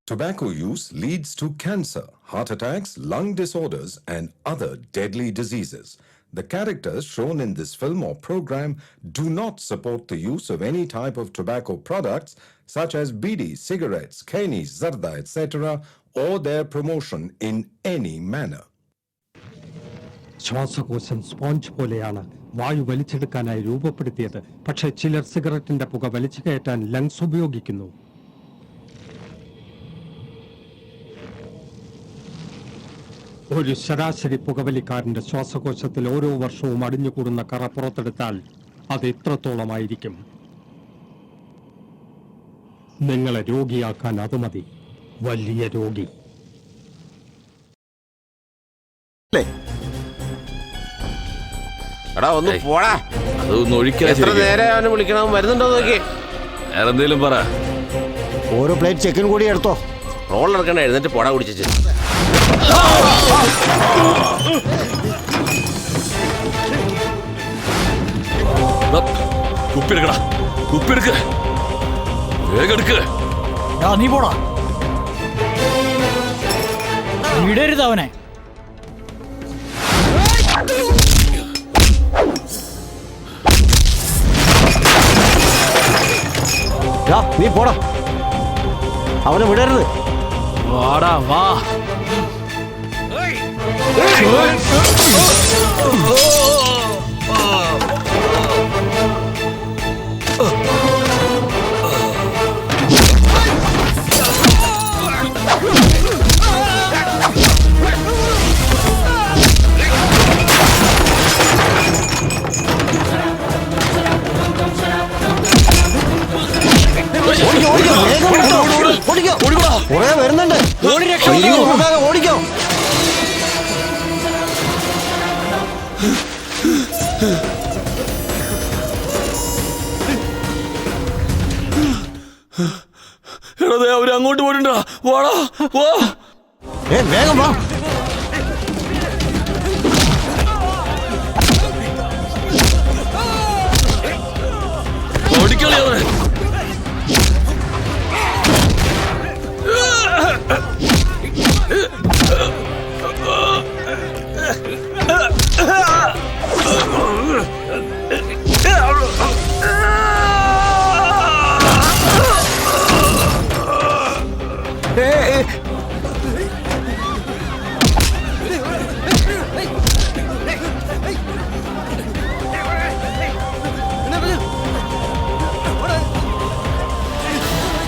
Tobacco use leads to cancer, heart attacks, lung disorders, and other deadly diseases. The characters shown in this film or program do not support the use of any type of tobacco products such as bidi, cigarettes, kani, zarda, etc., or their promotion in any manner. ശ്വാസകോശം sponge പോലെയാണ് വായു വലിച്ചെടുക്കാനായി രൂപപ്പെടുത്തിയത്. പക്ഷേ ചിലർ സിഗരറ്റിന്റെ പുക വലിച്ചു കയറ്റാൻ lungs ഉപയോഗിക്കുന്നു. ഒരു ശരാശരി പുകവലിക്കാരന്റെ ശ്വാസകോശത്തിൽ ഓരോ വർഷവും അടിഞ്ഞുകൂടുന്ന കറ പുറത്തെടുത്താൽ അത് എത്രത്തോളമായിരിക്കും? നിങ്ങളെ രോഗിയാക്കാൻ അത് മതി. വലിയ രോഗി. വരുന്നുണ്ടോ നോക്കി. വേറെന്തേലും പറ. ഓരോ പ്ലേറ്റ് ചിക്കൻ കൂടി എടുത്തോ. റോൾ ഇറക്കണ്ട, എഴുന്നേറ്റ് പോടാ കുടിച്ചു. കുപ്പിയെടുക്കടാ, കുപ്പിയെടുക്ക്, വേഗം എടുക്ക്. നീ പോടാ, വിടരുത് അവനെ. നീ പോടാ, അവനെ വിടരുത്. വാടാ വാ. വരുന്നുണ്ട്, ഓടിക്കോ. അവര് അങ്ങോട്ട് പോയിട്ടുണ്ടാ. വാടാ വാ, വേഗം വാ. ഓടിക്കളി അവരെ.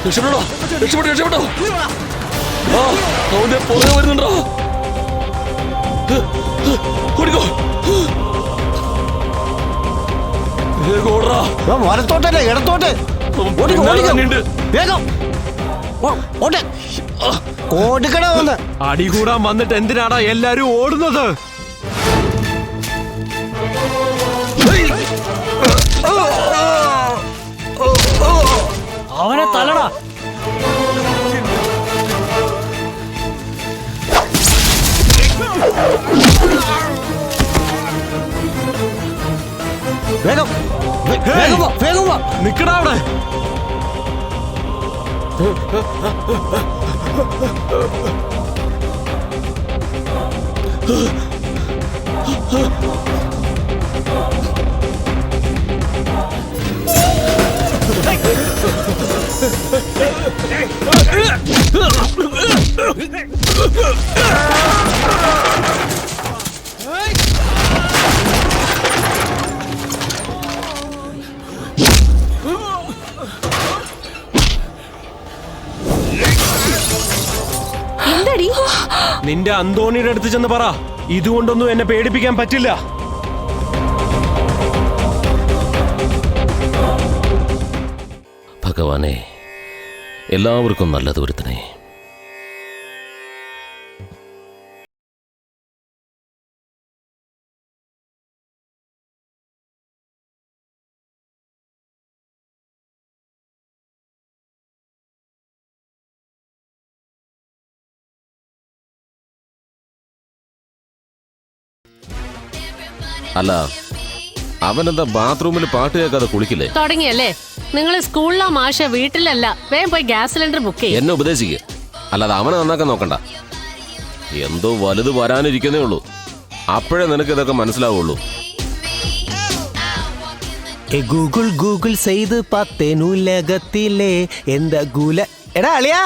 രക്ഷപ്പെട്ടോ, രക്ഷപ്പെട്ടോ, രക്ഷപ്പെട്ടോ. ആ, അവന്റെ പുറകെ വരുന്നുണ്ടോ. ഓടിക്കോ, വലത്തോട്ടല്ലേ ഇടത്തോട്ട്. വേഗം ഓടിക്കണ വന്ന്. അടികൂടാൻ വന്നിട്ട് എന്തിനാടാ എല്ലാരും ഓടുന്നത്? അവനെ തലടാ. വേഗം വേഗം വേഗം വാ. നിക്കടാ അവിടെ. നിന്റെ അന്തോണിയുടെ അടുത്ത് ചെന്ന് പറ, ഇതുകൊണ്ടൊന്നും എന്നെ പേടിപ്പിക്കാൻ പറ്റില്ല. ഭഗവാനെ, എല്ലാവർക്കും നല്ലത് വരുത്തണേ. അല്ല, അവനെന്താ ബാത്റൂമിൽ പാട്ട് കേൾക്കാതെ കുളിക്കില്ലേ? തുടങ്ങിയല്ലേ? നിങ്ങൾ സ്കൂളിലോ മാഷ വീട്ടിലല്ല, വേഗം പോയി ഗ്യാസ് സിലിണ്ടർ ബുക്ക് ചെയ്യും. എന്നെ ഉപദേശിക്കുക. അല്ലാതെ അവനെ നന്നാക്കാൻ നോക്കണ്ട. എന്തോ വലുത് വരാനിരിക്കുന്നേ ഉള്ളൂ. അപ്പോഴേ നിനക്ക് ഇതൊക്കെ മനസ്സിലാവുള്ളൂ. ഗൂഗിൾ ഗൂഗിൾ ചെയ്ത് പത്തേനുലകത്തിലെ എന്താ ഗുല. എടാ അളിയാ,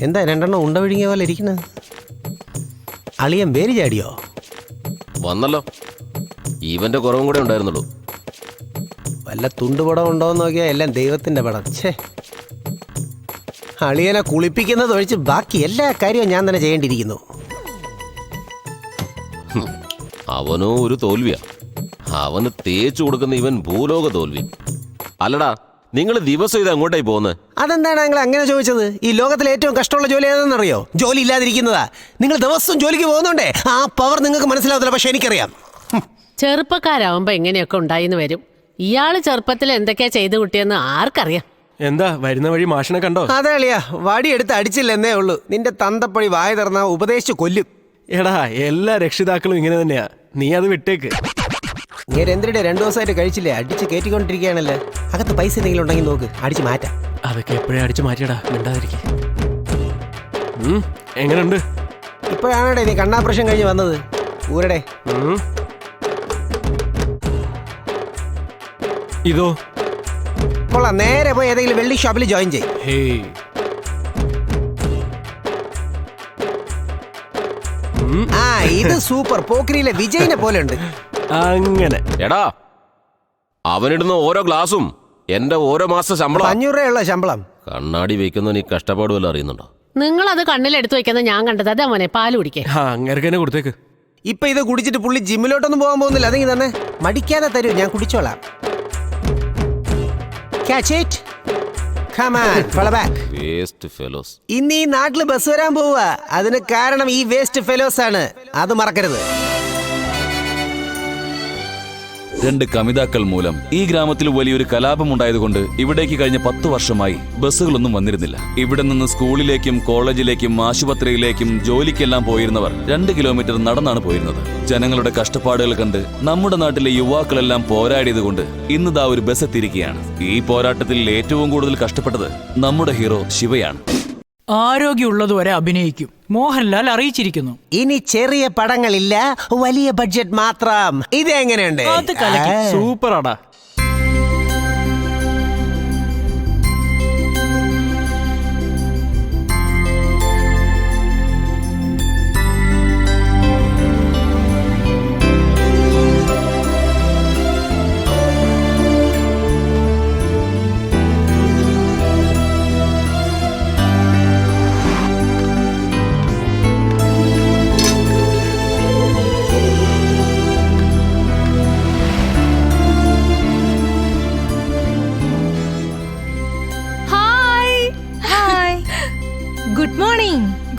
എന്താ രണ്ടെണ്ണം ഉണ്ട വിഴുങ്ങിയ പോലെ ഇരിക്കണ? അളിയൻ പേര് ചാടിയോ? വന്നല്ലോ, ഇവന്റെ കുറവും കൂടെ ഉണ്ടായിരുന്നുള്ളൂ. വല്ല തുണ്ടുപടം ഉണ്ടോന്ന് നോക്കിയാ എല്ലാം ദൈവത്തിന്റെ പടം. ഛേ, അളിയനെ കുളിപ്പിക്കുന്നത് ഒഴിച്ച് ബാക്കി എല്ലാ കാര്യവും ഞാൻ തന്നെ ചെയ്യേണ്ടിയിരിക്കുന്നു. അവനോ ഒരു തോൽവിയാ. അവന് തേച്ചു കൊടുക്കുന്ന ഇവൻ ഭൂലോക തോൽവി. അല്ലടാ, നിങ്ങൾ ദിവസം ഇത് അങ്ങോട്ടായി പോകുന്നത്? അതെന്താണ് നിങ്ങൾ അങ്ങനെ ചോദിച്ചത്? ഈ ലോകത്തിലെ ഏറ്റവും കഷ്ടമുള്ള ജോലി ഏതെന്നറിയോ? ജോലി ഇല്ലാതിരിക്കുന്നതാ. നിങ്ങൾ ദിവസവും ജോലിക്ക് പോകുന്നുണ്ടേ ആ പവർ നിങ്ങൾക്ക് മനസ്സിലാവത്തില്ല, പക്ഷെ എനിക്കറിയാം. ചെറുപ്പക്കാരാവുമ്പോ എങ്ങനെയൊക്കെ ഉണ്ടായിന്ന് വരും. ഇയാള് ചെറുപ്പത്തിൽ എന്തൊക്കെയാ ചെയ്തു കുട്ടിയെന്ന് ആർക്കറിയാം? എന്താ വരുന്ന വഴി മാഷിനെ കണ്ടോ? അതെ അളിയാ, വടിയെടുത്ത് അടിച്ചില്ലെന്നേ ഉള്ളൂ. നിന്റെ തന്തപ്പഴി വായ തുറന്നാ ഉപദേശിച്ച് കൊല്ലും. എടാ, എല്ലാ രക്ഷിതാക്കളും ഇങ്ങനെ തന്നെയാ. നീ അത് വിട്ടേക്ക്. എന്തിടെ 2 ദിവസമായിട്ട് കഴിച്ചില്ലേ? അടിച്ച് കയറ്റിക്കൊണ്ടിരിക്കുകയാണല്ലേ. അകത്ത് പൈസ എന്തെങ്കിലും ഉണ്ടെങ്കിൽ നോക്ക്, അടിച്ച് മാറ്റാം. അതൊക്കെ എപ്പോഴേ അടിച്ചു മാറ്റിയടാ, മിണ്ടാതിരിക്കെ. എങ്ങനെയുണ്ട്? ഇപ്പോഴാണേ നീ കണ്ണാപ്രശ്നം കഴിഞ്ഞ് വന്നത്. ഊരടെ ഇതോ കൊള്ളാം. നേരെ പോയി ഏതെങ്കിലും വെള്ളി ഷോപ്പിൽ ജോയിൻ ചെയ്യും. ഹേയ്, ആ ഇത് സൂപ്പർ. പോക്രിയിലെ വിജയിനെ പോലെ ഉണ്ട്. അങ്ങനെ. എടാ, അവനിടുന്ന ഓരോ ഗ്ലാസും എന്റെ ഓരോ മാസ ശമ്പളം. 500 രൂപയുള്ള ശമ്പളം. കണ്ണാടി വെക്കുന്ന നീ കഷ്ടപ്പാട് വല്ല അറിയുന്നുണ്ടോ? നിങ്ങൾ അത് കണ്ണിലെടുത്ത് വെക്കുന്നത് ഞാൻ കണ്ടത്. അതാ മോനെ, പാല് കുടിക്കേ. അങ്ങനെ തന്നെ കൊടുത്തേക്ക്. ഇപ്പൊ ഇത് കുടിച്ചിട്ട് പുള്ളി ജിമ്മിലോട്ടൊന്നും പോകാൻ പോകുന്നില്ല. അതെങ്കിൽ തന്നെ മടിക്കാതെ തരൂ, ഞാൻ കുടിച്ചോളാം. Catch it. Come on, follow back. Waste fellows. ഇന്ന് ഈ നാട്ടില് ബസ് വരാൻ പോവുക. അതിന് കാരണം ഈ വേസ്റ്റ് ഫെലോസ് ആണ്. അത് മറക്കരുത്. 2 കമിതാക്കൾ മൂലം ഈ ഗ്രാമത്തിൽ വലിയൊരു കലാപമുണ്ടായതുകൊണ്ട് ഇവിടേക്ക് കഴിഞ്ഞ 10 വർഷമായി ബസ്സുകളൊന്നും വന്നിരുന്നില്ല. ഇവിടെ നിന്ന് സ്കൂളിലേക്കും കോളേജിലേക്കും ആശുപത്രിയിലേക്കും ജോലിക്കെല്ലാം പോയിരുന്നവർ 2 കിലോമീറ്റർ നടന്നാണ് പോയിരുന്നത്. ജനങ്ങളുടെ കഷ്ടപ്പാടുകൾ കണ്ട് നമ്മുടെ നാട്ടിലെ യുവാക്കളെല്ലാം പോരാടിയതുകൊണ്ട് ഇന്നിതാ ഒരു ബസ് എത്തിയിരിക്കുകയാണ്. ഈ പോരാട്ടത്തിൽ ഏറ്റവും കൂടുതൽ കഷ്ടപ്പെട്ടത് നമ്മുടെ ഹീറോ ശിവയാണ്. ആരോഗ്യമുള്ളതുവരെ അഭിനയിക്കും. മോഹൻലാൽ അറിയിച്ചിരിക്കുന്നു. ഇനി ചെറിയ പടങ്ങളില്ല, വലിയ ബഡ്ജറ്റ് മാത്രം. ഇത് എങ്ങനെയുണ്ട്? അത് കലക്കി. സൂപ്പറാടാ.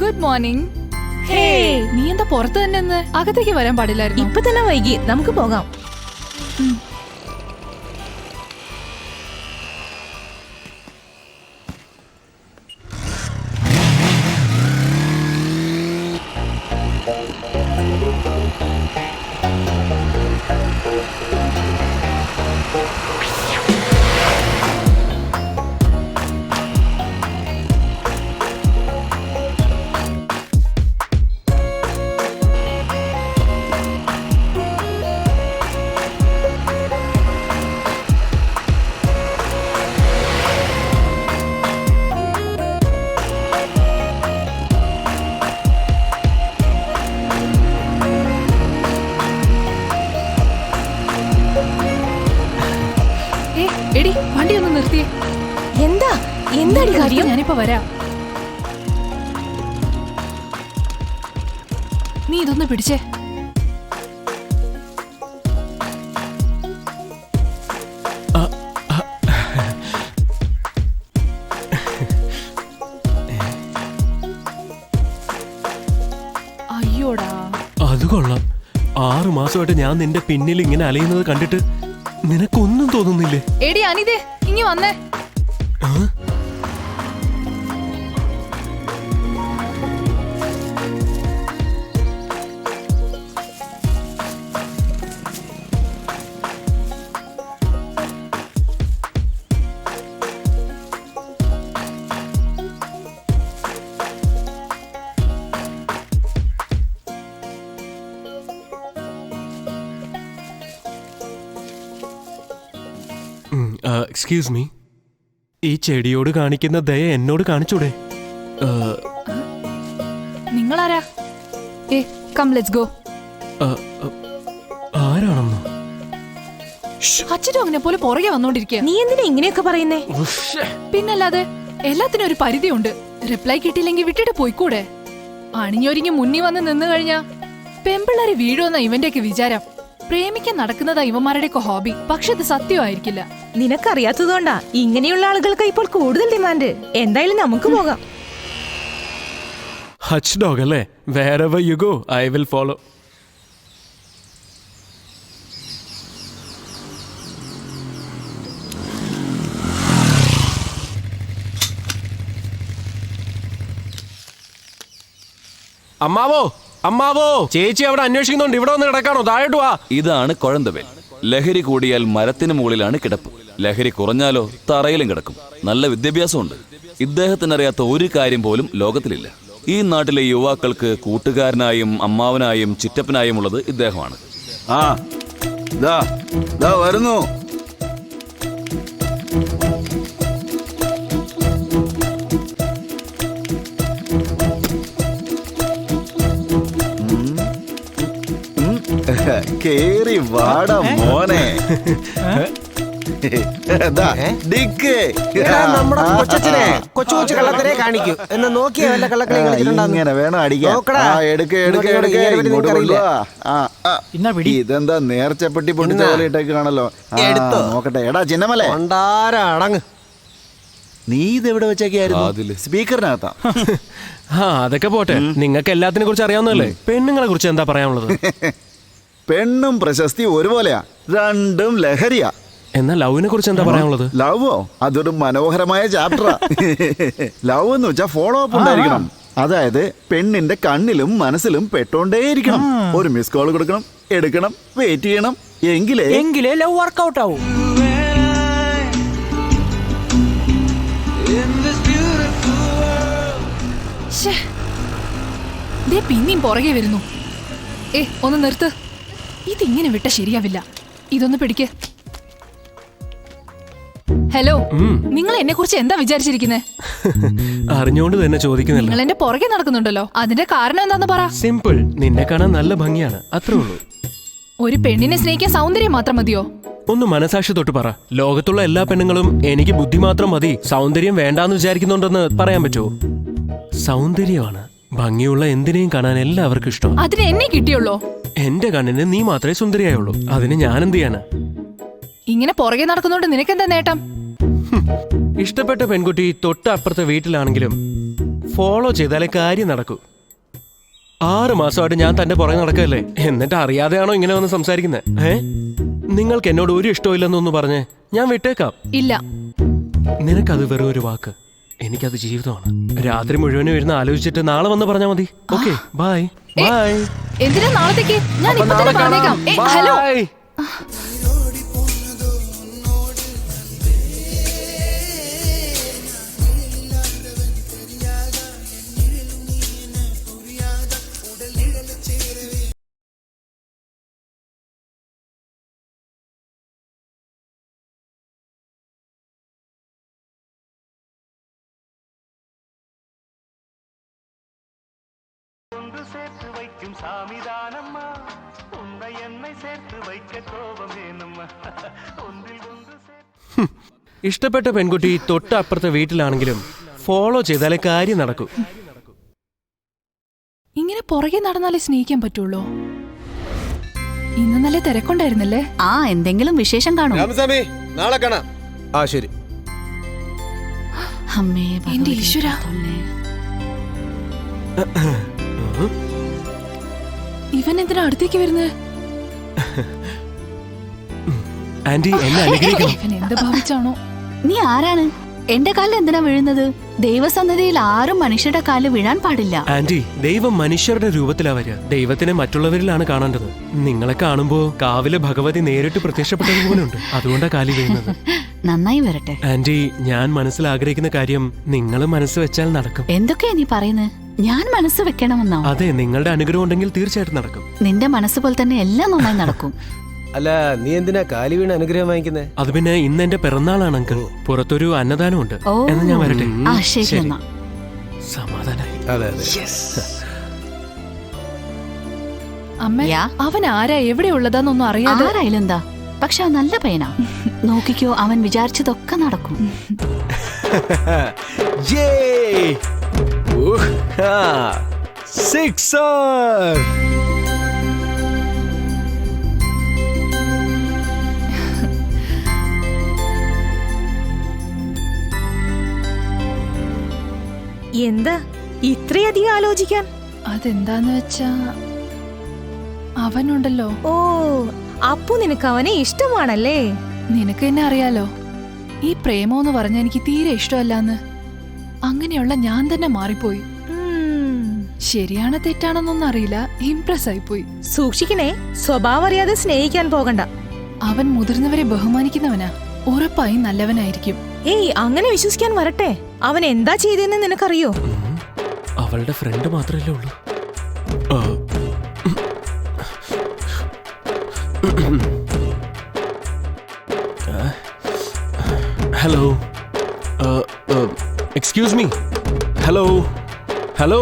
Good morning. ഹേ, നീ എന്താ പുറത്ത് തന്നെ നിന്ന്? അകത്തേക്ക് വരാൻ പാടില്ലായിരുന്നു. ഇപ്പൊ തന്നെ വൈകി, നമുക്ക് പോകാം. എടി, വണ്ടി ഒന്ന് നിർത്തിയേ. എന്താടി കാര്യം? ഞാനിപ്പോ വരാം. നീ ഇതൊന്ന് പിടിച്ചേ. അയ്യോടാ, അത് കൊള്ളാം. 6 മാസമായിട്ട് ഞാൻ നിന്റെ പിന്നിൽ ഇങ്ങനെ അലയുന്നത് കണ്ടിട്ട് നിനക്കൊന്നും തോന്നുന്നില്ലേ? എടി അനിതേ, ഇങ്ങി വന്നേ. എക്സ്ക്യൂസ് മീ, ഈ ചെടിയോട് കാണിക്കുന്ന ദയ എന്നോട് കാണിച്ചൂടെ? നിങ്ങളാരാ? Come let's go. ആരാണെന്നോ? അച്ഛനും അങ്ങനെ പോലെ പുറകെ വന്നോണ്ടിരിക്കുക. നീ എന്തിനാ ഇങ്ങനെയൊക്കെ പറയുന്നേ? പിന്നല്ലാതെ എല്ലാത്തിനും ഒരു പരിധിയുണ്ട്. റിപ്ലൈ കിട്ടിയില്ലെങ്കിൽ വിട്ടിട്ട് പോയിക്കൂടെ? അണിഞ്ഞൊരുങ്ങി മുന്നിൽ വന്ന് നിന്ന് കഴിഞ്ഞാ പെമ്പിള്ളേരെ വീഴുമെന്ന ഇവന്റെയൊക്കെ വിചാരം. പ്രേമിക്കാൻ നടക്കുന്നതാ ഇവന്മാരുടെയൊക്കെ ഹോബി. പക്ഷെ അത് സത്യമായിരിക്കില്ല. നിനക്കറിയാത്തതുകൊണ്ടാ ഇങ്ങനെയുള്ള ആളുകൾക്ക് ഇപ്പോൾ കൂടുതൽ ഡിമാൻഡ്. എന്തായാലും നമുക്ക് പോകാം. ഹച്ച് ഡോഗ് അല്ലേ? Wherever you go I will follow. അമ്മാവോ, അമ്മാവോ, ചേച്ചി അവിടെ അന്വേഷിക്കുന്നുണ്ട്. ഇവിടെ വന്ന് കിടക്കാണോ? താഴോട്ട് വാ. ഇതാണ് കൊഴന്തവേൽ. ലഹരി കൂടിയാൽ മരത്തിന് മുകളിലാണ് കിടപ്പ്. ലഹരി കുറഞ്ഞാലോ തറയിലും കിടക്കും. നല്ല വിദ്യാഭ്യാസമുണ്ട്. ഇദ്ദേഹത്തിനറിയാത്ത ഒരു കാര്യം പോലും ലോകത്തിലില്ല. ഈ നാട്ടിലെ യുവാക്കൾക്ക് കൂട്ടുകാരനായും അമ്മാവനായും ചിറ്റപ്പനായും ഉള്ളത് ഇദ്ദേഹമാണ്. വരുന്നു. കേറി വാടാ മോനെ. നമ്മുടെ കൊച്ചച്ഛനെ കൊച്ചു കൊച്ചു കള്ളത്തിനെ കാണിക്കൂ എന്ന് നോക്കിയ വല്ല കള്ളക്കളി ഇങ്ങനെ വേണം അടിക്കാൻ. ഇതെന്താ നേർച്ചപ്പെട്ടി പൊട്ടിച്ച പോലെ ഇട്ടേക്ക് കാണല്ലോ. നോക്കട്ടെ. എടാ ചിന്നമല്ലേ, അടങ്ങ്. നീ ഇതെവിടെ വെച്ചേക്കായിരുന്നു? സ്പീക്കറിനകത്താ. അതൊക്കെ പോട്ടെ, നിങ്ങൾക്ക് എല്ലാത്തിനെ കുറിച്ച് അറിയാവുന്നല്ലേ. പെണ്ണുങ്ങളെ കുറിച്ച് എന്താ പറയാനുള്ളത്? പെണ്ണും പ്രശസ്തി ഒരുപോലെയാ, രണ്ടും ലഹരിയാ. എന്നാ ലവിനെ കുറിച്ച് എന്താ പറയാനുള്ളത്? ലവോ? അതൊരു മനോഹരമായ ചാപ്റ്ററാ. ലവ് എന്ന് വെച്ചാൽ ഫോളോ അപ്പ് ഉണ്ടായിരിക്കണം. അതായത് പെണ്ണിന്റെ കണ്ണിലും മനസ്സിലും പെട്ടോണ്ടേയിരിക്കണം. ഒരു മിസ് കോൾ കൊടുക്കണം, എടുക്കണം, വെയിറ്റ് ചെയ്യണം. എങ്കിലേ ലവ് വർക്കൗട്ട് ആവും. പിന്നെയും പുറകെ വരുന്നു. ഒന്ന് നിർത്ത്. ഇതിങ്ങനെ വിട്ട ശരിയാവില്ല. ഇതൊന്ന് പിടിക്ക്. ഹലോ, നിങ്ങൾ എന്നെ കുറിച്ച് എന്താ വിചാരിച്ചിരിക്കുന്നത്? അറിഞ്ഞോണ്ട് തന്നെ ചോദിക്കുന്നില്ല. നിങ്ങൾ എന്റെ പുറകെ നടക്കുന്നുണ്ടല്ലോ, അതിന്റെ കാരണം എന്താന്ന് പറ. സിമ്പിൾ. നിന്നെ കാണാൻ നല്ല ഭംഗിയാണ്, അത്രേ ഉള്ളൂ. ഒരു പെണ്ണിനെ സ്നേഹിക്കാൻ സൗന്ദര്യം മാത്രം മതിയോ? ഒന്ന് മനസാക്ഷി തൊട്ട് പറ. ലോകത്തുള്ള എല്ലാ പെണ്ണുങ്ങളും എനിക്ക് ബുദ്ധി മാത്രം മതി, സൗന്ദര്യം വേണ്ടാന്ന് വിചാരിക്കുന്നുണ്ടെന്ന് പറയാൻ പറ്റുമോ? സൗന്ദര്യമാണ്, ഭംഗിയുള്ള എന്തിനേയും കാണാൻ എല്ലാവർക്കും ഇഷ്ടം. അതിന് എന്നെ കിട്ടിയുള്ളോ? എന്റെ കണ്ണിന് നീ മാത്രമേ സുന്ദരിയായുള്ളൂ. അതിന് ഞാൻ എന്ത് ചെയ്യാനാ? ഇങ്ങനെ പുറകെ നടക്കുന്നോണ്ട് നിനക്കെന്താ നേട്ടം? ഇഷ്ടപ്പെട്ട പെൺകുട്ടി തൊട്ടപ്പുറത്തെ വീട്ടിലാണെങ്കിലും ഫോളോ ചെയ്താലേ കാര്യം നടക്കൂ. 6 മാസമായിട്ട് ഞാൻ തന്റെ പുറകെ നടക്കല്ലേ, എന്നിട്ട് അറിയാതെയാണോ ഇങ്ങനെ വന്ന് സംസാരിക്കുന്നത്? നിങ്ങൾക്ക് എന്നോട് ഒരു ഇഷ്ടമില്ലെന്നൊന്ന് പറഞ്ഞേ, ഞാൻ വിട്ടേക്കാം. ഇല്ല. നിനക്കത് വെറും ഒരു വാക്ക്, എനിക്കത് ജീവിതമാണ്. രാത്രി മുഴുവനും ഇരുന്ന് ആലോചിച്ചിട്ട് നാളെ വന്ന് പറഞ്ഞാൽ മതി. Okay, bye. ബൈ. എന്തിനാ നാളത്തേക്ക്? ഞാൻ ഇപ്പൊ തന്നെ പറഞ്ഞേക്കാം. ഹലോ. ഇഷ്ടപ്പെട്ട പെൺകുട്ടി തൊട്ടപ്പുറത്തെ വീട്ടിലാണെങ്കിലും ഫോളോ ചെയ്താലേ കാര്യം നടക്കൂ. ഇങ്ങനെ പുറകെ നടന്നാലേ സ്നേഹിക്കാൻ പറ്റുള്ളൂ. ഇന്ന് നല്ല തിരക്കുണ്ടായിരുന്നല്ലേ? എന്തെങ്കിലും വിശേഷം കാണും. നാളെ കാണാം. ശരി. എന്റെ ഈശ്വര, ഇവൻ എന്തിനാ അടുത്തേക്ക് വരുന്നത്? ആന്റി, എന്നെ അനുഗ്രഹിക്കണം. ഇവൻ എന്ത് ഭാവിച്ചാണോ? നീ ആരാണ്? എന്റെ കാലിൽ എന്തിനാ വീഴുന്നത്? ദൈവസന്നിധിയിൽ ആരും മനുഷ്യരുടെ കാലിൽ വീഴാൻ പാടില്ല. ആന്റി, ദൈവം മനുഷ്യരുടെ രൂപത്തിലാ വരിക. ദൈവത്തിനെ മറ്റുള്ളവരിലാണ് കാണേണ്ടത്. നിങ്ങളെ കാണുമ്പോ കാവിലെ ഭഗവതി നേരിട്ട് പ്രത്യക്ഷപ്പെട്ടതുപോലെ ഉണ്ട്. അതുകൊണ്ടാ കാലി വീഴുന്നത്. നന്നായി വരട്ടെ. ആന്റി, ഞാൻ മനസ്സിൽ ആഗ്രഹിക്കുന്ന കാര്യം നിങ്ങൾ മനസ്സ് വെച്ചാൽ നടക്കും. എന്തൊക്കെയാ നീ പറയുന്നത്? ഞാൻ മനസ്സ് വെക്കണമെന്നോ? അതെ, നിങ്ങളുടെ അനുഗ്രഹം ഉണ്ടെങ്കിൽ തീർച്ചയായിട്ടും നടക്കും. നിന്റെ മനസ്സ് പോലെ തന്നെ എല്ലാം നന്നായി നടക്കും. അല്ല നീ എന്തിനാ കാലി വീണ് അനുഗ്രഹം വാങ്ങിക്കുന്നേ? അത് പിന്നെ ഇന്ന് എന്റെ പിറന്നാളാണ് അങ്കിൾ. പുറത്തൊരു അന്നദാനമുണ്ട്. ഓ. എന്ന് ഞാൻ വരട്ടെ. ആ ശരി എന്നാ. സമാധാനായി. അതെ അതെ. അമ്മ യാ. അവൻ ആരാ എവിടെ ഉള്ളതാന്നൊന്നും അറിയാതെ ആരായാലും എന്താ, പക്ഷെ നല്ല പയ്യനാ. നോക്കിക്കോ, അവൻ വിചാരിച്ചതൊക്കെ നടക്കും. എന്താ ഇത്രയധികം ആലോചിക്കാൻ? അതെന്താന്ന് വെച്ചാ അവനുണ്ടല്ലോ. ഓ, അപ്പു നിനക്ക് അവനെ ഇഷ്ടമാണല്ലേ? നിനക്ക് എന്നെ അറിയാലോ, ഈ പ്രേമോന്ന് പറഞ്ഞ എനിക്ക് തീരെ ഇഷ്ടമല്ലാന്ന്. അങ്ങനെയുള്ള ഞാൻ തന്നെ മാറിപ്പോയി. ശരിയാണോ തെറ്റാണെന്നൊന്നും അറിയില്ല, ഇംപ്രസ് ആയിപ്പോയി. സൂക്ഷിക്കണേ, സ്വഭാവം അറിയാതെ സ്നേഹിക്കാൻ പോകണ്ട. അവൻ മുതിർന്നവരെ ബഹുമാനിക്കുന്നവനാ, ഉറപ്പായി നല്ലവനായിരിക്കും. ഏയ്, അങ്ങനെ വിശ്വസിക്കാൻ വരട്ടെ. അവൻ എന്താ ചെയ്തെന്ന് നിനക്കറിയോ? അവളുടെ ഫ്രണ്ട് മാത്രമല്ലേ ഉള്ളൂ. Hello, excuse me. Hello hello,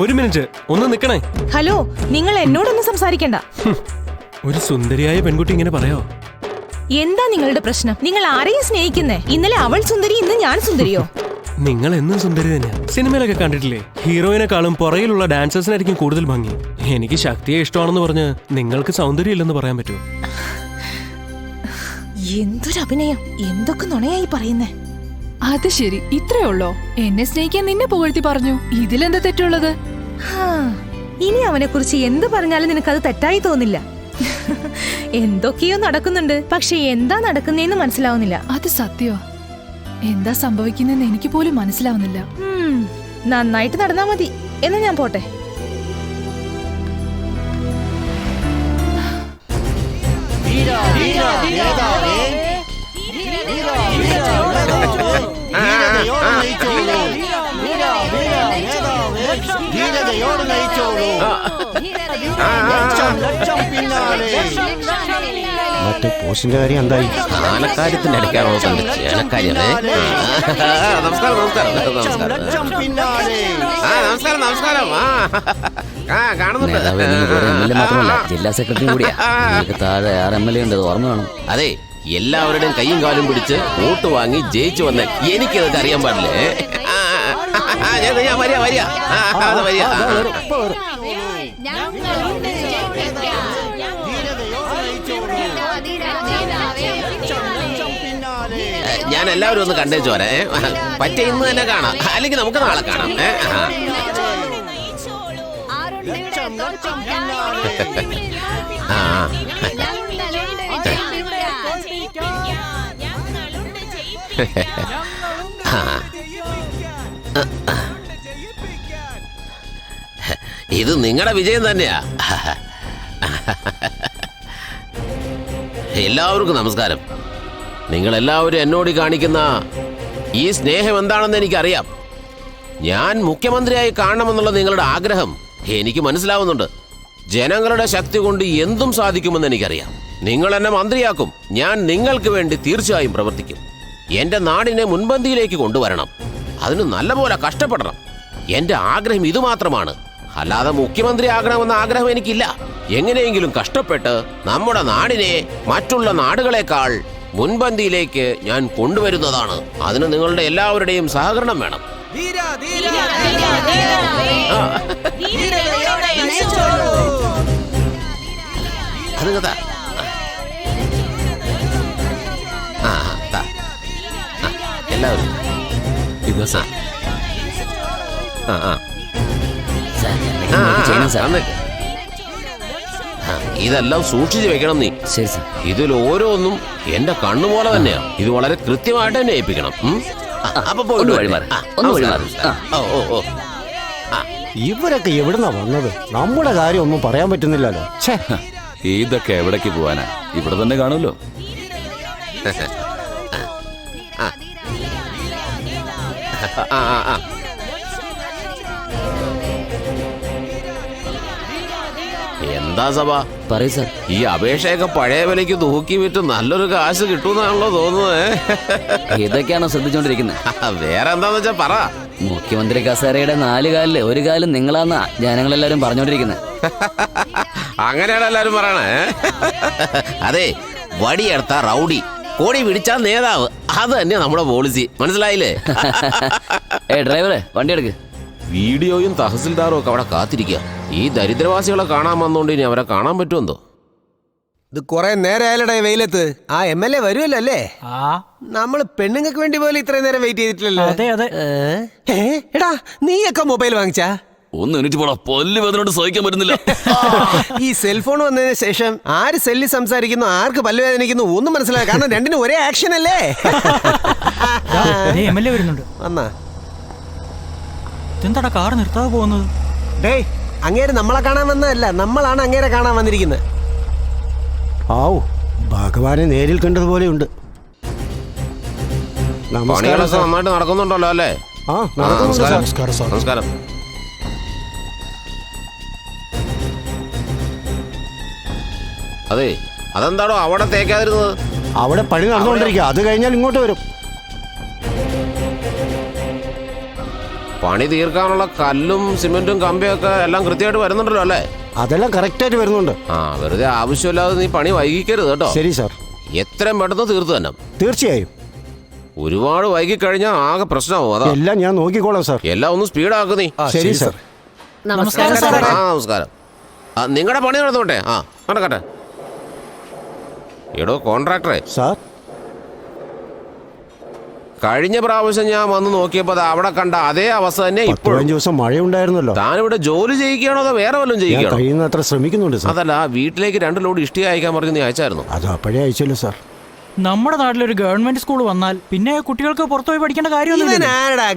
ഒരു മിനിറ്റ് ഒന്ന് നിക്കണേ. ഹലോ, നിങ്ങൾ എന്നോടൊന്നും സംസാരിക്കണ്ട. ഒരു സുന്ദരിയായ പെൺകുട്ടി ഇങ്ങനെ പറയാോ? എന്താ നിങ്ങളുടെ പ്രശ്നം? നിങ്ങൾ ആരെയും സ്നേഹിക്കുന്നേ? ഇന്നലെ അവൾ സുന്ദരി, ഇന്ന് ഞാൻ സുന്ദരിയോ? നിങ്ങൾ എന്നും സുന്ദരി തന്നെയാ. സിനിമയിലൊക്കെ കണ്ടിട്ടില്ലേ, ഹീറോയിനെക്കാളും പുറകിലുള്ള ഡാൻസേഴ്സിനായിരിക്കും കൂടുതൽ ഭംഗി. എനിക്ക് ശക്തിയെ ഇഷ്ടമാണെന്ന് പറഞ്ഞ് നിങ്ങൾക്ക് സൗന്ദര്യം ഇല്ലെന്ന് പറയാൻ പറ്റുമോ? എന്തൊരു അഭിനയം! എന്തൊക്കെ നുണയായി പറയുന്നേ. അത് ശരി, ഇത്രേ ഉള്ളോ? എന്നെ സ്നേഹിക്കാൻ നിന്നെ പുകഴ്ത്തി പറഞ്ഞു, ഇതിലെന്താ തെറ്റുള്ളത്? ഇനി അവനെ കുറിച്ച് എന്ത് പറഞ്ഞാലും നിനക്കത് തെറ്റായി തോന്നില്ല. എന്തൊക്കെയോ നടക്കുന്നുണ്ട്, പക്ഷെ എന്താ നടക്കുന്നേന്ന് മനസ്സിലാവുന്നില്ല. അത് സത്യോ? എന്താ സംഭവിക്കുന്നെന്ന് എനിക്ക് പോലും മനസ്സിലാവുന്നില്ല. നന്നായിട്ട് നടന്നാ മതി. എന്നാ ഞാൻ പോട്ടെ. മറ്റേ പോസ്റ്റിന്റെ കാര്യം എന്തായി? ആനക്കാര്യത്തിന്റെ ഇടയ്ക്കാണോ ചേനക്കാര്യമേ? നമസ്കാരം നമസ്കാരം നമസ്കാരം നമസ്കാരം നമസ്കാരം. മാത്രമല്ല ജില്ലാ സെക്രട്ടറി കൂടിയാ. താഴെ RMLA ഉണ്ട്, ഓർമ്മ വേണം. അതെ, എല്ലാവരുടെയും കയ്യും കാലും പിടിച്ച് വോട്ട് വാങ്ങി ജയിച്ചു വന്ന എനിക്കിതൊക്കെ അറിയാൻ പാടില്ലേ? ഞാൻ വരിക വരിക വരിക. ഞാൻ എല്ലാവരും ഒന്ന് കണ്ടേച്ചു വരാ. പറ്റ ഇന്ന് തന്നെ കാണാം, അല്ലെങ്കിൽ നമുക്ക് നാളെ കാണാം. ഇത് നിങ്ങളുടെ വിജയം തന്നെയാ. എല്ലാവർക്കും നമസ്കാരം. നിങ്ങളെല്ലാവരും എന്നോട് കാണിക്കുന്ന ഈ സ്നേഹം എന്താണെന്ന് എനിക്കറിയാം. ഞാൻ മുഖ്യമന്ത്രിയായി കാണണമെന്നുള്ള നിങ്ങളുടെ ആഗ്രഹം എനിക്ക് മനസ്സിലാവുന്നുണ്ട്. ജനങ്ങളുടെ ശക്തി കൊണ്ട് എന്തും സാധിക്കുമെന്ന് എനിക്കറിയാം. നിങ്ങൾ എന്നെ മന്ത്രിയാക്കും, ഞാൻ നിങ്ങൾക്ക് വേണ്ടി തീർച്ചയായും പ്രവർത്തിക്കും. എന്റെ നാടിനെ മുൻപന്തിയിലേക്ക് കൊണ്ടുവരണം, അതിന് നല്ലപോലെ കഷ്ടപ്പെടണം. എന്റെ ആഗ്രഹം ഇതുമാത്രമാണ്, അല്ലാതെ മുഖ്യമന്ത്രി ആകണമെന്ന ആഗ്രഹം എനിക്കില്ല. എങ്ങനെയെങ്കിലും കഷ്ടപ്പെട്ട് നമ്മുടെ നാടിനെ മറ്റുള്ള നാടുകളെക്കാൾ മുൻപന്തിയിലേക്ക് ഞാൻ കൊണ്ടുവരുന്നതാണ്. അതിന് നിങ്ങളുടെ എല്ലാവരുടെയും സഹകരണം വേണം. അത് കഥാ. എല്ലാവരും ഇതെല്ലാം സൂക്ഷിച്ചു വെക്കണം നീ. ഇതിൽ ഓരോന്നും എന്റെ കണ്ണുപോലെ തന്നെയാ. ഇത് വളരെ കൃത്യമായിട്ട് തന്നെ ഏൽപ്പിക്കണം. അപ്പൊ പോയിട്ട് ഇവരൊക്കെ എവിടുന്നാ വന്നത്? നമ്മുടെ കാര്യം ഒന്നും പറയാൻ പറ്റുന്നില്ലല്ലോ. ഇതൊക്കെ എവിടേക്ക് പോവാനാ? ഇവിടെ തന്നെ കാണുമല്ലോ. എന്താ എന്താ സഭ പറയൂ സാർ. ഈ അപേക്ഷയൊക്കെ പഴയ വിലയ്ക്ക് തൂക്കി വിറ്റ് നല്ലൊരു കാശ് കിട്ടുമെന്നാണല്ലോ തോന്നുന്നത്. ഇതൊക്കെയാണോ ശ്രദ്ധിച്ചോണ്ടിരിക്കുന്നത്? വേറെ എന്താന്ന് വെച്ചാ പറ. മുഖ്യമന്ത്രി കസേരയുടെ 4 കാലില് 1 കാലം നിങ്ങളാന്നാ ജനങ്ങളെല്ലാരും പറഞ്ഞോണ്ടിരിക്കുന്നത്. അങ്ങനെയാണ് എല്ലാരും പറയണേ. അതെ, വടിയെടുത്ത റൗഡി, കോടി പിടിച്ചാ നേതാവ്. അത് തന്നെ നമ്മുടെ പോളിസി. മനസ്സിലായില്ലേ? ഡ്രൈവറെ വണ്ടി എടുക്ക്. വീഡിയോയും തഹസിൽദാറും ഒക്കെ അവിടെ കാത്തിരിക്കുക. ഈ ദരിദ്രവാസികളെ കാണാൻ വന്നോണ്ട് ഇനി അവരെ കാണാൻ പറ്റുമെന്തോ. ഇത് കുറെ നേരമായാലടേ വെയിലത്ത്. ആ MLA വരുമല്ലോ അല്ലേ? നമ്മള് പെണ്ണുങ്ങൾക്ക് വേണ്ടി പോലും ഇത്രയും നേരം വെയിറ്റ് ചെയ്തിട്ടില്ലല്ലോ. അതെ അതെ. എടാ നീയൊക്കെ മൊബൈൽ വാങ്ങിച്ചാ? ഒന്ന് എണീറ്റ് പോടാ, പല്ല് വേദനയോട് സഹിക്കാൻ പറ്റുന്നില്ല. ഈ സെൽഫോൺ വന്നതിന് ശേഷം ആര് സെല്ലിൽ സംസാരിക്കുന്നു, ആർക്ക് പല്ല് വേദനിക്കുന്നു ഒന്നും മനസ്സിലായി. കാരണം രണ്ടിനും ഒരേ ആക്ഷൻ അല്ലേ? MLA വരുന്നുണ്ട്. വന്നാ എന്താടാ കാർ നിർത്താതെ പോകുന്നത്? ഡേയ്, അങ്ങേര് നമ്മളെ കാണാൻ വന്നതല്ല, നമ്മളാണ് അങ്ങേരെ കാണാൻ വന്നിരിക്കുന്നത്. ആവൂ, ഭഗവാനെ നേരിൽ കണ്ടതുപോലെയുണ്ട്. പണികളൊക്കെ നന്നായിട്ട് നടക്കുന്നുണ്ടല്ലോ അല്ലേ? നമസ്കാരം. അതെ, അതെന്താണോ അവിടെ തേക്കാതിരുന്നത്? അവിടെ പണി നടന്നുകൊണ്ടിരിക്കുക, അത് കഴിഞ്ഞാൽ ഇങ്ങോട്ട് വരും. പണി തീർക്കാനുള്ള കല്ലും സിമെന്റും കമ്പിയൊക്കെ എല്ലാം കൃത്യമായിട്ട് വരുന്നുണ്ടല്ലോ അല്ലേ? അതെല്ലാം കറക്റ്റായിട്ട് വരുന്നുണ്ട്. വെറുതെ ആവശ്യമില്ലാതെ നീ പണി വൈകിക്കരുത് കേട്ടോ. ശരി സാർ. എത്രയും പെട്ടെന്ന് തീർത്തു തന്നെ. തീർച്ചയായും. ഒരുപാട് വൈകിക്കഴിഞ്ഞാൽ ആകെ പ്രശ്നമാവും. അതാ എല്ലാം ഞാൻ നോക്കിക്കോളാം സാർ. എല്ലാം ഒന്ന് സ്പീഡാക്ക് നീ. ശരി സാർ. നമസ്കാരം. നിങ്ങളുടെ പണി നടന്നോട്ടെ. നടക്കട്ടെ. എടോ കോൺട്രാക്ടറെ സാർ, കഴിഞ്ഞ പ്രാവശ്യം ഞാൻ വന്ന് നോക്കിയപ്പോ അവിടെ കണ്ട അതേ അവസ്ഥ തന്നെ ഇപ്പോഴും. 15 ദിവസം മഴയുണ്ടായിരുന്നല്ലോ. താനിവിടെ ജോലി ചെയ്യിക്കുകയാണോ അതോ വേറെ വല്ലതും ചെയ്യിക്കുകയാണോ? കഴിയുന്നത്ര ശ്രമിക്കുന്നുണ്ട് സാർ. അതല്ല, വീട്ടിലേക്ക് 2 ലോഡ് ഇഷ്ടിക അയക്കാൻ പറഞ്ഞ് നീ അയച്ചായിരുന്നു. അത് അപ്പോഴേ അയച്ചല്ലോ സാർ. നമ്മുടെ നാട്ടിലൊരു ഗവൺമെന്റ് സ്കൂൾ വന്നാൽ പിന്നെ കുട്ടികൾക്ക് പുറത്തുപോയി പഠിക്കേണ്ട കാര്യമൊന്നും.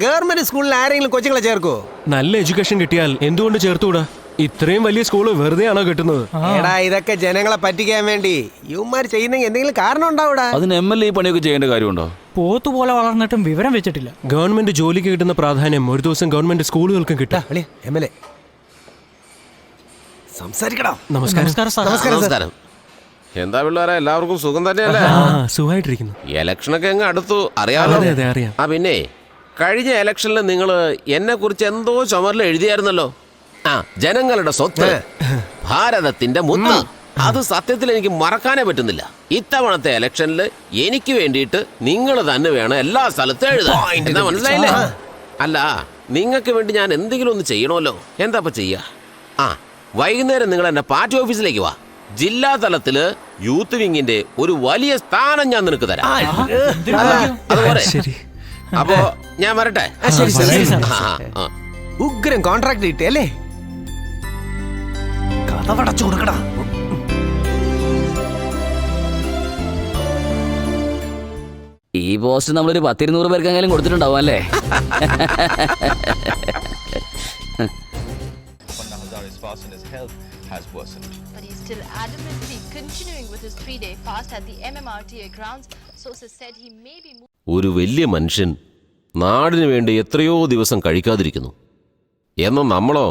ഗവൺമെന്റ് സ്കൂളിൽ ആരെങ്കിലും കൊച്ചുങ്ങളെ ചേർക്കോ? നല്ല എഡ്യൂക്കേഷൻ കിട്ടിയാൽ എന്തുകൊണ്ട് ചേർത്തുകൂടാ? ഇത്രയും വലിയ സ്കൂള് വെറുതെയാണോ കിട്ടുന്നത്? എടാ, ഇതൊക്കെ ജനങ്ങളെ പറ്റിക്കാൻ വേണ്ടി യുവന്മാർ ചെയ്യുന്നെങ്കിൽ എന്തെങ്കിലും കാരണം ഉണ്ടാവൂടാ. അതിന് MLA ഈ പണിയൊക്കെ ചെയ്യേണ്ട കാര്യമുണ്ടോ? പോത്തുപോലെ വളർന്നിട്ടും വിവരം വെച്ചിട്ടില്ല. ഗവൺമെന്റ് ജോലിക്ക് കിട്ടുന്ന പ്രാധാന്യം ഒരു ദിവസം ഗവൺമെന്റ് സ്കൂളുകൾക്കും കിട്ടാം. MLA സംസാരിക്കടാ. നമസ്കാരം. എന്താ പിള്ളേരെ, എല്ലാവർക്കും സുഖം തന്നെയല്ലേ? സുഖമായിട്ടിരിക്കുന്നു. ഇലക്ഷനൊക്കെ എങ്ങ് അടുത്തു, അറിയാമല്ലോ. അറിയാം. പിന്നെ കഴിഞ്ഞ ഇലക്ഷനിൽ നിങ്ങൾ എന്നെ കുറിച്ച് എന്തോ ചുമരിൽ എഴുതിയായിരുന്നല്ലോ. ജനങ്ങളുടെ സ്വത്ത്, ഭാരതത്തിന്റെ മുത്ത്. അത് സത്യത്തിൽ എനിക്ക് മറക്കാനേ പറ്റുന്നില്ല. ഇത്തവണത്തെ ഇലക്ഷനിൽ എനിക്ക് വേണ്ടിയിട്ട് നിങ്ങൾ തന്നെ വേണം എല്ലാ സ്ഥലത്തും എഴുതാൻ. എന്താ മനസ്സിലായില്ലേ? അല്ല, നിങ്ങൾക്ക് വേണ്ടി ഞാൻ എന്തെങ്കിലും ഒന്ന് ചെയ്യണമല്ലോ. എന്താ ചെയ്യുക? വൈകുന്നേരം നിങ്ങൾ എന്റെ പാർട്ടി ഓഫീസിലേക്ക് വാ. ജില്ലാ തലത്തില് യൂത്ത് വിങ്ങിന്റെ ഒരു വലിയ സ്ഥാനം ഞാൻ നിനക്ക് തരാം. അതുപോലെ അപ്പോ ഞാൻ വരട്ടെ. ഉഗ്രം കോൺട്രാക്ട് കിട്ടിയല്ലേ? കഥവടച്ചു കൊടുക്കടാ. ഈ പോസ്റ്റ് നമ്മളൊരു 10-200 പേർക്കെങ്കിലും കൊടുത്തിട്ടുണ്ടാവും അല്ലേ? ഒരു വലിയ മനുഷ്യൻ നാടിനു വേണ്ടി എത്രയോ ദിവസം കഴിക്കാതിരിക്കുന്നു. എന്നാൽ നമ്മളോ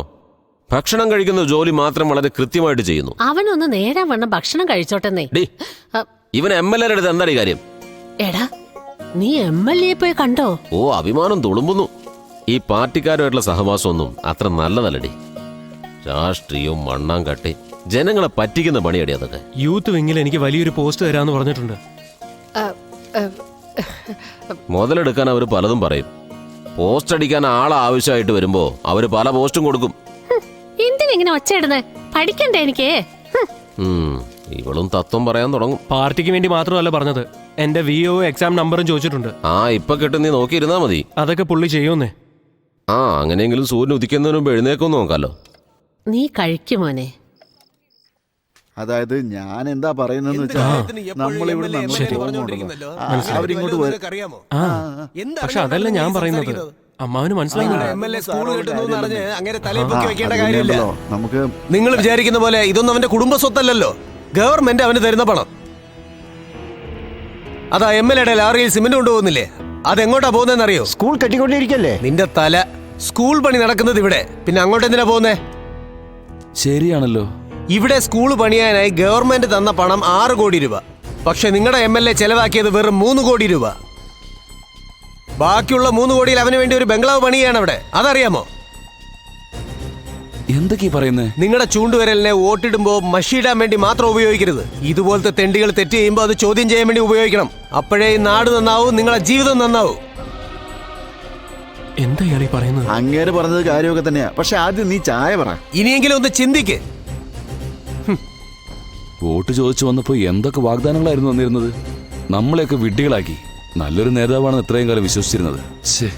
ഭക്ഷണം കഴിക്കുന്ന ജോലി മാത്രം വളരെ കൃത്യമായിട്ട് ചെയ്യുന്നു. അവനൊന്ന് നേരാൻ വണ്ണം ഭക്ഷണം കഴിച്ചോട്ടെന്നേ. ഇവൻ MLA അടുത്ത് എന്താണ് കാര്യം? എടാ, നീ MLA പോയി കണ്ടോ? അഭിമാനം തുളുമ്പുന്നു. ഈ പാർട്ടിക്കാരുമായിട്ടുള്ള സഹവാസമൊന്നും അത്ര നല്ലതല്ലടി. രാഷ്ട്രീയവും മണ്ണാങ്കട്ടി, ജനങ്ങളെ പറ്റിക്കുന്ന പണിയടി അതൊക്കെ. യൂത്ത് വിങ്ങിൽ എനിക്ക് വലിയൊരു പോസ്റ്റ് തരാന്ന് പറഞ്ഞിട്ടുണ്ട്. മുതലെടുക്കാൻ അവർ പലതും പറയും. പോസ്റ്റ് അടിക്കാൻ ആവശ്യമായിട്ട് വരുമ്പോ അവര് പല പോസ്റ്റും കൊടുക്കും. എന്തിനെങ്ങനെ ഒച്ചയിടുന്നേ? പഠിക്കണ്ടേ എനിക്ക്? ഇവളും തത്വം പറയാൻ തുടങ്ങും. പാർട്ടിക്ക് വേണ്ടി മാത്രമല്ല പറഞ്ഞത്, എന്റെ VO എക്സാം നമ്പറും ചോദിച്ചിട്ടുണ്ട്. ഇപ്പൊ കിട്ടും, നീ നോക്കിയിരുന്നാ മതി. അതൊക്കെ പുള്ളി ചെയ്യുന്നേ. അങ്ങനെയെങ്കിലും സൂര്യൻ ഉദിക്കുന്നതിന് മുമ്പ് എഴുന്നേക്കൊന്ന് നോക്കാലോ. നീ കഴിക്കുമോനെ? അതായത് ഞാൻ എന്താ പറയുന്നതെന്ന് വെച്ചാൽ നമ്മളിവിടെ അവരിങ്ങോട്ട് പക്ഷെ അതല്ല ഞാൻ പറയുന്നത്. അമ്മാവന് മനസ്സിലാവുന്നില്ല. നമുക്ക് നിങ്ങൾ വിചാരിക്കുന്ന പോലെ ഇതൊന്നും അവന്റെ കുടുംബ സ്വത്തല്ലല്ലോ. ഗവൺമെന്റ് അവന് തരുന്ന പണം. അതാ MLA ലാറിയിൽ സിമന്റ് കൊണ്ടുപോകുന്നില്ലേ? അതെങ്ങോട്ടാ പോകുന്നതെന്നറിയോ? സ്കൂൾ കെട്ടിക്കൊണ്ടിരിക്കല്ലേ? നിന്റെ തല. സ്കൂൾ പണി നടക്കുന്നത് ഇവിടെ, പിന്നെ അങ്ങോട്ട് എന്തിനാ പോകുന്നേ? ശരിയാണല്ലോ. ഇവിടെ സ്കൂൾ പണിയാനായി ഗവൺമെന്റ് തന്ന പണം 6 കോടി രൂപ. പക്ഷെ നിങ്ങളുടെ MLA ചെലവാക്കിയത് വെറും 3 കോടി രൂപ. ബാക്കിയുള്ള 3 കോടിയിൽ അവന് വേണ്ടി ഒരു ബംഗ്ലാവ് പണിയാണ് അവിടെ. അതറിയാമോ? എന്തൊക്കെയാ പറയുന്നേ? നിങ്ങളുടെ ചൂണ്ടുവിരലിനെ വോട്ടിടുമ്പോ മഷിയിടാൻ വേണ്ടി മാത്രം ഉപയോഗിക്കരുത്. ഇതുപോലത്തെ തെണ്ടികൾ തെറ്റ് ചെയ്യുമ്പോൾ അത് ചോദ്യം ചെയ്യാൻ വേണ്ടി ഉപയോഗിക്കണം. അപ്പോഴേ ഈ നാട് നന്നാവും, നിങ്ങളുടെ ജീവിതം നന്നാവും. എന്താ ഇയാളീ പറയുന്നത്? അങ്ങേര് പറഞ്ഞത് കാര്യമൊക്കെ തന്നെയാ. പക്ഷെ ആദ്യം നീ ചായ പറ. ഇനിയെങ്കിലും ഒന്ന് ചിന്തിക്ക്. വോട്ട് ചോദിച്ചു വന്നപ്പോ എന്തൊക്കെ വാഗ്ദാനങ്ങളായിരുന്നു വന്നിരുന്നത്. നമ്മളെയൊക്കെ വിഡ്ഢികളാക്കി. നല്ലൊരു നേതാവാണെന്ന് ഇത്രയും കാലം വിശ്വസിച്ചിരുന്നത്. ശേ,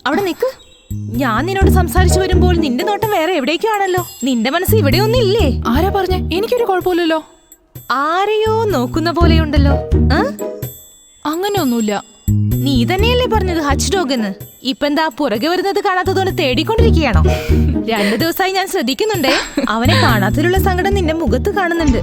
അവിടെ നിക്ക്. ഞാൻ നിന്നോട് സംസാരിച്ചു വരുമ്പോൾ നിന്റെ നോട്ടം വേറെ എവിടേക്കാണല്ലോ. നിന്റെ മനസ്സ് ഇവിടെ ഒന്നും ഇല്ലേ? ആരാ പറഞ്ഞേ? എനിക്കൊരു കുഴപ്പമില്ലല്ലോ. ആരെയോ നോക്കുന്ന പോലെയുണ്ടല്ലോ. അങ്ങനെയൊന്നുമില്ല. നീ തന്നെയല്ലേ പറഞ്ഞത് ഹച്ച് ഡോഗ് എന്ന്? ഇപ്പൊ എന്താ പുറകെ വരുന്നത് കാണാത്തതുകൊണ്ട് തേടിക്കൊണ്ടിരിക്കുകയാണോ? 2 ദിവസമായി ഞാൻ ശ്രദ്ധിക്കുന്നുണ്ടേ. അവനെ കാണാത്തതിലുള്ള സങ്കടം നിന്റെ മുഖത്ത് കാണുന്നുണ്ട്.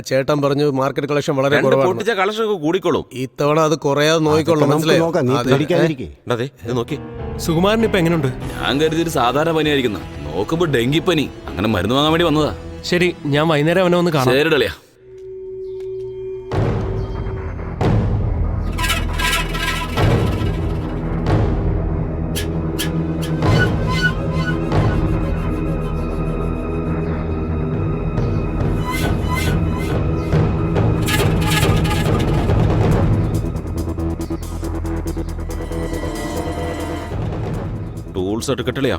ചേട്ടൻ പറഞ്ഞു മാർക്കറ്റ് കളക്ഷൻ വളരെ കുറവാണ്. കളക്ഷൻ കൂടിക്കോളും. ഇത്തവണ അത് കുറയാതെ നോക്കിക്കൊള്ളു. സുകുമാരൻ ഇപ്പൊ എങ്ങനെയുണ്ട്? ഞാൻ കരുതിയൊരു സാധാരണ പനിയായിരിക്കുന്നു. നോക്കുമ്പോ ഡെങ്കിപ്പനി. അങ്ങനെ മരുന്ന് വാങ്ങാൻ വേണ്ടി വന്നതാ. ശരി, ഞാൻ വൈകുന്നേരം അവനെ ഒന്ന് കാണാം. ശരിടളിയാ. ടൂൾസ് എടുക്കട്ടില്ലയാ.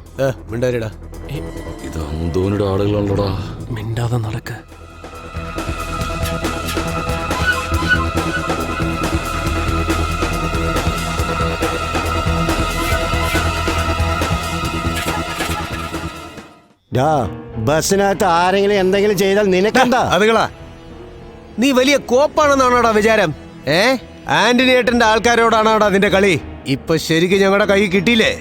ഇത് അന്തോനിയുടെ ആളുകളാണല്ലോടാ. മിണ്ടാതെ നടക്ക്. ബസ്സിനകത്ത് ആരെങ്കിലും എന്തെങ്കിലും ചെയ്താൽ നിനക്കെന്താ? അതുകളാ, നീ വലിയ കോപ്പാണെന്നാണോടാ വിചാരം? ആന്റണി ഏട്ടന്റെ ആൾക്കാരോടാണോടാ നിന്റെ കളി? ഇപ്പൊ ശരിക്കും ഞങ്ങളുടെ കൈ കിട്ടിയില്ലേ?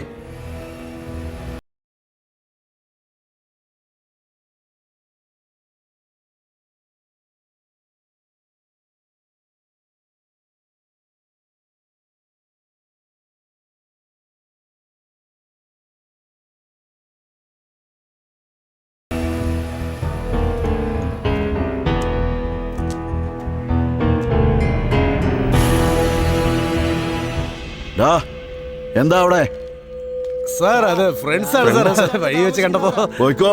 എന്താ അവിടെ? സാർ, അത് ഫ്രണ്ട്സ് ആണ് സാർ. വഴി വെച്ച് കണ്ടപ്പോ. പോയിക്കോ.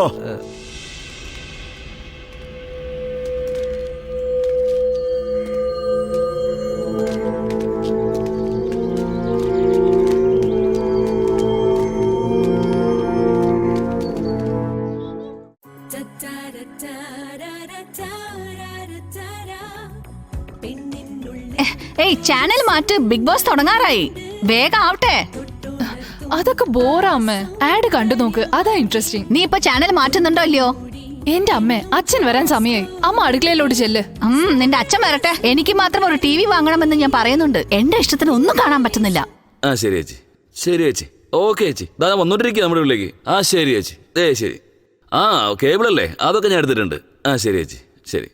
ഏയ്, ചാനൽ മാറ്റ്. ബിഗ് ബോസ് തുടങ്ങാറായി. വേഗം ആവട്ടെ. അതൊക്കെ ബോറാ അമ്മേ. ആഡ് കണ്ടു നോക്ക്, അതാ ഇൻട്രസ്റ്റിംഗ്. നീ ഇപ്പൊ ചാനൽ മാറ്റുന്നുണ്ടോ ഇല്ലയോ? എന്റെ അമ്മേ, അച്ഛൻ വരാൻ സമയമായി. അമ്മ അടുക്കളയിലോട്ട് ചെല്ല്. നിന്റെ അച്ഛൻ വരട്ടെ. എനിക്ക് മാത്രം ഒരു TV വാങ്ങണമെന്ന് ഞാൻ പറയുന്നുണ്ട്. എന്റെ ഇഷ്ടത്തിന് ഒന്നും കാണാൻ പറ്റുന്നില്ല. ശരി ചേച്ചി, ശരി ചേച്ചി. ഓക്കെ ചേച്ചി, ദാ വന്നോണ്ടിരിക്കുക നമ്മുടെ വീട്ടിലേക്ക്. ശരി ചേച്ചി. ശരി. കേബിൾ അല്ലേ? അതൊക്കെ ഞാൻ എടുത്തിട്ടുണ്ട്. ശരി ചേച്ചി, ശരി.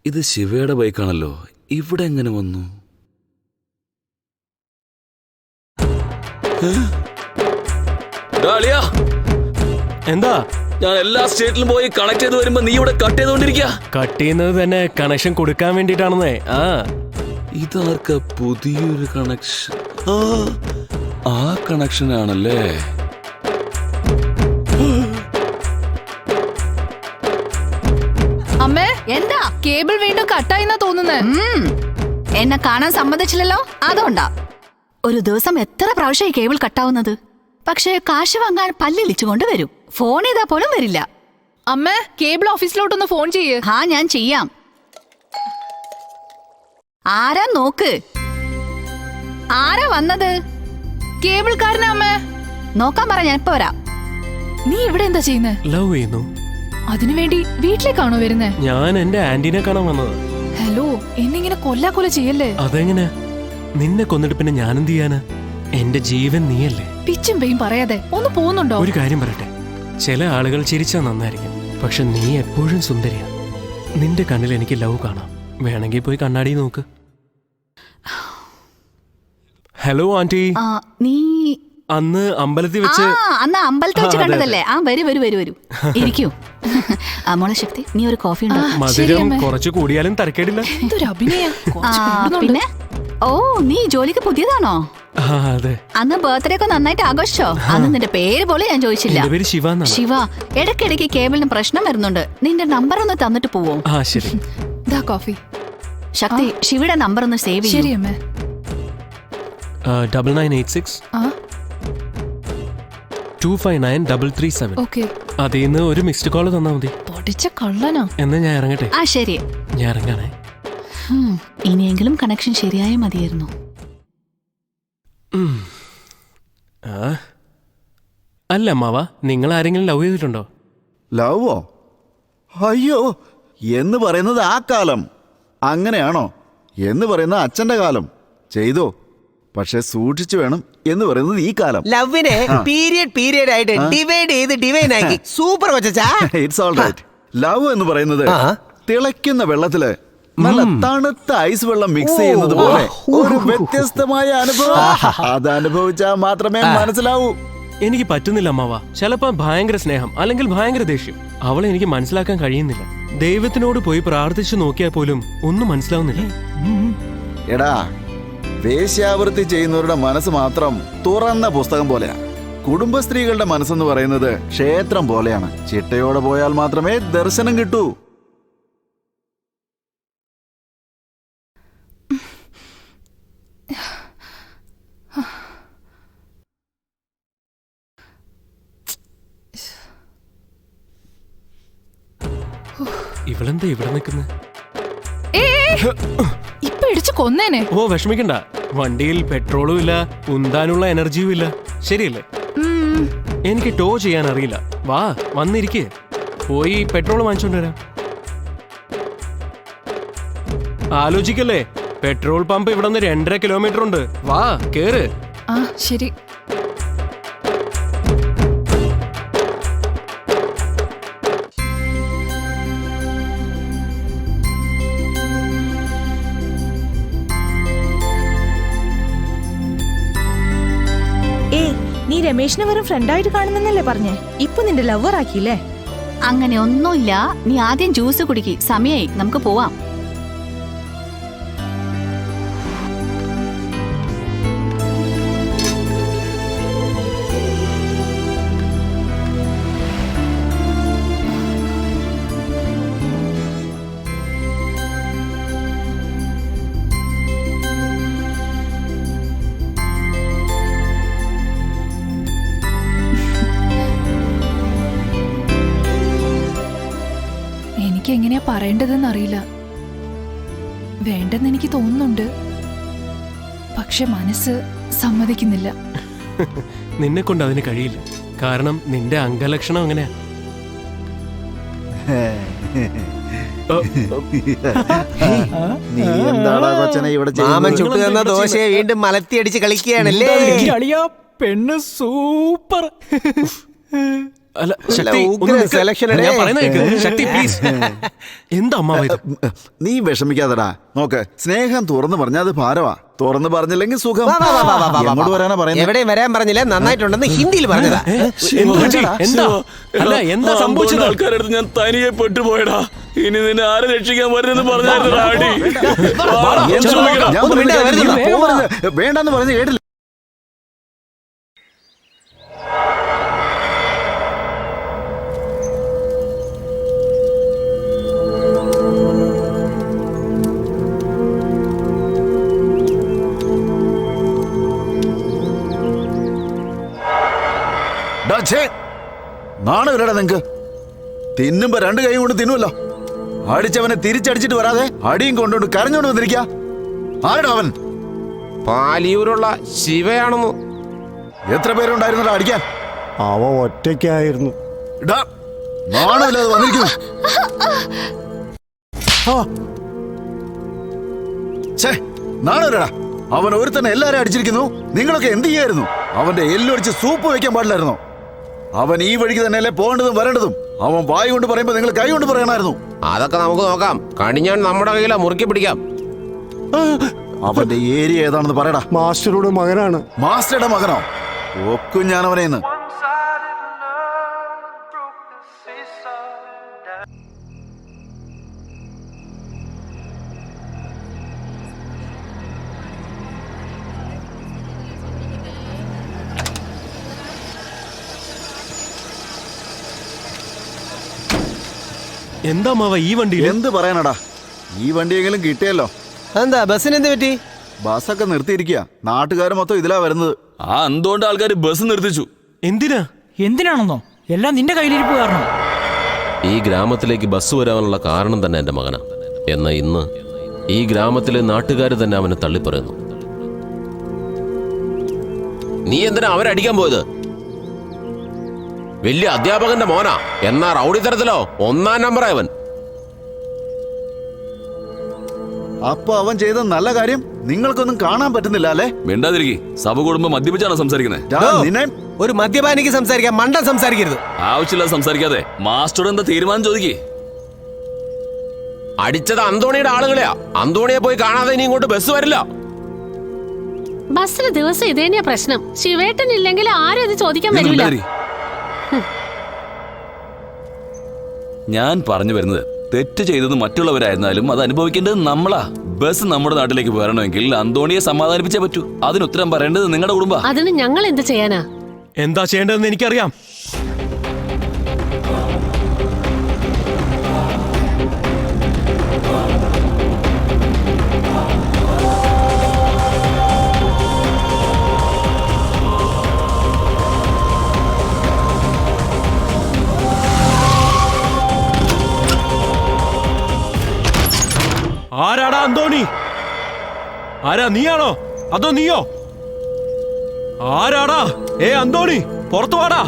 ഇത് ശിവയുടെ ബൈക്കാണല്ലോ. ഇവിടെ എങ്ങനെ വന്നു? എന്താ? ഞാൻ എല്ലാ സ്റ്റേറ്റിലും പോയി കണക്ട് ചെയ്ത് വരുമ്പോ നീ ഇവിടെ കട്ട് ചെയ്തോണ്ടിരിക്കുക. കട്ട് ചെയ്യുന്നത് തന്നെ കണക്ഷൻ കൊടുക്കാൻ വേണ്ടിട്ടാണെന്നേ. ആ ഇതാർക്ക പുതിയൊരു കണക്ഷൻ? ആ കണക്ഷൻ ആണല്ലേ. അമ്മേ എന്താ കേബിൾ വീണ്ടും കട്ടായിന്നാ തോന്നുന്നേ. എന്നെ കാണാൻ സമ്മതിച്ചില്ലല്ലോ, അതുകൊണ്ടാ. ഒരു ദിവസം എത്ര പ്രാവശ്യം ഈ കേബിൾ കട്ടാവുന്നത്? പക്ഷേ കാശ് വാങ്ങാൻ പല്ലിളിച്ചുകൊണ്ട് വരും. ഫോൺ ചെയ്താ പോലും വരില്ല. അമ്മേ കേബിൾ ഓഫീസിലോട്ടൊന്ന് ഫോൺ ചെയ്യ്. ഞാൻ ചെയ്യാം. ആരാ നോക്ക്. ആരാ വന്നത്? കേബിൾക്കാരനാ അമ്മേ. നോക്കാൻ പറ, ഞാൻ ഇപ്പൊ വരാം. നീ ഇവിടെ എന്താ ചെയ്യുന്നേ? ലവ് ചെയ്യുന്നു. അതിനുവേണ്ടി വീട്ടിലേക്കാണോ വരുന്നേ? ഞാൻ എന്റെ ആന്റീനെ കാണാൻ വന്നത്. ഹലോ, എന്നിങ്ങനെ കൊല്ലാക്കൊല ചെയ്യല്ലേ. അതെങ്ങനെ? നിന്നെ കൊന്നിട്ട് പിന്നെ ഞാനെന്ത് ചെയ്യാന്? എന്റെ ജീവൻ നീയല്ലേ. പിച്ചും പെയും പറയാതെ ഒന്ന് പോകുന്നുണ്ടോ? ഒരു കാര്യം പറയട്ടെ, ചില ആളുകൾ ചിരിച്ചാൽ നന്നായിരിക്കും, പക്ഷെ നീ എപ്പോഴും സുന്ദരിയാ. നിന്റെ കണ്ണിൽ എനിക്ക് ലവ് കാണാം. വേണമെങ്കിൽ പോയി കണ്ണാടി നോക്ക്. Hello aunty. നീ അന്ന് അമ്പലത്തിൽ വെച്ച് അന്ന് അമ്പലത്തിൽ വെച്ച് കണ്ടതല്ലേ? വരൂ ഇരിക്കൂ. മോളെ ശക്തി, നീ ഒരു കോഫി ഉണ്ടാക്കും. മധുരം കുറച്ച് കൂടിയാലും തരക്കേടില്ല. പിന്നെ നീ ജോലിക്ക് പുതിയതാണോ? അതെ. അന്ന് ബർത്ത്ഡേ ഒക്കെ നന്നായിട്ട് ആഘോഷിച്ചോ? അന്ന് നിന്റെ പേര് പോലും ഞാൻ ചോദിച്ചില്ല. ശിവ, ഇടയ്ക്കിടയ്ക്ക് കേബിളിന് പ്രശ്നം വരുന്നുണ്ട്. നിന്റെ നമ്പർ ഒന്ന് തന്നിട്ട് പോവോ? ശരി. കോഫി. ശക്തി, ശിവയുടെ നമ്പർ ഒന്ന് സേവ് ചെയ്യൂ. ശരി അമ്മേ. 9986 259 337. അതിന്ന് ഒരു മിസ്ഡ് കോള് തന്നാ മതി. പൊടിച്ച കള്ളനാ. എന്നാ ഞാൻ ഇറങ്ങട്ടെ. ശരി, ഞാൻ ഇറങ്ങാണേ. ഇനിയെങ്കിലും കണക്ഷൻ ശരിയായ മതിയായിരുന്നു. അല്ല അമ്മാവ, നിങ്ങൾ ആരെങ്കിലും ലവ് ചെയ്തിട്ടുണ്ടോ? ലവോ? അയ്യോ, എന്ന് പറയുന്നത് ആ കാലം. അങ്ങനെയാണോ? എന്ന് പറയുന്ന അച്ഛന്റെ കാലം. ചെയ്തോ, പക്ഷെ സൂക്ഷിച്ചു വേണം എന്ന് പറയുന്നത് ഈ കാലം. ലവിനെ പീരിയഡ് ആയിട്ട് ഡിവൈഡ് ചെയ്ത് ഡിവൈൻ ആക്കി. സൂപ്പർ കൊച്ചാ. It's all right. ലവ് എന്ന് പറയുന്നത് തിളയ്ക്കുന്ന വെള്ളത്തില് നല്ല തണുത്ത ഐസ് വെള്ളം മിക്സ് ചെയ്യുന്നത് പോലെ ഒരു വ്യത്യസ്തമായ അനുഭവം. അത് അനുഭവിച്ചാൽ മാത്രമേ മനസ്സിലാവൂ. എനിക്ക് പറ്റുന്നില്ല അമ്മാവ. ചിലപ്പോ ഭയങ്കര സ്നേഹം, അല്ലെങ്കിൽ ഭയങ്കര ദേഷ്യം. അവളെ എനിക്ക് മനസ്സിലാക്കാൻ കഴിയുന്നില്ല. ദൈവത്തിനോട് പോയി പ്രാർത്ഥിച്ചു നോക്കിയാൽ പോലും ഒന്നും മനസ്സിലാവുന്നില്ല. എടാ, വേശ്യാവൃത്തി ചെയ്യുന്നവരുടെ മനസ്സ് മാത്രം തുറന്ന പുസ്തകം പോലെയാ. കുടുംബസ്ത്രീകളുടെ മനസ്സെന്ന് പറയുന്നത് ക്ഷേത്രം പോലെയാണ്. ചിട്ടയോടെ പോയാൽ മാത്രമേ ദർശനം കിട്ടൂ. ഇവളെന്താ ഇവിടെ നിൽക്കുന്നത്? ഇപ്പൊ ഇടിച്ചു കൊന്നേനെ. വിഷമിക്കണ്ട. വണ്ടിയിൽ പെട്രോളും ഇല്ല, ഉന്താനുള്ള എനർജിയും ഇല്ല. ശരിയല്ലേ? എനിക്ക് ടോ ചെയ്യാൻ അറിയില്ല. വന്നിരിക്കേ, പോയി പെട്രോൾ വാങ്ങിച്ചോണ്ട് വരാം. ആലോചിക്കല്ലേ, പെട്രോൾ പമ്പ് ഇവിടെ നിന്ന് 2.5 കിലോമീറ്റർ ഉണ്ട്. കേറ്. ശരി. നീ രമേശിനെ വെറും ഫ്രണ്ടായിട്ട് കാണുന്നല്ലേ പറഞ്ഞേ? ഇപ്പൊ നിന്റെ ലവർ ആക്കിയില്ലേ? അങ്ങനെ ഒന്നുമില്ല. നീ ആദ്യം ജ്യൂസ് കുടിക്ക്. സമയായി, നമുക്ക് പോവാം. എങ്ങനെയാ പറയേണ്ടതെന്ന് അറിയില്ല. വേണ്ടെന്ന് എനിക്ക് തോന്നുന്നുണ്ട്, പക്ഷെ മനസ്സ് സമ്മതിക്കുന്നില്ല. നിന്നെ കൊണ്ട് അതിന് കഴിയില്ല. കാരണം നിന്റെ അംഗലക്ഷണം അങ്ങനെയാ. നീ എന്താടാ കൊച്ചനെ ഇവിടെ മാമൻ ചുട്ടു തന്ന ദോശയെ വീണ്ടും മലത്തി അടിച്ച് കളിക്കുകയാണല്ലേ? പെണ്ണ് സൂപ്പർ. അല്ല നല്ല ശക്തി ഒന്ന് ഉഗ്രൻ നിൽക്ക്. selection ഞാൻ അല്ലേ? പറയുന്നത് കേൾക്ക്. ശക്തി പ്ലീസ്. എന്താ അമ്മാവ ഇത്? നീ വിഷമിക്കാതെടാ. നോക്ക്, സ്നേഹം തുറന്നു പറഞ്ഞാൽ അത് ഭാരവാ. തുറന്നു പറഞ്ഞില്ലെങ്കിൽ സുഖം. വാ, വാ, വാ, വാ, വാ, വാ, എങ്ങോട്ട് വരാനാ പറയുന്നത്? എവിടെയും വരാൻ പറഞ്ഞില്ല, നന്നായിട്ടുണ്ടെന്ന് ഹിന്ദിയിൽ പറഞ്ഞതാ. എന്ത് പറ്റി? എന്താ അല്ല എന്താ സംഭവിച്ചത്? ആൾക്കാരെടുത്ത് ഞാൻ തനിയെ പെട്ടുപോയടാ. ഇനി നിന്നെ ആരെ രക്ഷിക്കാൻ വരുന്നെന്ന് പറഞ്ഞായിരുന്നു ആടി. ഞാൻ ഒന്ന് മിണ്ടാതെ വരുന്നില്ല. പോകരുത്. വേണ്ടെന്ന് പറഞ്ഞ് കേട്ടില്ല. നാണമില്ലടാ നിങ്ങക്ക്. തിന്നുമ്പോ രണ്ട് കൈ കൊണ്ട് തിന്നുമല്ലോ. അടിച്ചവനെ തിരിച്ചടിച്ചിട്ട് വരാതെ അടിയും കൊണ്ടുകൊണ്ട് കരഞ്ഞോണ്ട് വന്നിരിക്ക. ആരടാ അവൻ? പാലിയൂരുള്ള ശിവയാണെന്ന്. എത്ര പേരുണ്ടായിരുന്നടാ അടിക്കാൻ? അവ ഒറ്റയ്ക്കായിരുന്നു. നാണമില്ലാതെ വന്നിരിക്കുന്നു. നാണമില്ലടാ. അവൻ ഒരുത്തന്നെ എല്ലാരും അടിച്ചിരിക്കുന്നു. നിങ്ങളൊക്കെ എന്ത് ചെയ്യായിരുന്നു? അവന്റെ എല്ലൊടിച്ച് സൂപ്പ് വെക്കാൻ പാടില്ലായിരുന്നോ? അവൻ ഈ വഴിക്ക് തന്നെയല്ലേ പോകേണ്ടതും വരേണ്ടതും. അവൻ വായി കൊണ്ട് പറയുമ്പോ നിങ്ങൾ കൈ കൊണ്ട് പറയണമായിരുന്നു. അതൊക്കെ നമുക്ക് നോക്കാം. കണിഞ്ഞാൻ നമ്മുടെ കയ്യിലാ, മുറുക്കി പിടിക്കാം. അവന്റെ ഏരിയ ഏതാണെന്ന് പറയടാ. മാസ്റ്ററുടെ മകനാണ്. മാസ്റ്ററുടെ മകനോ? ഒക്കും ഞാൻ അവനെ ഇന്ന്. എന്താ അമ്മാവ ഈ വണ്ടിയിൽ? എന്ത് പറയാനടാ, ഈ വണ്ടിയെങ്കിലും കിട്ടിയല്ലോ. എന്താ ബസ്സിന് എന്ത് പറ്റി? ബസ്സൊക്കെ നിർത്തിയിരിക്കുക. നാട്ടുകാർ മൊത്തം ഇതിലാ വരുന്നത്. ആ എന്തുകൊണ്ട് ആൾക്കാർ ബസ് നിർത്തിച്ചു? എന്തിനാ? എന്തിനാണെന്നോ? എല്ലാം നിന്റെ കയ്യിലിരിപ്പ് കാരണം. ഈ ഗ്രാമത്തിലേക്ക് ബസ് വരാനുള്ള കാരണം തന്നെ എൻ്റെ മകനാ. എന്നാൽ ഇന്ന് ഈ ഗ്രാമത്തിലെ നാട്ടുകാർ തന്നെ അവനെ തള്ളിപ്പറയുന്നു. നീ എന്തിനാ അവരെ അടിക്കാൻ പോയത്? വലിയ അധ്യാപകന്റെ മോനാ. എന്നാ റൗഡി തരത്തിലോ 1-ാം നമ്പറാ അവൻ. അപ്പൊ അവൻ ചെയ്ത നല്ല കാര്യം നിങ്ങൾക്കൊന്നും കാണാൻ പറ്റുന്നില്ല അല്ലേ? മിണ്ടാതിരിക്കി. സഭ കൂടുമ്പോ മദ്യപിച്ചാണോ സംസാരിക്കുന്നത്? ഒരു മദ്യപാനിക്ക് സംസാരിക്കാൻ മണ്ടൻ സംസാരിക്കരുത്. ആവശ്യമില്ലാതെ സംസാരിക്കാതെ മാസ്റ്ററോട് എന്താ തീരുമാനം ചോദിക്കേ. അടിച്ചത് അന്തോണിയുടെ ആളുകളെയാ. അന്തോണിയെ പോയി കാണാതെ ഇനി ഇങ്ങോട്ട് ബസ് വരില്ല. ബസ്സിൽ ദിവസം ഇതേനെയാ പ്രശ്നം. ശിവേട്ടൻ ഇല്ലെങ്കിൽ ആരും ഇത് ചോദിക്കാൻ വരില്ല. ഞാൻ പറഞ്ഞു വരുന്നത്, തെറ്റ് ചെയ്തത് മറ്റുള്ളവരായിരുന്നാലും അത് അനുഭവിക്കേണ്ടത് നമ്മളാ. ബസ് നമ്മുടെ നാട്ടിലേക്ക് വരണമെങ്കിൽ അന്തോണിയെ സമാധാനിപ്പിച്ചേ പറ്റൂ. അതിന് ഉത്തരം പറയേണ്ടത് നിങ്ങളുടെ കുടുംബം. അതിന് ഞങ്ങൾ എന്ത് ചെയ്യാനാ? എന്താ ചെയ്യേണ്ടതെന്ന് എനിക്കറിയാം. ആരാടാ അന്തോണി? ആരാ? നീയാണോ അതോ നീയോ? ആരാടാ? അന്തോണി പുറത്തു വാടാ.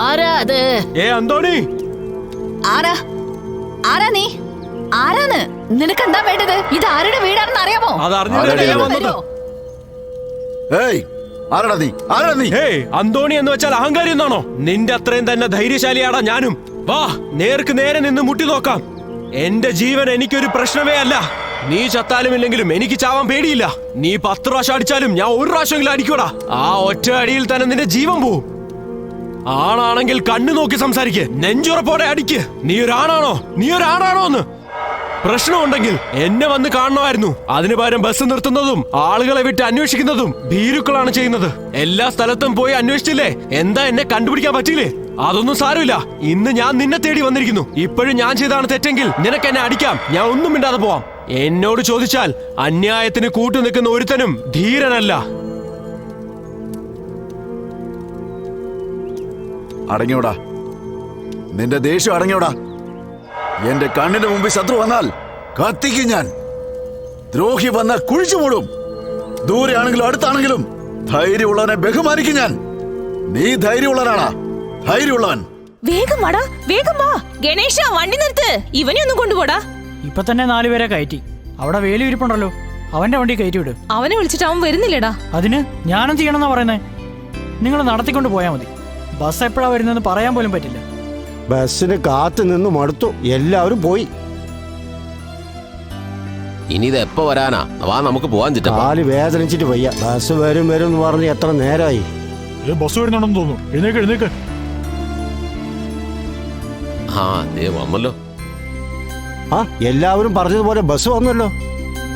ആരാ അത്? അന്തോണി ആരാ? ആരാ നീ? ആരാന്ന്? നിനക്ക് എന്താ വേണ്ടത്? ഇത് ആരുടെ വീടാണെന്ന് അറിയാമോ? അന്തോണി എന്ന് വെച്ചാൽ അഹങ്കാരി എന്നാണോ? നിന്റെ അത്രയും തന്നെ ധൈര്യശാലിയാടാ ഞാനും. വാ, നേർക്ക് നേരെ നിന്ന് മുട്ടി നോക്കാം. എന്റെ ജീവൻ എനിക്കൊരു പ്രശ്നമേ അല്ല. നീ ചത്താലും ഇല്ലെങ്കിലും എനിക്ക് ചാവാൻ പേടിയില്ല. നീ 10 പ്രാവശ്യം അടിച്ചാലും ഞാൻ 1 പ്രാവശ്യമെങ്കിലും അടിക്കൂടാ. ആ ഒറ്റ അടിയിൽ തന്നെ നിന്റെ ജീവൻ പോവും. ആണാണെങ്കിൽ കണ്ണു നോക്കി സംസാരിക്ക്. നെഞ്ചുറപ്പോടെ അടിക്ക്. നീ ഒരാണാണോ എന്ന് പ്രശ്നമുണ്ടെങ്കിൽ എന്നെ വന്ന് കാണണമായിരുന്നു. അതിനു പകരം ബസ് നിർത്തുന്നതും ആളുകളെ വിട്ട് അന്വേഷിക്കുന്നതും ഭീരുക്കളാണ് ചെയ്യുന്നത്. എല്ലാ സ്ഥലത്തും പോയി അന്വേഷിച്ചില്ലേ? എന്താ എന്നെ കണ്ടുപിടിക്കാൻ പറ്റിയില്ലേ? അതൊന്നും സാരമില്ല. ഇന്ന് ഞാൻ നിന്നെ തേടി വന്നിരിക്കുന്നു. ഇപ്പോഴും ഞാൻ ചെയ്താണ് തെറ്റെങ്കിൽ നിനക്ക് എന്നെ അടിക്കാം. ഞാൻ ഒന്നും മിണ്ടാതെ പോവാം. എന്നോട് ചോദിച്ചാൽ അന്യായത്തിന് കൂട്ടു നിൽക്കുന്ന ഒരുത്തനും ധീരനല്ല. അടങ്ങിയോടാ, നിന്റെ ദേഷ്യം അടങ്ങിയോടാ. എന്റെ കണ്ണിന്റെ മുമ്പിൽ ശത്രു വന്നാൽ കത്തിക്കും ഞാൻ. ദ്രോഹി വന്നാൽ കുഴിച്ചു മൂടും. ദൂരെയാണെങ്കിലും അടുത്താണെങ്കിലും ധൈര്യമുള്ളവനെ ബഹുമാനിക്കും ഞാൻ. നീ ധൈര്യമുള്ളവനാണാ? ധൈര്യമുള്ളവൻ. വേഗം വാടാ, വേഗം വാ. ഗണേശ, വണ്ടി നിർത്ത്. ഇവനെ ഒന്നും കൊണ്ടുപോടാ. ഇപ്പൊ തന്നെ 4 പേരെ കയറ്റി. അവിടെ വേലി ഇരിപ്പുണ്ടല്ലോ, അവന്റെ വണ്ടി കയറ്റി വിട്. അവനെ വിളിച്ചിട്ട് അവൻ വരുന്നില്ലടാ. അതിന് ഞാനും ചെയ്യണമെന്നാ പറയുന്നേ. നിങ്ങൾ നടത്തിക്കൊണ്ട് പോയാ മതി. ബസ് എപ്പോഴാ വരുന്നതെന്ന് പറയാൻ പോലും പറ്റില്ല. ബസ്സിന് കാത്തു നിന്ന് മടുത്തു, എല്ലാവരും പോയി. ഇനി ഇത് എപ്പോ വരാനാ? വാ നമുക്ക് പോവാൻ ചിറ്റപ്പ. കാല് വേദനിച്ചിട്ട് വയ്യ. ബസ് വരും വരും എന്ന് പറഞ്ഞ് എത്ര നേരമായി. ബസ് വരുന്നുണ്ടെന്ന് തോന്നുന്നു. എഴുന്നേക്ക് എഴുന്നേക്ക്. ആ ദേ വന്നല്ലോ. ആ എല്ലാവരും പറഞ്ഞതുപോലെ ബസ് വന്നല്ലോ.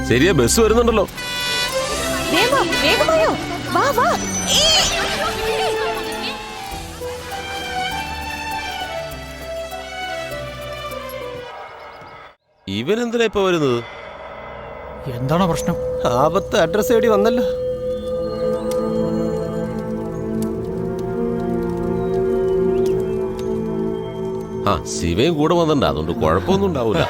ശരിയാ, ബസ് വരുന്നുണ്ടല്ലോ. ഇവനെന്തിനാ ഇപ്പൊ വരുന്നത്? എന്താണോ പ്രശ്നം? ആപത്ത് അഡ്രസ് എവിടെ വന്നല്ലോ. ആ ശിവയും കൂടെ വന്നിട്ടുണ്ട്, അതുകൊണ്ട് കുഴപ്പമൊന്നും ഉണ്ടാവൂല.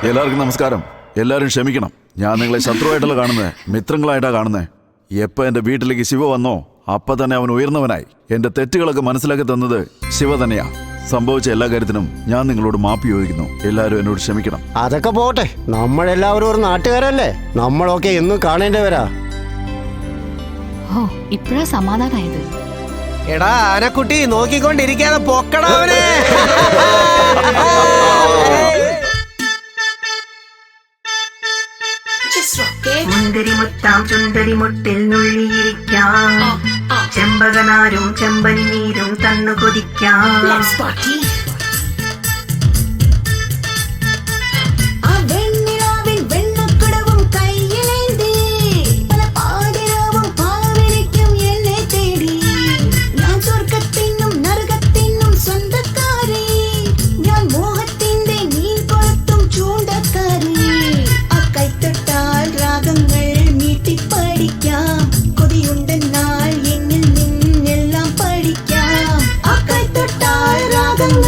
എല്ലാവർക്കും നമസ്കാരം. എല്ലാവരും ക്ഷമിക്കണം. ഞാൻ നിങ്ങളെ ശത്രുവായിട്ടല്ല കാണുന്നത്, മിത്രങ്ങളായിട്ടാ കാണുന്നത്. എപ്പോൾ എൻ്റെ വീട്ടിലേക്ക് ശിവ വന്നോ അപ്പം തന്നെ അവൻ ഉയർന്നവനായി. എൻ്റെ തെറ്റുകളൊക്കെ മനസ്സിലാക്കി തന്നത് ശിവ തന്നെയാ. സംഭവിച്ച എല്ലാ കാര്യത്തിനും ഞാൻ നിങ്ങളോട് മാപ്പ് ചോദിക്കുന്നു. എല്ലാവരും എന്നോട് ക്ഷമിക്കണം. അതൊക്കെ പോട്ടെ, നമ്മളെല്ലാവരും ഒരു നാട്ടുകാരല്ലേ, നമ്മളൊക്കെ എന്നും കാണേണ്ടവരാ. ഓ ഇപ്പഴാ സമാധാനായത്. എടാ ആനക്കുട്ടി, നോക്കിക്കൊണ്ടിരിക്കാതെ പൊക്കണവനെ. മുന്തിരിമുത്താം ചുണ്ടരിമുട്ടിൽ നുള്ളിയിരിക്കാം, ചെമ്പകനാരും ചെമ്പനി നീരും തന്നു കൊതിക്കാം. കൊതിയുണ്ടെന്നാൽ എന്നിൽ നിന്നെല്ലാം പഠിക്കാം. ആ കൈ തൊട്ടാൽ രാഗങ്ങൾ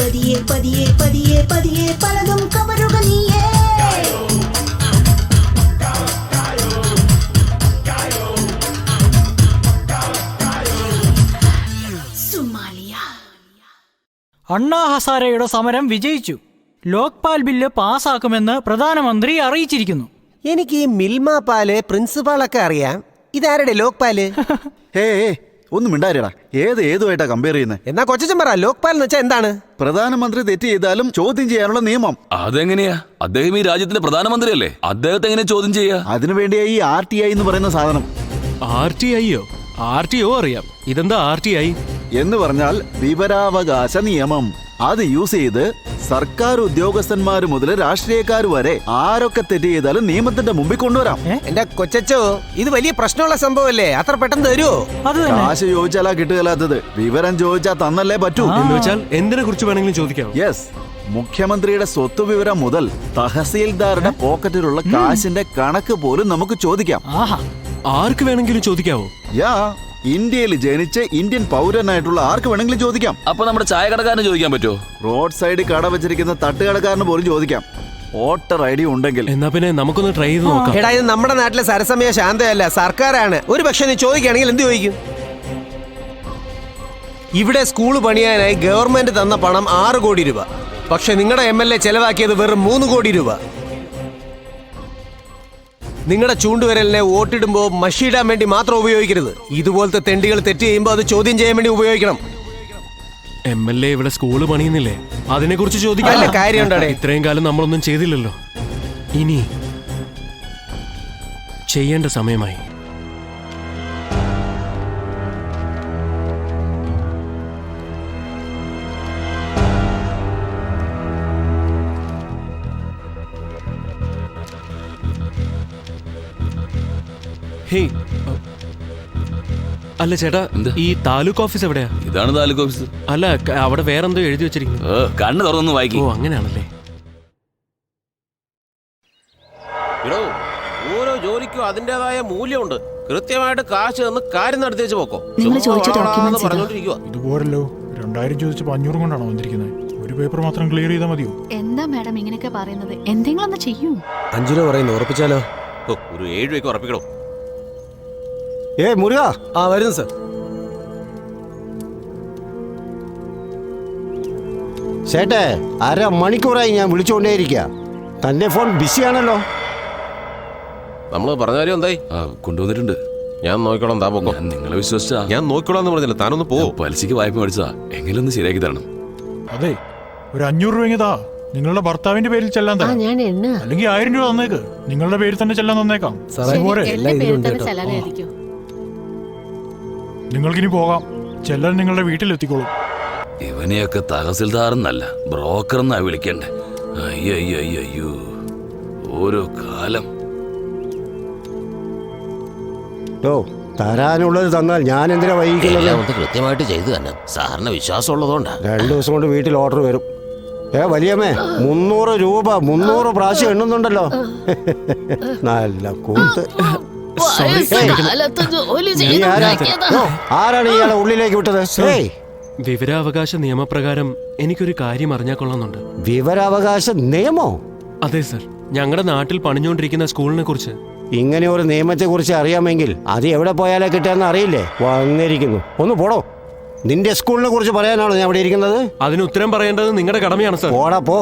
പതിയെ പതിയെ പതിയെ പതിയെ പലതും കവരുക നീയേ. സുമാലിയ. അണ്ണാ ഹസാരയുടെ സമരം വിജയിച്ചു. ലോക്പാൽ ബില്ല് പാസ്സാക്കുമെന്ന് പ്രധാനമന്ത്രി അറിയിച്ചിരിക്കുന്നു. എനിക്ക് ഈ മിൽമ പാല് പ്രിൻസിപ്പാളൊക്കെ അറിയാം. ഇതാരുടെ ലോക്പാല്? ഒന്നും മിണ്ടാരിടാ. ഏതുമായിട്ടാ കമ്പയർ ചെയ്യുന്നത്? എന്നാ കൊച്ചൻ പറ, ലോക്പാൽ എന്ന് വെച്ചാൽ എന്താണ്? പ്രധാനമന്ത്രി തെറ്റ് ചെയ്താലും ചോദ്യം ചെയ്യാനുള്ള നിയമം. അതെങ്ങനെയാ? അദ്ദേഹം ഈ രാജ്യത്തിന്റെ പ്രധാനമന്ത്രിയല്ലേ, അദ്ദേഹത്തെ എങ്ങനെ ചോദ്യം ചെയ്യാ? അതിനുവേണ്ടിയാ ഈ RTI എന്ന് പറയുന്ന സാധനം. RTIയോ? RTO അറിയാം, ഇതെന്താ RTI എന്ന് പറഞ്ഞാൽ വിവരാവകാശ നിയമം. അത് യൂസ് ചെയ്ത് സർക്കാർ ഉദ്യോഗസ്ഥന്മാര് മുതൽ രാഷ്ട്രീയക്കാർ വരെ ആരൊക്കെ തെറ്റ് ചെയ്താലും നിയമത്തിന്റെ മുമ്പിൽ കൊണ്ടുവരാം. എന്റെ കൊച്ചോ, ഇത് വലിയ പ്രശ്നമുള്ള സംഭവമല്ലേ? അത്ര പെട്ടെന്ന് തരുമോ? കാശ് ചോദിച്ചാലാ കിട്ടുകയില്ലാത്തത്, വിവരം ചോദിച്ചാൽ തന്നല്ലേ പറ്റൂ. എന്ന് വെച്ചാൽ എന്തിനെ കുറിച്ച് വേണമെങ്കിലും ചോദിക്കാം. യെസ്, മുഖ്യമന്ത്രിയുടെ സ്വത്ത് വിവരം മുതൽ തഹസീൽദാരുടെ പോക്കറ്റിലുള്ള കാശിന്റെ കണക്ക് പോലും നമുക്ക് ചോദിക്കാം. ആർക്ക് വേണമെങ്കിലും ചോദിക്കാവോ? യാ, ഇന്ത്യയിൽ ജനിച്ച് ഇന്ത്യൻ പൗരനായിട്ടുള്ള ആർക്ക് വേണമെങ്കിലും ചോദിക്കാം. അപ്പൊ നമ്മുടെ ചായ കടക്കാരന് ചോദിക്കാൻ പറ്റുമോ? റോഡ് സൈഡിൽ കട വെച്ചിരിക്കുന്ന തട്ടുകടക്കാരന് പോലും ചോദിക്കാം, വോട്ടർ ID ഉണ്ടെങ്കിൽ. എന്നാ പിന്നെ നമുക്കൊന്ന് ട്രൈ ചെയ്ത് നോക്കാം. എടാ, ഇത് നമ്മുടെ നാട്ടിലെ സരസമയ ശാന്തയല്ല, സർക്കാരാണ്. ഒരു പക്ഷെ നീ ചോദിക്കുകയാണെങ്കിൽ എന്ത് ചോദിക്കും? ഇവിടെ സ്കൂൾ പണിയാനായി ഗവൺമെന്റ് തന്ന പണം 6 കോടി രൂപ. പക്ഷെ നിങ്ങളുടെ MLA ചെലവാക്കിയത് വെറും 3 കോടി രൂപ. നിങ്ങളുടെ ചൂണ്ടുവിരലിനെ വോട്ടിടുമ്പോൾ മഷിയിടാൻ വേണ്ടി മാത്രം ഉപയോഗിക്കരുത്. ഇതുപോലത്തെ തെണ്ടികൾ തെറ്റ് ചെയ്യുമ്പോൾ അത് ചോദ്യം ചെയ്യാൻ വേണ്ടി ഉപയോഗിക്കണം. MLA ഇവിടെ സ്കൂള് പണിയുന്നില്ലേ, അതിനെ കുറിച്ച് ചോദിക്കാൻ കാര്യമുണ്ടേ? ഇത്രയും കാലം നമ്മളൊന്നും ചെയ്തില്ലല്ലോ, ഇനി ചെയ്യേണ്ട സമയമായി. ഹേയ്, അല്ല ചേട്ടാ, ഈ താലൂക്ക് ഓഫീസ് എവിടെയാ? ഇതാണ് താലൂക്ക് ഓഫീസ്. അല്ല, അവിടെ വേറെന്തോ എഴുതി വെച്ചിരിക്കുന്നു. കണ്ണ് തുറന്നു വായിക്കും. ഓ, അങ്ങനെയാണല്ലേ. ഓരോ ജോലിക്കും അതിന്റേതായ മൂല്യമുണ്ട്. കൃത്യമായിട്ട് കാശ് തന്ന് കാര്യം നടത്തി വെച്ച് പോക്കോ. ഇതുപോരല്ലോ, 2000 ചോദിച്ചപ്പോ 500 കൊണ്ടാണോ വന്നിരിക്കുന്നത്? ഒരു പേപ്പർ മാത്രം ക്ലിയർ ചെയ്താൽ മതിയോ? എന്താ മാഡം ഇങ്ങനെയൊക്കെ പറയുന്നത്? എന്തെങ്കിലും ഒന്ന് ചെയ്യൂ. 5 രൂപ പറയുന്നു, ഉറപ്പിച്ചാലോ? ഒരു 7 രൂപയ്ക്ക് ഉറപ്പിക്കണോ? മുരുക. വരുന്നു സർ. ചേട്ടേ, 1/2 മണിക്കൂറായി ഞാൻ വിളിച്ചുകൊണ്ടേയിരിക്കുക. തന്റെ ഫോൺ ബിസിയാണല്ലോ. നമ്മള് പറഞ്ഞ കാര്യം എന്തായി? കൊണ്ടുവന്നിട്ടുണ്ട്. ഞാൻ നോക്കിക്കോളാം, താ പോക്കോ. നിങ്ങളെ വിശ്വസിച്ചാ? ഞാൻ നോക്കിക്കോളാന്ന് പറഞ്ഞില്ല, താനൊന്ന് പോ. പലിശക്ക് വായ്പ മേടിച്ചതാ, എങ്കിലും ഒന്ന് ശരിയാക്കി തരണം. അതെ, ഒരു 500 രൂപ നിങ്ങളുടെ ഭർത്താവിന്റെ പേരിൽ ചെല്ലാൻ തരാം. അല്ലെങ്കിൽ 1000 രൂപ തന്നേക്ക്, നിങ്ങളുടെ പേരിൽ തന്നെ ചെല്ലാൻ തന്നേക്കാം. നിങ്ങൾക്കിനി പോകാം, ചെല്ലാൻ നിങ്ങളുടെ വീട്ടിലെത്തിക്കോളും. ഇവനെയൊക്കെ തഹസിൽദാർ എന്നല്ല ബ്രോക്കർ എന്നാ വിളിക്കണ്ടേ. അയ്യോ, ഓരോ കാലം. തരാനുള്ളത് തന്നാൽ ഞാൻ എന്തിനാ വൈകിക്കുന്നത്? കൃത്യമായിട്ട് ചെയ്തു തന്നെ, സാറിന് വിശ്വാസം ഉള്ളതുകൊണ്ടാ. 2 ദിവസം കൊണ്ട് വീട്ടിൽ ഓർഡർ വരും. വലിയമ്മേ, 300 രൂപ 300 പ്രാവശ്യം എണ്ണുന്നുണ്ടല്ലോ. നല്ല കൂത്ത്. ആരാണ് ഇയാളെ ഉള്ളിലേക്ക് വിട്ടത്? വിവരാവകാശ നിയമപ്രകാരം എനിക്കൊരു കാര്യം അറിഞ്ഞാൽ കൊള്ളുന്നുണ്ട്. വിവരാവകാശ നിയമോ? അതെ സർ, ഞങ്ങളുടെ നാട്ടിൽ പണിഞ്ഞുകൊണ്ടിരിക്കുന്ന സ്കൂളിനെ കുറിച്ച്. ഇങ്ങനെ ഒരു നിയമത്തെ കുറിച്ച് അറിയാമെങ്കിൽ അത് എവിടെ പോയാലേ കിട്ടാന്ന് അറിയില്ലേ? വന്നിരിക്കുന്നു, ഒന്ന് പോടോ. നിന്റെ സ്കൂളിനെ കുറിച്ച് പറയാനാണോ ഞാൻ ഇവിടെ ഇരിക്കുന്നത്? അതിന് ഉത്തരം പറയേണ്ടത് നിങ്ങളുടെ കടമയാണ് സർ. പോടാ പോ,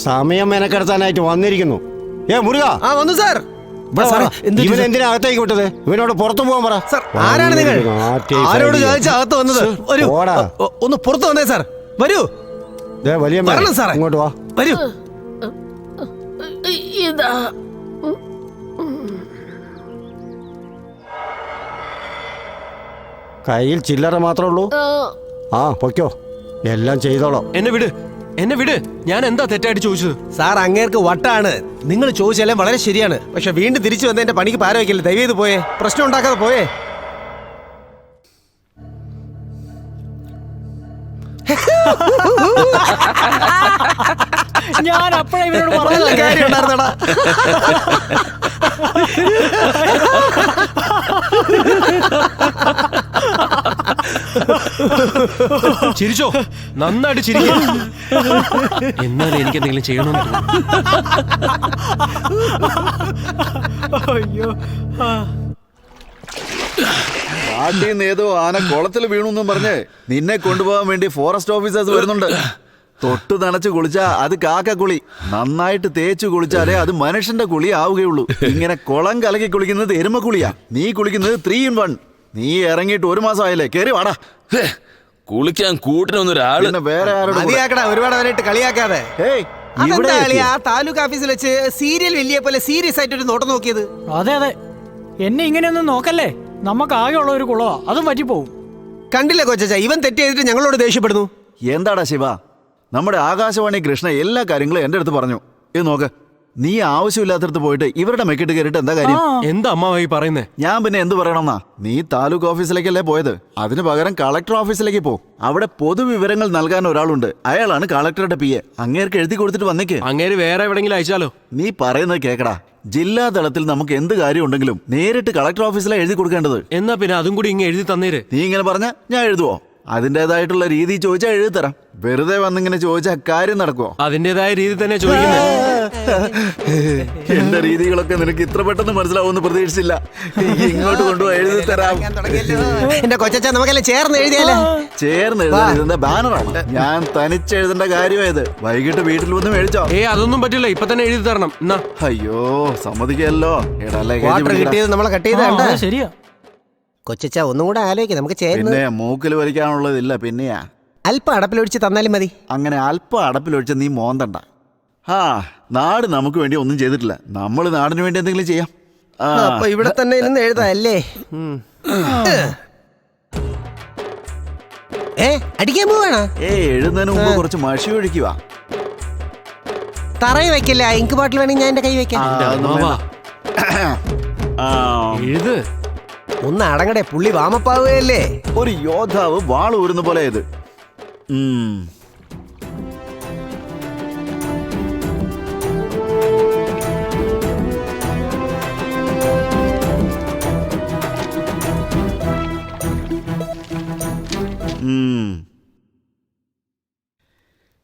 സമയം മെനക്കെടുത്താനായിട്ട് വന്നിരിക്കുന്നു. മുരുക. വന്നു സാർ. ഇവൻ എന്തിനാ അകത്തേക്ക് വിട്ടത്? ഇവനോട് പുറത്തു പോകാൻ പറ. ആരാണ് നിങ്ങൾ? ആരോട് ചോദിച്ചാ അകത്ത് വന്നത്? ഒന്ന് പുറത്തു വന്നേ സാർ. വരൂ. വലിയ ഇങ്ങോട്ട് വാ. വരൂ. കയ്യിൽ ചില്ലറ മാത്രമേ ഉള്ളൂ. പൊയ്ക്കോ, എല്ലാം ചെയ്തോളാം. എന്നെ വിട്. ഞാൻ എന്താ തെറ്റായിട്ട് ചോദിച്ചത്? സാർ, അങ്ങേർക്ക് വട്ടാണ്. നിങ്ങൾ ചോദിച്ചാലേ വളരെ ശരിയാണ്. പക്ഷെ വീണ്ടും തിരിച്ചു വന്ന് എന്റെ പണിക്ക് പാര വയ്ക്കല്ലേ. ദയവ് ചെയ്ത് പോയേ, പ്രശ്നം ഉണ്ടാക്കാതെ പോയേ. ഞാൻ അപ്പോഴേ ഇവരോട് പറഞ്ഞ കാര്യം ഉണ്ടായിരുന്നടാ. ചിരിച്ചോ, നന്നായിട്ട് ചിരിക്കും. എന്നാലും എനിക്ക് എന്തെങ്കിലും ചെയ്യണമെന്ന് അയ്യോ. നാട്ടിൽ ഏതോ ആന കുളത്തിൽ വീണുന്നും പറഞ്ഞ് നിന്നെ കൊണ്ടുപോകാൻ വേണ്ടി ഫോറസ്റ്റ് ഓഫീസേഴ്സ് വരുന്നുണ്ട്. തൊട്ട് നനച്ച് കുളിച്ചാ അത് കാക്കക്കുളി, നന്നായിട്ട് തേച്ചു കുളിച്ചാലേ അത് മനുഷ്യന്റെ കുളി ആവുകയുള്ളൂ. ഇങ്ങനെ കുളം കലക്കി കുളിക്കുന്നത് എരുമക്കുളിയാ, നീ കുളിക്കുന്നത് 3 in 1. നീ ഇറങ്ങിയിട്ട് 1 മാസം ആയില്ലേ, കേറി വാടാ. കുളിക്കാൻ കൂട്ടിനൊന്നൊരാള് വേറെ ഒരുപാട് നേരിട്ട് കളിയാക്കാതെ. ആ താലൂക്ക് ഓഫീസിൽ വെച്ച് സീരിയൽ വലിയ പോലെ സീരിയസ് ആയിട്ട് ഒരു നോട്ടം നോക്കിയത്. അതെ അതെ, എന്നെ ഇങ്ങനെയൊന്നും നോക്കല്ലേ. നമുക്ക് ആകെയുള്ള ഒരു കുളവാ, അതും പറ്റിപ്പോവും. കണ്ടില്ല കൊച്ചാ, ഇവൻ തെറ്റ് ചെയ്തിട്ട് ഞങ്ങളോട് ദേഷ്യപ്പെടുന്നു. എന്താടാ ശിവ, നമ്മുടെ ആകാശവാണി കൃഷ്ണ എല്ലാ കാര്യങ്ങളും എന്റെ അടുത്ത് പറഞ്ഞു. ഇത് നോക്ക്, നീ ആവശ്യമില്ലാത്തടത്ത് പോയിട്ട് ഇവരുടെ മെക്കിട്ട് കയറിയിട്ട് എന്താ കാര്യം? എന്താ അമ്മാവായി പറയുന്നേ? ഞാൻ പിന്നെ എന്ത് പറയണമെന്നാ, നീ താലൂക്ക് ഓഫീസിലേക്കല്ലേ പോയത്, അതിന് പകരം കളക്ടർ ഓഫീസിലേക്ക് പോ. അവിടെ പൊതുവിവരങ്ങൾ നൽകാൻ ഒരാളുണ്ട്, അയാളാണ് കളക്ടറുടെ PA. അങ്ങേർക്ക് എഴുതി കൊടുത്തിട്ട് വന്നേക്ക്. അങ്ങേര് വേറെ എവിടെങ്കിലും അയച്ചാലോ? നീ പറയുന്നത് കേക്കടാ, ജില്ലാ തലത്തിൽ നമുക്ക് എന്ത് കാര്യം ഉണ്ടെങ്കിലും നേരിട്ട് കളക്ടർ ഓഫീസിലാണ് എഴുതി കൊടുക്കേണ്ടത്. എന്നാ പിന്നെ അതും കൂടി ഇങ്ങനെ എഴുതി തന്നേര്. നീ ഇങ്ങനെ പറഞ്ഞ ഞാൻ എഴുതുവോ? അതിൻ്റെതായിട്ടുള്ള രീതി ചോദിച്ചാൽ എഴുതി തരാം. വെറുതെ വന്നിങ്ങനെ ചോദിച്ചാൽ കാര്യം നടക്കുവോ? അതിൻ്റെതായ രീതി തന്നെ ചോദിക്കുന്നത്. എന്റെ രീതികളൊക്കെ നിനക്ക് ഇത്ര പെട്ടെന്ന് മനസ്സിലാവുമെന്ന് പ്രതീക്ഷിച്ചില്ല. ഇങ്ങോട്ട് കൊണ്ടുപോയി എഴുതി തരാം. എന്റെ കൊച്ചാ, നമുക്കെല്ലാം ചേർന്ന് എഴുതിയാലേ. ചേർന്ന് എഴുതുന്ന ബാനറാണ്. ഞാൻ തനിച്ചെഴുതേണ്ട കാര്യമായത്. വൈകിട്ട് വീട്ടിൽ വന്ന് മേടിച്ചോ? അതൊന്നും പറ്റില്ല, ഇപ്പൊ തന്നെ എഴുതി തരണം. അയ്യോ, സമ്മതിക്കല്ലോ. കിട്ടിയത് നമ്മളെ കട്ട് ചെയ്ത ശരിയാ കൊച്ചാ, ഒന്നും കൂടെ ആലോചിക്കാം. നമുക്ക് ചേർന്ന് പിന്നെ മൂക്കിൽ വലിക്കാനുള്ളതില്ല. പിന്നെയാ അല്പം അടപ്പിലൊഴിച്ച് തന്നാലും മതി. അങ്ങനെ അല്പം അടപ്പിലൊഴിച്ച് നീ മോന്തണ്ട. നാട് നമുക്ക് വേണ്ടി ഒന്നും ചെയ്തിട്ടില്ല, നമ്മൾ നാടിന് വേണ്ടി എന്തെങ്കിലും ചെയ്യാം. അപ്പൊ ഇവിടെ തന്നെ ഇരുന്ന് എഴുതാല്ലേ? അടിക്കാൻ പോവാണ്. എഴുതുന്നതിന് മുമ്പ് കുറച്ച് മഷി ഒഴിക്കുക. തറയിൽ വെക്കല്ലേ, ഇങ്ക് ബോട്ടിൽ വേണമെങ്കിൽ ഞാൻ എന്റെ കൈ വെക്കാം. ഒന്ന് അടങ്ങടെ, പുള്ളി വാമപ്പാവുകയല്ലേ. ഒരു യോദ്ധാവ് വാള് ഊരുന്ന പോലെ ഇത്.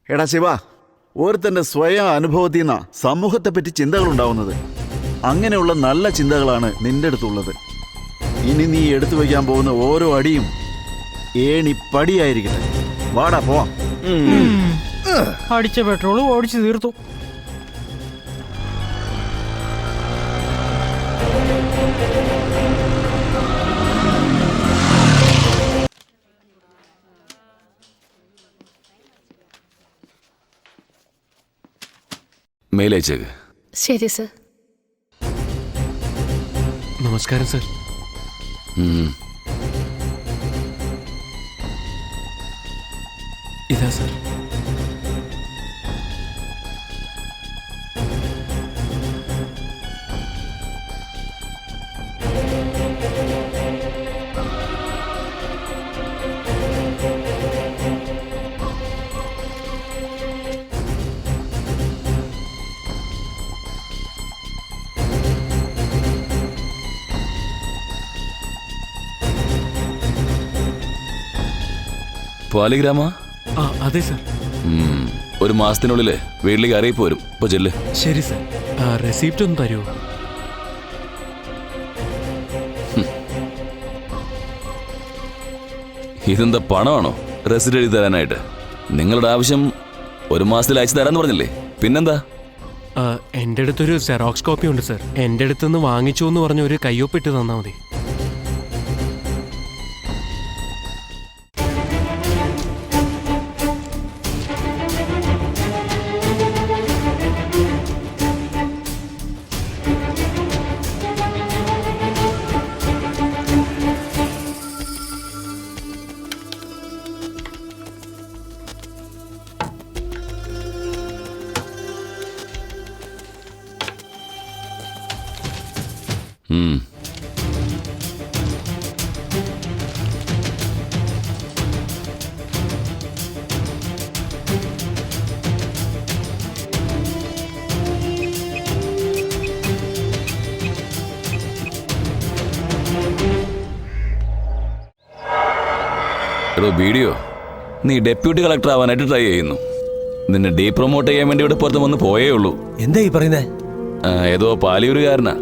എടാ ശിവ, ഓരോരുത്തന്റെ സ്വയം അനുഭവത്തിൽ നിന്നാ സമൂഹത്തെ പറ്റി ചിന്തകൾ ഉണ്ടാവുന്നത്. അങ്ങനെയുള്ള നല്ല ചിന്തകളാണ് നിന്റെ അടുത്തുള്ളത്. ഇനി നീ എടുത്തു വയ്ക്കാൻ പോകുന്ന ഓരോ അടിയും ഏണിപ്പടിയായിരിക്കട്ടെ. വാടാ പോവാം. അടിച്ച പെട്രോള് ഓടിച്ചു തീർത്തു. മെയിലയച്ചേക്ക്. ശരി സർ. നമസ്കാരം സർ. ഇതാ സർ. പാലിഗ്രാമ? അതെ സർ. ഒരു മാസത്തിനുള്ളില് വീട്ടിലേക്ക് അറിയിപ്പ് വരും. ഇപ്പൊ ചെല്ല്. ശരി സർ. റെസിപ്റ്റ് ഒന്ന് തരുമോ? ഇതെന്താ പണമാണോ റെസിപ്റ്റ് എഴുതി തരാനായിട്ട്? നിങ്ങളുടെ ആവശ്യം 1 മാസത്തിൽ അയച്ചു തരാന്ന് പറഞ്ഞില്ലേ, പിന്നെന്താ? എൻ്റെ അടുത്തൊരു സെറോക്സ് കോപ്പി ഉണ്ട് സർ. എൻ്റെ അടുത്തുനിന്ന് വാങ്ങിച്ചു എന്ന് പറഞ്ഞ ഒരു കയ്യൊപ്പിട്ട് തന്നാൽ മതി. എടോ വീഡിയോ, നീ ഡെപ്യൂട്ടി കളക്ടർ ആവാനായിട്ട് ട്രൈ ചെയ്യുന്നു. നിന്നെ ഡീ പ്രൊമോട്ട് ചെയ്യാൻ വേണ്ടി ഇവിടെ പുറത്ത് വന്ന് പോയേ ഉള്ളൂ. എന്താ ഈ പറയുന്നേ? ഏതോ പാലിയൂരുകാരനാ.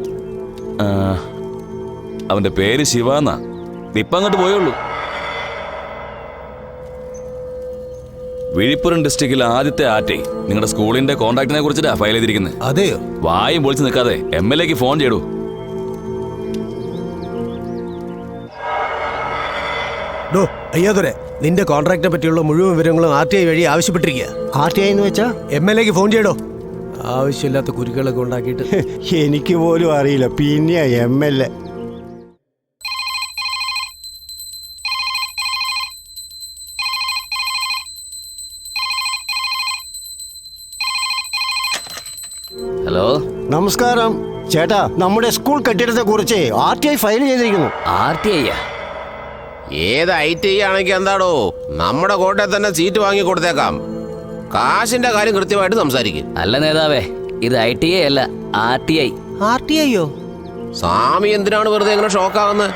അവന്റെ പേര് ശിവാന്നാ. ഇപ്പം അങ്ങോട്ട് പോയുള്ളൂ. വിഴിപ്പുറം ഡിസ്ട്രിക്റ്റിൽ ആദ്യത്തെ ആർടി നിങ്ങളുടെ സ്കൂളിന്റെ കോൺട്രാക്ടിനെ കുറിച്ചിട്ടാ ഫയൽ ചെയ്തിരിക്കുന്നത്. അതെയോ? വായും പൊളിച്ച് നിൽക്കാതെ MLAക്ക് ഫോൺ ചെയ്യൂ. അയ്യാതുരെ, നിന്റെ കോൺട്രാക്ടിനെ പറ്റിയുള്ള മുഴുവൻ വിവരങ്ങളും RTI വഴി ആവശ്യപ്പെട്ടിരിക്കുക. RTI എന്ന് വെച്ചാ MLAക്ക് ഫോൺ ചെയ്യടോ. ആവശ്യമില്ലാത്ത കുരുക്കളൊക്കെ ഉണ്ടാക്കിയിട്ട്. എനിക്ക് പോലും അറിയില്ല, പിന്നെ MLA. ഹലോ, നമസ്കാരം ചേട്ടാ. നമ്മുടെ സ്കൂൾ കെട്ടിടത്തെ കുറിച്ച് RTI ഫയൽ ചെയ്തിരിക്കുന്നു. RTI? ഏത് IT ആണെങ്കിൽ എന്താടോ, നമ്മുടെ കോട്ടയത്ത് തന്നെ സീറ്റ് വാങ്ങി കൊടുത്തേക്കാം. കാശിന്റെ കാര്യം കൃത്യമായിട്ട് സംസാരിക്കും. അല്ല നേതാവേ, ഇത് ITA അല്ല, RTI. RTIയോ? സ്വാമി എന്തിനാണ് വെറുതെ ഇങ്ങനെ ഷോക്കാവുന്നത്?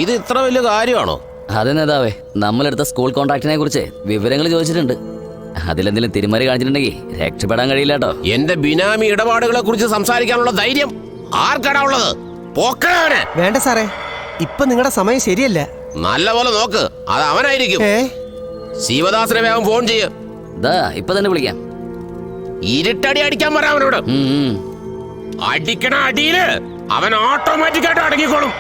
ഇത് ഇത്ര വലിയ കാര്യമാണോ? അതെ നേതാവേ, നമ്മളെടുത്ത സ്കൂൾ കോൺട്രാക്ടിനെ കുറിച്ച് വിവരങ്ങൾ ചോദിച്ചിട്ടുണ്ട്. അതിലെന്തെങ്കിലും തിരിമറി കാണിച്ചിട്ടുണ്ടെങ്കിൽ രക്ഷപ്പെടാൻ കഴിയില്ല കേട്ടോ. എന്റെ ബിനാമി ഇടപാടുകളെ കുറിച്ച് സംസാരിക്കാനുള്ള ധൈര്യം ആർക്കാടാ ഉള്ളത്? പോക്കണവനെ. വേണ്ട സാറേ, ഇപ്പൊ നിങ്ങളുടെ സമയം ശരിയല്ല. നല്ലപോലെ നോക്ക്, അത് അവനായിരിക്കും. ശിവദാസനെ വേഗം ഫോൺ ചെയ്യ്. ഇപ്പൊ തന്നെ വിളിക്കാം. ഇരുട്ടടി അടിക്കാൻ പറ അവനോട്. അടിക്കണ അടിയില് അവൻ ഓട്ടോമാറ്റിക്കായിട്ട് അടങ്ങിക്കോളും.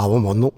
അവൻ വന്നു.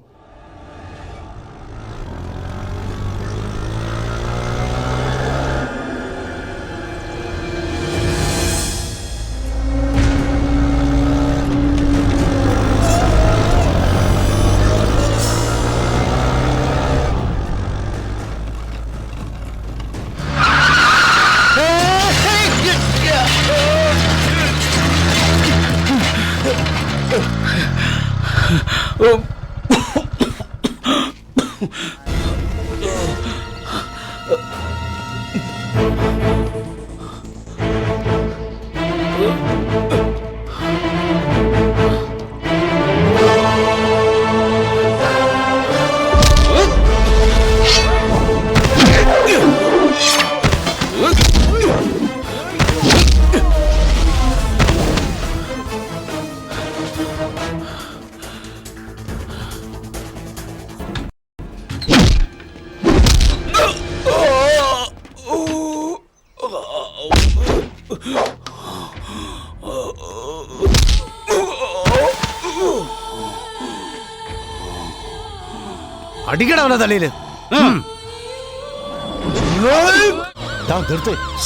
അടിക്കടവന തലയില്.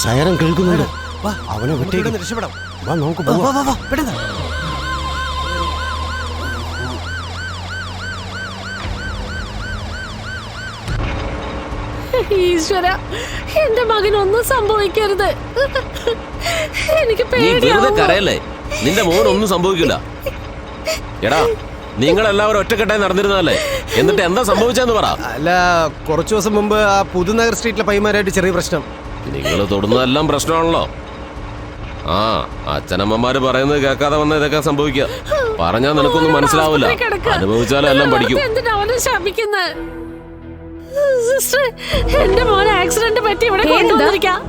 സൈറൻ കേൾക്കുന്നുണ്ട്. അവനെ വിട്ടേക്ക്. രക്ഷപ്പെടാം. വാ നോക്ക്. പെട്ടെന്ന്. ഈശ്വര, എന്റെ മകനൊന്നും സംഭവിക്കരുത്. എനിക്ക് കരയല്ലേ? നിന്റെ മോനൊന്നും സംഭവിക്കില്ല. എടാ, നിങ്ങളെല്ലാവരും ഒറ്റക്കെട്ടായി നടന്നിരുന്നല്ലേ? എന്നിട്ട് എന്താ സംഭവിച്ചെന്ന് പറ. അല്ല, കുറച്ചു ദിവസം മുമ്പ് ആ പുതുനഗർ സ്ട്രീറ്റിലെ പൈമാരായിട്ട് ചെറിയ പ്രശ്നം. നിങ്ങൾ തൊടുന്നതെല്ലാം പ്രശ്നമാണല്ലോ. ആ, അച്ഛനമ്മമാര് പറയുന്നത് കേൾക്കാതെ വന്ന ഇതൊക്കെ സംഭവിക്കുക. പറഞ്ഞാൽ നിനക്കൊന്നും മനസ്സിലാവില്ല, അനുഭവിച്ചാലും എല്ലാം പഠിക്കും. എന്റെ മോനെ ആക്സിഡന്റ് പറ്റി ഇവിടെ കൊണ്ടുവന്നിരിക്കാം.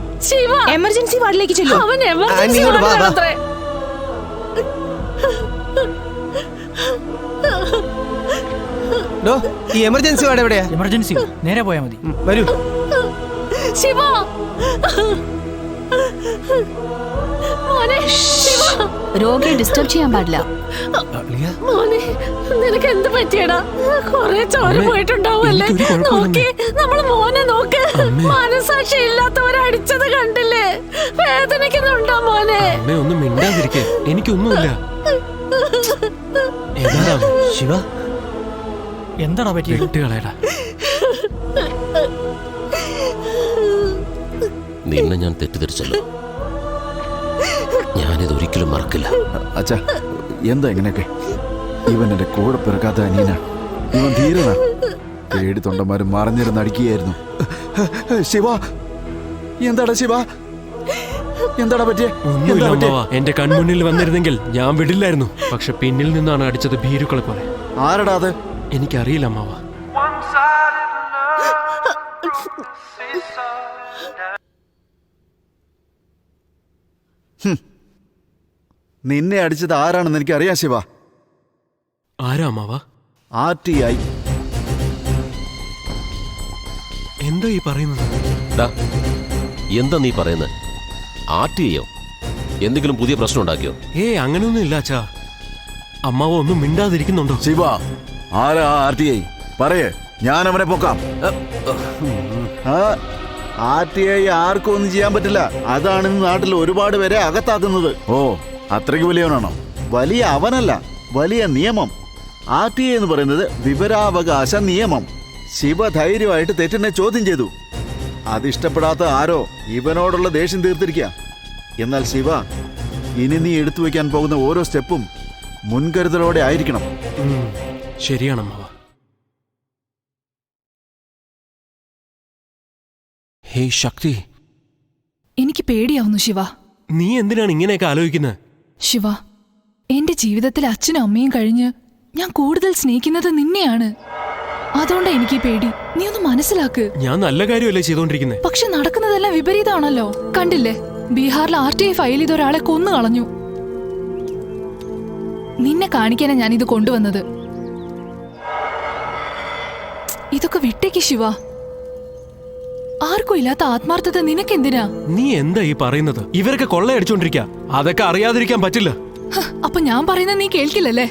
എമർജൻസി വാർഡിലേക്ക് ചെല്ലു. അവൻ എമർജൻസി വാർഡിലാണത്രേ. ഈ എമർജൻസി വാർഡ് എവിടെയാ? എമർജൻസി നേരെ പോയാൽ മതി. വരൂ. ശിവ, മോനെ, ശിവ. രോഗിയെ ഡിസ്റ്റർബ് ചെയ്യാൻ പാടില്ല. മോനെ, നിനക്ക് എന്ത് പറ്റിയടാ? കൊറേ ചോര പോയിട്ടുണ്ടാവുമല്ലേ? നോക്കി, നമ്മള് മോനെ നോക്ക്. മനസാക്ഷി ഇല്ലാത്തവരെ അടിച്ചത് കണ്ടില്ലേ? വേദനിക്കുന്നുണ്ടോ മോനെ? ഒന്നും മിണ്ടാതിരിക്കേ, എനിക്കൊന്നുമില്ല. ശിവ, എന്താടാ പറ്റിയ? കളയടാ. നിന്നെ ഞാൻ തെറ്റിദ്ധരിച്ചല്ലോ. ഞാനിത് ഒരിക്കലും മറക്കില്ല. അച്ഛാ, എന്താ ഇങ്ങനെയൊക്കെ? ഇവൻ എന്റെ കൂടെ പിറക്കാത്ത അനിയനാ. ഇവൻ ധീരനാ. പേടി തൊണ്ടന്മാരും മറിഞ്ഞിരുന്ന് അടിക്കുകയായിരുന്നു. ശിവ, എന്താടാ ശിവ? എന്താടാ പറ്റിയേ? ഒന്നുമില്ല അമ്മാവാ, എന്റെ കൺമുന്നിൽ വന്നിരുന്നെങ്കിൽ ഞാൻ വിടില്ലായിരുന്നു. പക്ഷെ പിന്നിൽ നിന്നാണ് അടിച്ചത് ഭീരുക്കളെ പോലെ. ആരടാ അത്? എനിക്കറിയില്ല അമ്മാവാ. നിന്നെ അടിച്ചത് ആരാണെന്ന് എനിക്കറിയാം ശിവ. ആരാ അമ്മാവാ? RTI. എന്താ ഈ പറയുന്നത്? എന്താ നീ പറയുന്നത്? RTIയോ? എന്തെങ്കിലും പുതിയ പ്രശ്നം ഉണ്ടാക്കിയോ? അങ്ങനെയൊന്നും ഇല്ല അച്ഛാ. അമ്മാവ ഒന്നും മിണ്ടാതിരിക്കുന്നുണ്ടോ? ശിവ, ആരാ RTI? പറയേ, ഞാൻ അവനെ പൊക്കാം. RTI ആർക്കും ഒന്നും ചെയ്യാൻ പറ്റില്ല. അതാണ് ഇന്ന് നാട്ടിൽ ഒരുപാട് പേരെ അകത്താക്കുന്നത്. ഓ, അത്രയ്ക്ക് വലിയവനാണോ? വലിയ അവനല്ല, വലിയ നിയമം. RTI എന്ന് പറയുന്നത് വിവരാവകാശ നിയമം. ശിവ ധൈര്യമായിട്ട് തെറ്റിനെ ചോദ്യം ചെയ്തു. അതിഷ്ടപ്പെടാത്ത ആരോ ഇവനോടുള്ള ദേഷ്യം തീർത്തിരിക്കുക. എന്നാൽ ശിവ, ഇനി നീ എടുത്തു വെക്കാൻ പോകുന്ന ഓരോ സ്റ്റെപ്പും മുൻകരുതലോടെ ആയിരിക്കണം. ശരിയാണ് അമ്മാവ. ഹേ ശക്തി, എനിക്ക് പേടിയാവുന്നു ശിവ. നീ എന്തിനാണ് ഇങ്ങനെയൊക്കെ ആലോചിക്കുന്നത്? ശിവ, എന്റെ ജീവിതത്തിൽ അച്ഛനും അമ്മയും കഴിഞ്ഞ് ഞാൻ കൂടുതൽ സ്നേഹിക്കുന്നത് നിന്നെയാണ്. അതുകൊണ്ടാ എനിക്ക് പേടി. നീ ഒന്ന് മനസ്സിലാക്ക്. ഞാൻ നല്ല കാര്യമല്ലേ ചെയ്തോണ്ടിരിക്കുന്നത്? പക്ഷെ നടക്കുന്നതെല്ലാം വിപരീതമാണല്ലോ. കണ്ടില്ലേ, ബീഹാറിൽ RTI ഫയൽ ചെയ്ത ഒരാളെ കൊന്നു കളഞ്ഞു. നിന്നെ കാണിക്കാനാ ഞാൻ ഇത് കൊണ്ടുവന്നത്. ഇതൊക്കെ വിട്ടേക്ക് ശിവ. ആർക്കും ഇല്ലാത്ത ആത്മാർത്ഥത നിനക്കെന്തിനാ? നീ എന്താ ഈ പറയുന്നത്? ഇവരൊക്കെ കൊള്ളയടിച്ചോണ്ടിരിക്കുക. അതൊക്കെ അറിയാതിരിക്കാൻ പറ്റില്ല. അപ്പൊ ഞാൻ പറയുന്നത് നീ കേൾക്കില്ലല്ലേ?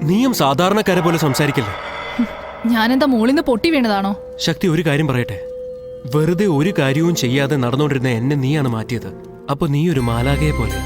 നീയും സാധാരണക്കാരെ പോലെ സംസാരിക്കില്ല. ഞാനെന്താ മോളിന്ന് പൊട്ടി വീണതാണോ? ശക്തി, ഒരു കാര്യം പറയട്ടെ. വെറുതെ ഒരു കാര്യവും ചെയ്യാതെ നടന്നുകൊണ്ടിരുന്ന എന്നെ നീയാണ് മാറ്റിയത്. അപ്പൊ നീ ഒരു മാലാഖയെ പോലെ.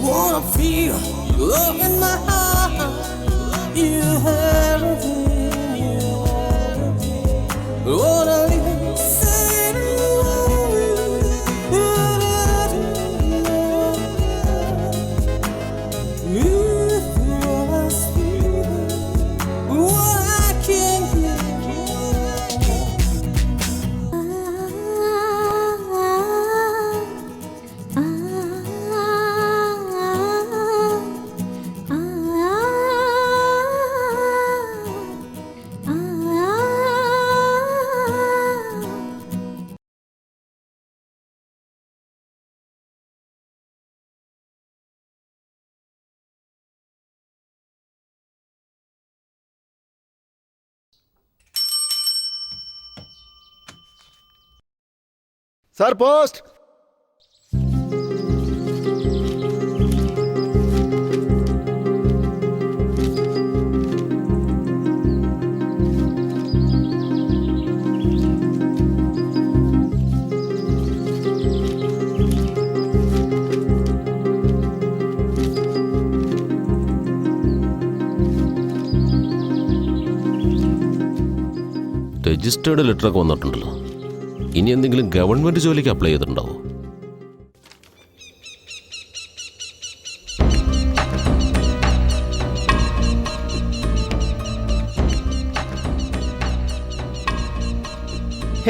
Wanna feel love in my heart. You have everything, you have everything. Wanna live, say Sir, post! Registered ലെറ്ററൊക്കെ വന്നിട്ടുണ്ടല്ലോ. ഇനി എന്തെങ്കിലും ഗവൺമെന്റ് ജോലിക്ക് അപ്ലൈ ചെയ്തിട്ടുണ്ടാവോ?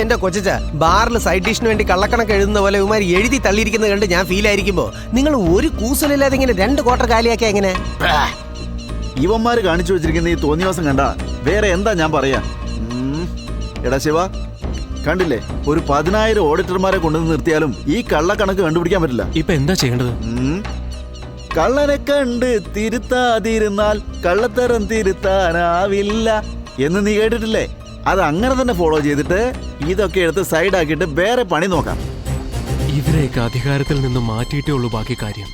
എന്റെ കൊച്ചച്ച, ബാറിൽ സൈഡ് ഡിഷിന് വേണ്ടി കള്ളക്കണക്ക് എഴുതുന്ന പോലെ ഇവന്മാർ എഴുതി തള്ളിയിരിക്കുന്നത് കണ്ട് ഞാൻ ഫീൽ ആയിരിക്കുമ്പോ നിങ്ങൾ ഒരു കൂസലില്ലാതെ ഇങ്ങനെ 2 ക്വാർട്ടർ കാലിയാക്കിയ എങ്ങനെ? ഇവന്മാര് കാണിച്ചു വെച്ചിരിക്കുന്ന ഈ തോന്നിവാസം കണ്ട വേറെ എന്താ ഞാൻ പറയാ? എടാ ശിവ, കണ്ടില്ലേ, ഒരു 10,000 ഓഡിറ്റർമാരെ കൊണ്ടുവന്ന് നിർത്തിയാലും ഈ കള്ളക്കണക്ക് കണ്ടുപിടിക്കാൻ പറ്റില്ല. ഇപ്പൊ എന്താ ചെയ്യേണ്ടത്? കള്ളനെ കണ്ട് തിരുത്താതിരുന്നാൽ കള്ളത്തരം തിരുത്താനാവില്ല എന്ന് നീ കേട്ടിട്ടില്ലേ? അത് അങ്ങനെ തന്നെ ഫോളോ ചെയ്തിട്ട് ഇതൊക്കെ എടുത്ത് സൈഡാക്കിയിട്ട് വേറെ പണി നോക്കാം. ഇവരെയൊക്കെ അധികാരത്തിൽ നിന്ന് മാറ്റിയിട്ടേ ഉള്ളൂ ബാക്കി കാര്യം.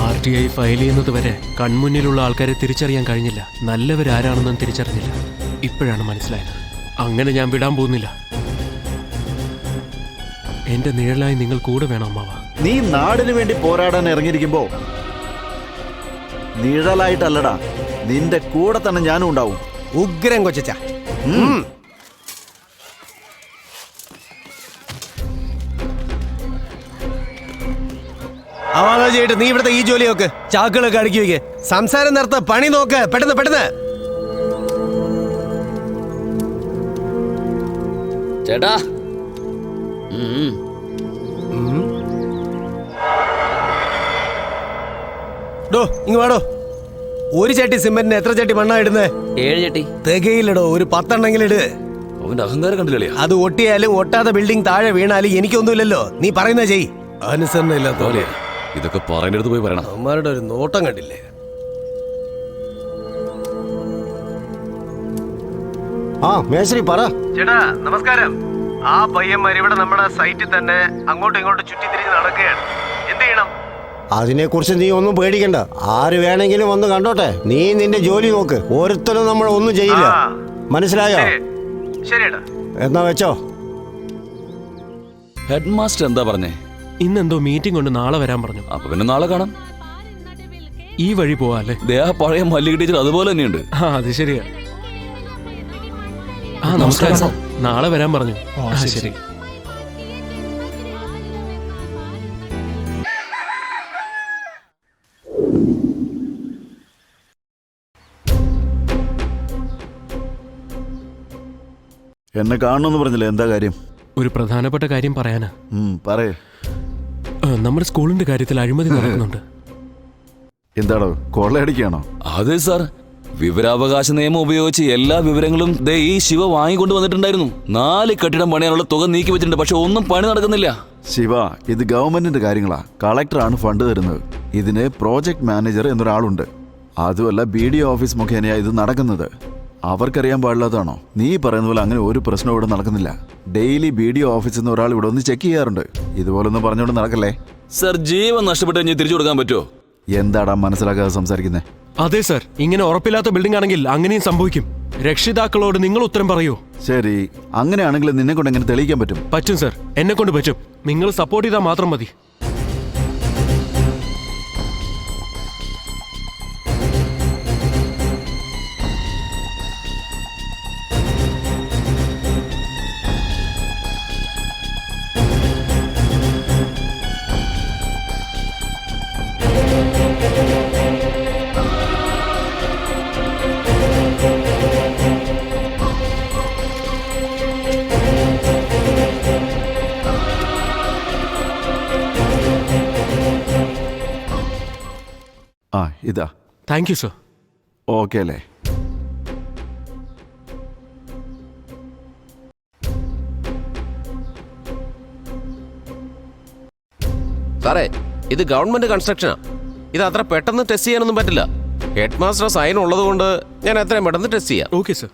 RTI ഫയൽ ചെയ്യുന്നത് വരെ കൺമുന്നിലുള്ള ആൾക്കാരെ തിരിച്ചറിയാൻ കഴിഞ്ഞില്ല. നല്ലവരാരാണെന്നും തിരിച്ചറിഞ്ഞില്ല. ഇപ്പോഴാണ് മനസ്സിലായത്. അങ്ങനെ ഞാൻ വിടാൻ പോകുന്നില്ല. എന്റെ നിഴലായി നിങ്ങൾ കൂടെ വേണം അമ്മാവ. നീ നാടിന് വേണ്ടി പോരാടാൻ ഇറങ്ങിയിരിക്കുമ്പോ നിഴലായിട്ടല്ലടാ, നിന്റെ കൂടെ തന്നെ ഞാനും ഉണ്ടാവും. ഉഗ്രൻ കൊച്ചാ. ചെയ്തിട്ട് നീ ഇവിടുത്തെ ഈ ജോലി നോക്ക്. ചാക്കുകളൊക്കെ അടുക്കി വയ്ക്ക്. സംസാരം നിർത്ത, പണി നോക്ക്. പെട്ടെന്ന് പെട്ടെന്ന്. ചേട്ടാ, ഇങ്ങ് വാടോ. ഒരു ചട്ടി സിമെന്റിന് എത്ര ചട്ടി മണ്ണാ ഇടുന്നത്? 7 ചട്ടി. തികയില്ലടോ, ഒരു 10 എണ്ണെങ്കിലും ഇട്. അവന്റെ അഹങ്കാരം കണ്ടില്ലേ? അത് ഒട്ടിയാലും ഒട്ടാതെ ബിൽഡിംഗ് താഴെ വീണാലും എനിക്കൊന്നുമില്ലല്ലോ. നീ പറയുന്ന ചെയ്. അനുസരണ ഇല്ലാത്ത ഇതൊക്കെ പറയേണ്ടടുത്ത് പോയി പറയണം. അവന്മാരുടെ ഒരു നോട്ടം കണ്ടില്ലേ? ആ മേശ്രി പറ. ചേട്ടാ നമസ്കാരം. ആ പയ്യന്മാർ ഇവിടെ നമ്മുടെ സൈറ്റിൽ തന്നെ അങ്ങോട്ടും ഇങ്ങോട്ടും ചുറ്റിത്തിരിഞ്ഞ് നടക്കുകയാണ്. എന്ത് ചെയ്യണം? അതിനെക്കുറിച്ച് നീ ഒന്നും പേടിക്കണ്ട. ആര് വേണമെങ്കിലും വന്ന് കണ്ടോട്ടെ. നീ നിന്റെ ജോലി നോക്ക്. ഓരോരുത്തരും നമ്മൾ ഒന്നും ചെയ്യില്ല. മനസ്സിലായോ? ശരിയേട്ടാ. എന്നാ വെച്ചോ. ഹെഡ് മാസ്റ്റർ എന്താ പറഞ്ഞേ? ഇന്നെന്തോ മീറ്റിംഗ് കൊണ്ട് നാളെ വരാൻ പറഞ്ഞു. അപ്പൊ പിന്നെ നാളെ കാണാം. ഈ വഴി പോവാല്ലേ? ദേഹ പഴയ മല്ലിക ടീച്ചർ അതുപോലെ തന്നെയുണ്ട്. അത് ശരിയാ. നമസ്കാരം. നാളെ വരാൻ പറഞ്ഞു. ശരി. എന്നെ കാണണമെന്ന് പറഞ്ഞില്ലേ, എന്താ കാര്യം? ഒരു പ്രധാനപ്പെട്ട കാര്യം പറയാനാ. പറയേ. നമ്മുടെ സ്കൂളിന്റെ കാര്യത്തിൽ അഴിമതി നടക്കുന്നുണ്ട്. എന്താണോ, കൊള്ളയടിക്കുകയാണോ? അതെ സാർ, വിവരാവകാശ നിയമം ഉപയോഗിച്ച് എല്ലാ വിവരങ്ങളും ഈ ശിവ വാങ്ങിക്കൊണ്ട് വന്നിട്ടുണ്ടായിരുന്നു. 4 കെട്ടിടം പണിയാനുള്ള തുക നീക്കി വെച്ചിട്ടുണ്ട്. പക്ഷെ ഒന്നും പണി നടക്കുന്നില്ല. ശിവ, ഇത് ഗവൺമെന്റിന്റെ കാര്യങ്ങളാ. കളക്ടറാണ് ഫണ്ട് തരുന്നത്. ഇതിന് പ്രോജക്ട് മാനേജർ എന്നൊരാളുണ്ട്. അതുമല്ല, BDO ഓഫീസ് മുഖേനയാ ഇത് നടക്കുന്നത്. അവർക്കറിയാൻ പാടില്ലാത്തതാണോ? നീ പറയുന്ന പോലെ അങ്ങനെ ഒരു പ്രശ്നം ഇവിടെ നടക്കുന്നില്ല. ഡെയിലി BDO ഓഫീസിൽ നിന്ന് ഒരാൾ ഇവിടെ ഒന്ന് ചെക്ക് ചെയ്യാറുണ്ട്. ഇതുപോലൊന്നും പറഞ്ഞുകൊണ്ട് നടക്കല്ലേ. സർ, ജീവൻ നഷ്ടപ്പെട്ട് കഴിഞ്ഞ് തിരിച്ചു കൊടുക്കാൻ പറ്റുമോ? എന്താടാ മനസ്സിലാക്കാതെ സംസാരിക്കുന്നേ? അതെ സർ, ഇങ്ങനെ ഉറപ്പില്ലാത്ത ബിൽഡിംഗ് ആണെങ്കിൽ അങ്ങനെയും സംഭവിക്കും. രക്ഷിതാക്കളോട് നിങ്ങൾ ഉത്തരം പറയൂ. ശരി, അങ്ങനെയാണെങ്കിൽ നിന്നെ കൊണ്ട് എങ്ങനെ തെളിയിക്കാൻ പറ്റും? പറ്റും സർ, എന്നെ കൊണ്ട് പറ്റും. നിങ്ങൾ സപ്പോർട്ട് ചെയ്താൽ മാത്രം മതി. ഇതാ. Thank you sir. ഓക്കെ അല്ലേ? സാറേ, ഇത് ഗവൺമെന്റ് കൺസ്ട്രക്ഷനാ. ഇത് അത്ര പെട്ടെന്ന് ടെസ്റ്റ് ചെയ്യാനൊന്നും പറ്റില്ല. ഹെഡ് മാസ്റ്റർ സൈൻ ഉള്ളത് കൊണ്ട് ഞാൻ എത്രയും പെട്ടെന്ന് ടെസ്റ്റ് ചെയ്യാം. Okay sir.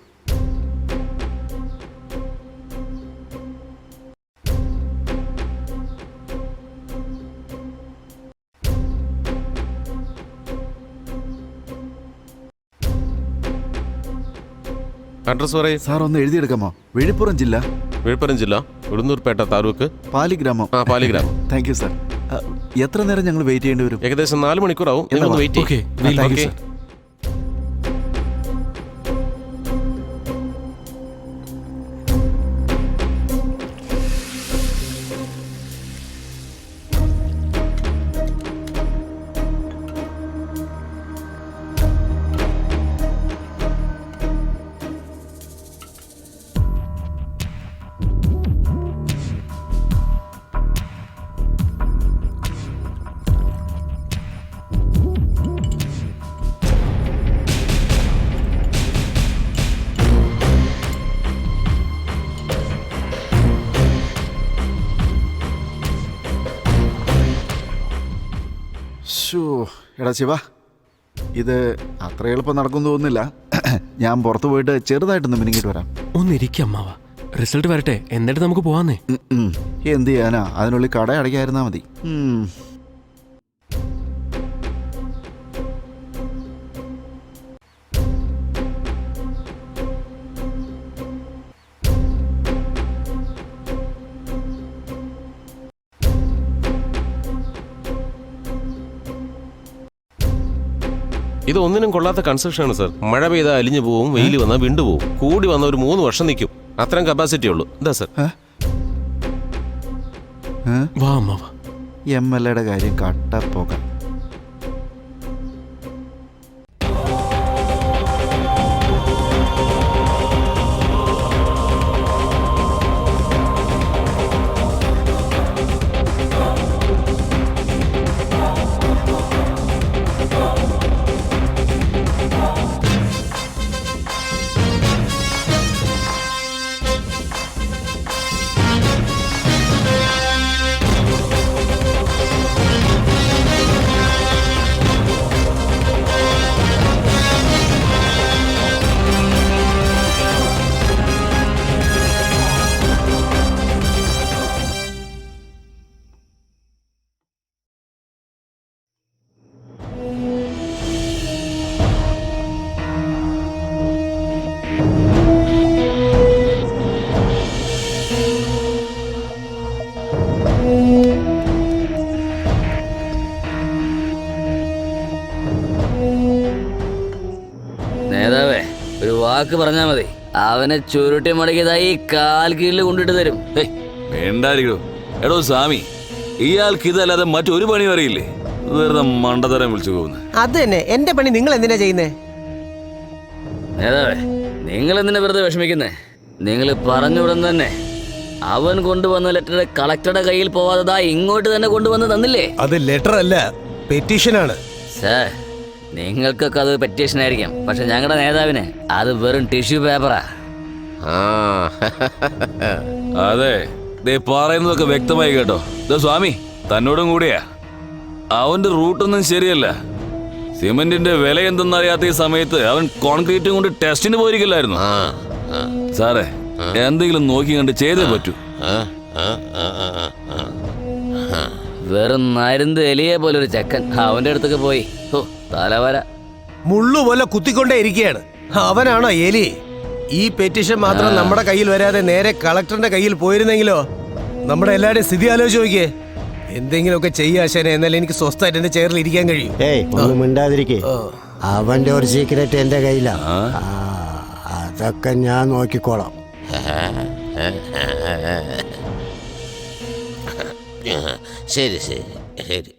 അഡ്രസ് പറയും സാർ. ഒന്ന് എഴുതിയെടുക്കാമോ? വിഴുപ്പുറം ജില്ല. വിഴുപ്പുറം ജില്ല, Ulundurpettai taluk, Paligramam. Paligramam. Thank you sir. എത്ര നേരം ഞങ്ങൾ വെയിറ്റ് ചെയ്യേണ്ടി വരും? ഏകദേശം 4 മണിക്കൂറാവും. വെയിറ്റ് ചെയ്യും. എടാ ശിവ, ഇത് അത്ര എളുപ്പം നടക്കും തോന്നുന്നില്ല. ഞാൻ പുറത്തു പോയിട്ട് ചെറുതായിട്ടൊന്ന് മിനിങ്ങിട്ട് വരാം. ഒന്നിരിക്കും അമ്മാവ, റിസൾട്ട് വരട്ടെ, എന്നിട്ട് നമുക്ക് പോവാന്നേ. എന്ത് ചെയ്യാനാ, അതിനുള്ളിൽ കട അടയ്ക്കാതിരുന്നാ മതി. ഇത് ഒന്നിനും കൊള്ളാത്ത കൺസ്ട്രക്ഷനാണ് സർ. മഴ പെയ്താൽ അലിഞ്ഞു പോവും, വെയിൽ വന്നാൽ വിണ്ടുപോകും. കൂടി വന്ന ഒരു 3 വർഷം നിൽക്കും. അത്രയും കപ്പാസിറ്റി ഉള്ളൂ. എന്താ സർ? MLA കാര്യം കട്ടപ്പോകാം. നേതാവേ, ഒരു വാക്ക് പറഞ്ഞാ മതി, അവനെ ചുരുട്ടി മടക്കിയതായി കാൽ കീഴിൽ കൊണ്ടിട്ട് തരും. വേണ്ടായിരിക്കോ. എടോ സ്വാമി, ഇയാൾക്ക് ഇതല്ലാതെ മറ്റൊരു പണിയും അറിയില്ലേ? വെറുതെ മണ്ടതരം വിളിച്ചു പോകുന്നു. അത് തന്നെ എന്റെ പണി നിങ്ങൾ എന്തിനാ ചെയ്യുന്നേ? നേതാവേ, നിങ്ങൾ എന്തിനാ വെറുതെ വിഷമിക്കുന്നേ? നിങ്ങൾ പറഞ്ഞുടൻ തന്നെ അവൻ കൊണ്ടുവന്ന ലെറ്റർ കളക്ടറുടെ കയ്യിൽ പോവാതെ ഇങ്ങോട്ട് തന്നെ കൊണ്ടുവന്ന് തന്നില്ലേ? അത് ലെറ്റർ അല്ല, പെറ്റീഷനാണ്. സാർ, നിങ്ങൾക്കൊക്കെ അത് പെറ്റീഷൻ ആയിരിക്കാം, പക്ഷെ ഞങ്ങളുടെ നേതാവിന് അത് വെറും ടിഷ്യൂ പേപ്പറാ. അതെ, പറയുന്നതൊക്കെ വ്യക്തമായി കേട്ടോ. സ്വാമി, തന്നോടും കൂടിയാ. അവന്റെ റൂട്ടൊന്നും ശരിയല്ല. സിമെന്റിന്റെ വില എന്തെന്നറിയാത്ത ഈ സമയത്ത് അവൻ കോൺക്രീറ്റും കൊണ്ട് ടെസ്റ്റിന് പോയിരിക്കില്ലായിരുന്നു. സാറേ, എന്തെങ്കിലും നോക്കി കണ്ട് ചെയ്തേ പറ്റൂ. വെറും നരുന്ത് എലിയെ പോലൊരു ചെക്കൻ അവന്റെ അടുത്തൊക്കെ പോയി തലവര മുള്ളുപോലെ കുത്തിക്കൊണ്ടേ ഇരിക്കുകയാണ്. അവനാണോ എലി? ഈ പെറ്റീഷൻ മാത്രം നമ്മുടെ കയ്യിൽ വരാതെ നേരെ കളക്ടറിന്റെ കയ്യിൽ പോയിരുന്നെങ്കിലോ? നമ്മുടെ എല്ലാവരുടെയും സ്ഥിതി ആലോചിച്ച് നോക്കിയേ. എന്തെങ്കിലുമൊക്കെ ചെയ്യാശാനെ, എന്നാലും എനിക്ക് സ്വസ്ഥമായിട്ട് എന്റെ ചെയറിൽ ഇരിക്കാൻ കഴിയും. ഒന്നും മിണ്ടാതിരിക്കേ. അവന്റെ ഒരു സീക്രറ്റ് എന്റെ കയ്യിലാ. അതൊക്കെ ഞാൻ നോക്കിക്കോളാം. ശരി ശരി ശരി.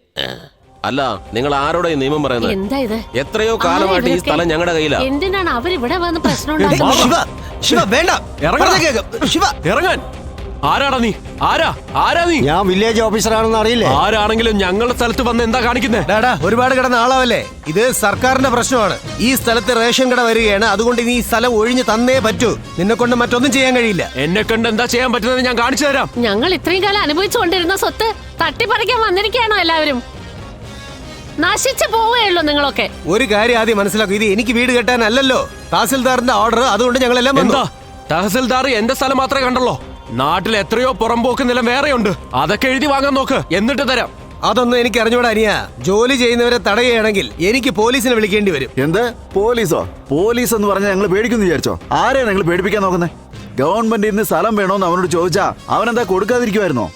അല്ല, നിങ്ങൾ ആരോടെ ഈ നിയമം പറയുന്നത്? എന്താ ഇത്? എത്രയോ കാലമായിട്ട് ഈ സ്ഥലം ഞങ്ങളുടെ കയ്യിലാ. എന്തിനാണ് അവരിവിടെ വന്ന് പ്രശ്നം ഇറങ്ങാൻ? ആരാടാ നീ? ആരാ നീ? ഞാൻ വില്ലേജ് ഓഫീസറാണെന്ന് അറിയില്ലേ? ആരാണെങ്കിലും ഞങ്ങളുടെ സ്ഥലത്ത് വന്ന് എന്താ കാണിക്കുന്നത്? ഒരുപാട് കിടന്ന ആളാവല്ലേ? ഇത് സർക്കാരിന്റെ പ്രശ്നമാണ്. ഈ സ്ഥലത്ത് റേഷൻ കട വരികയാണ്, അതുകൊണ്ട് നീ ഈ സ്ഥലം ഒഴിഞ്ഞു തന്നേ പറ്റൂ. നിന്നെ കൊണ്ട് മറ്റൊന്നും ചെയ്യാൻ കഴിയില്ല. എന്നെ കൊണ്ട് എന്താ ചെയ്യാൻ പറ്റുന്നത് ഞാൻ കാണിച്ചു തരാം. ഞങ്ങൾ ഇത്രയും കാലം അനുഭവിച്ചുകൊണ്ടിരുന്ന സ്വത്ത് തട്ടിപ്പറിക്കാൻ വന്നിരിക്കുകയാണോ എല്ലാവരും? നശിച്ചു പോവുകയുള്ളൂ നിങ്ങളൊക്കെ. ഒരു കാര്യം ആദ്യം മനസ്സിലാക്കും, ഇത് എനിക്ക് വീട് കെട്ടാനല്ലല്ലോ, തഹസിൽദാറിന്റെ ഓർഡർ. അതുകൊണ്ട് ഞങ്ങളെല്ലാം എന്താ? തഹസിൽദാർ എന്റെ സ്ഥലം മാത്രമേ കണ്ടല്ലോ. നാട്ടിൽ എത്രയോ പുറംപോക്ക് നിലം വേറെയുണ്ട്. അതൊക്കെ എഴുതി വാങ്ങാൻ നോക്ക്, എന്നിട്ട് തരാം. അതൊന്നും എനിക്ക് അറിഞ്ഞൂടാ അനിയ. ജോലി ചെയ്യുന്നവരെ തടയുകയാണെങ്കിൽ എനിക്ക് പോലീസിനെ വിളിക്കേണ്ടി വരും. എന്ത് പോലീസോ? പോലീസ് എന്ന് പറഞ്ഞാൽ ഞങ്ങൾ പേടിക്കുന്നു വിചാരിച്ചോ? ആരെയാണ് നിങ്ങൾ പേടിപ്പിക്കാൻ നോക്കുന്നേ? ഗവൺമെന്റിന് സ്ഥലം വേണോന്ന് അവനോട് ചോദിച്ചാ അവനെന്താ കൊടുക്കാതിരിക്കുമായിരുന്നോ?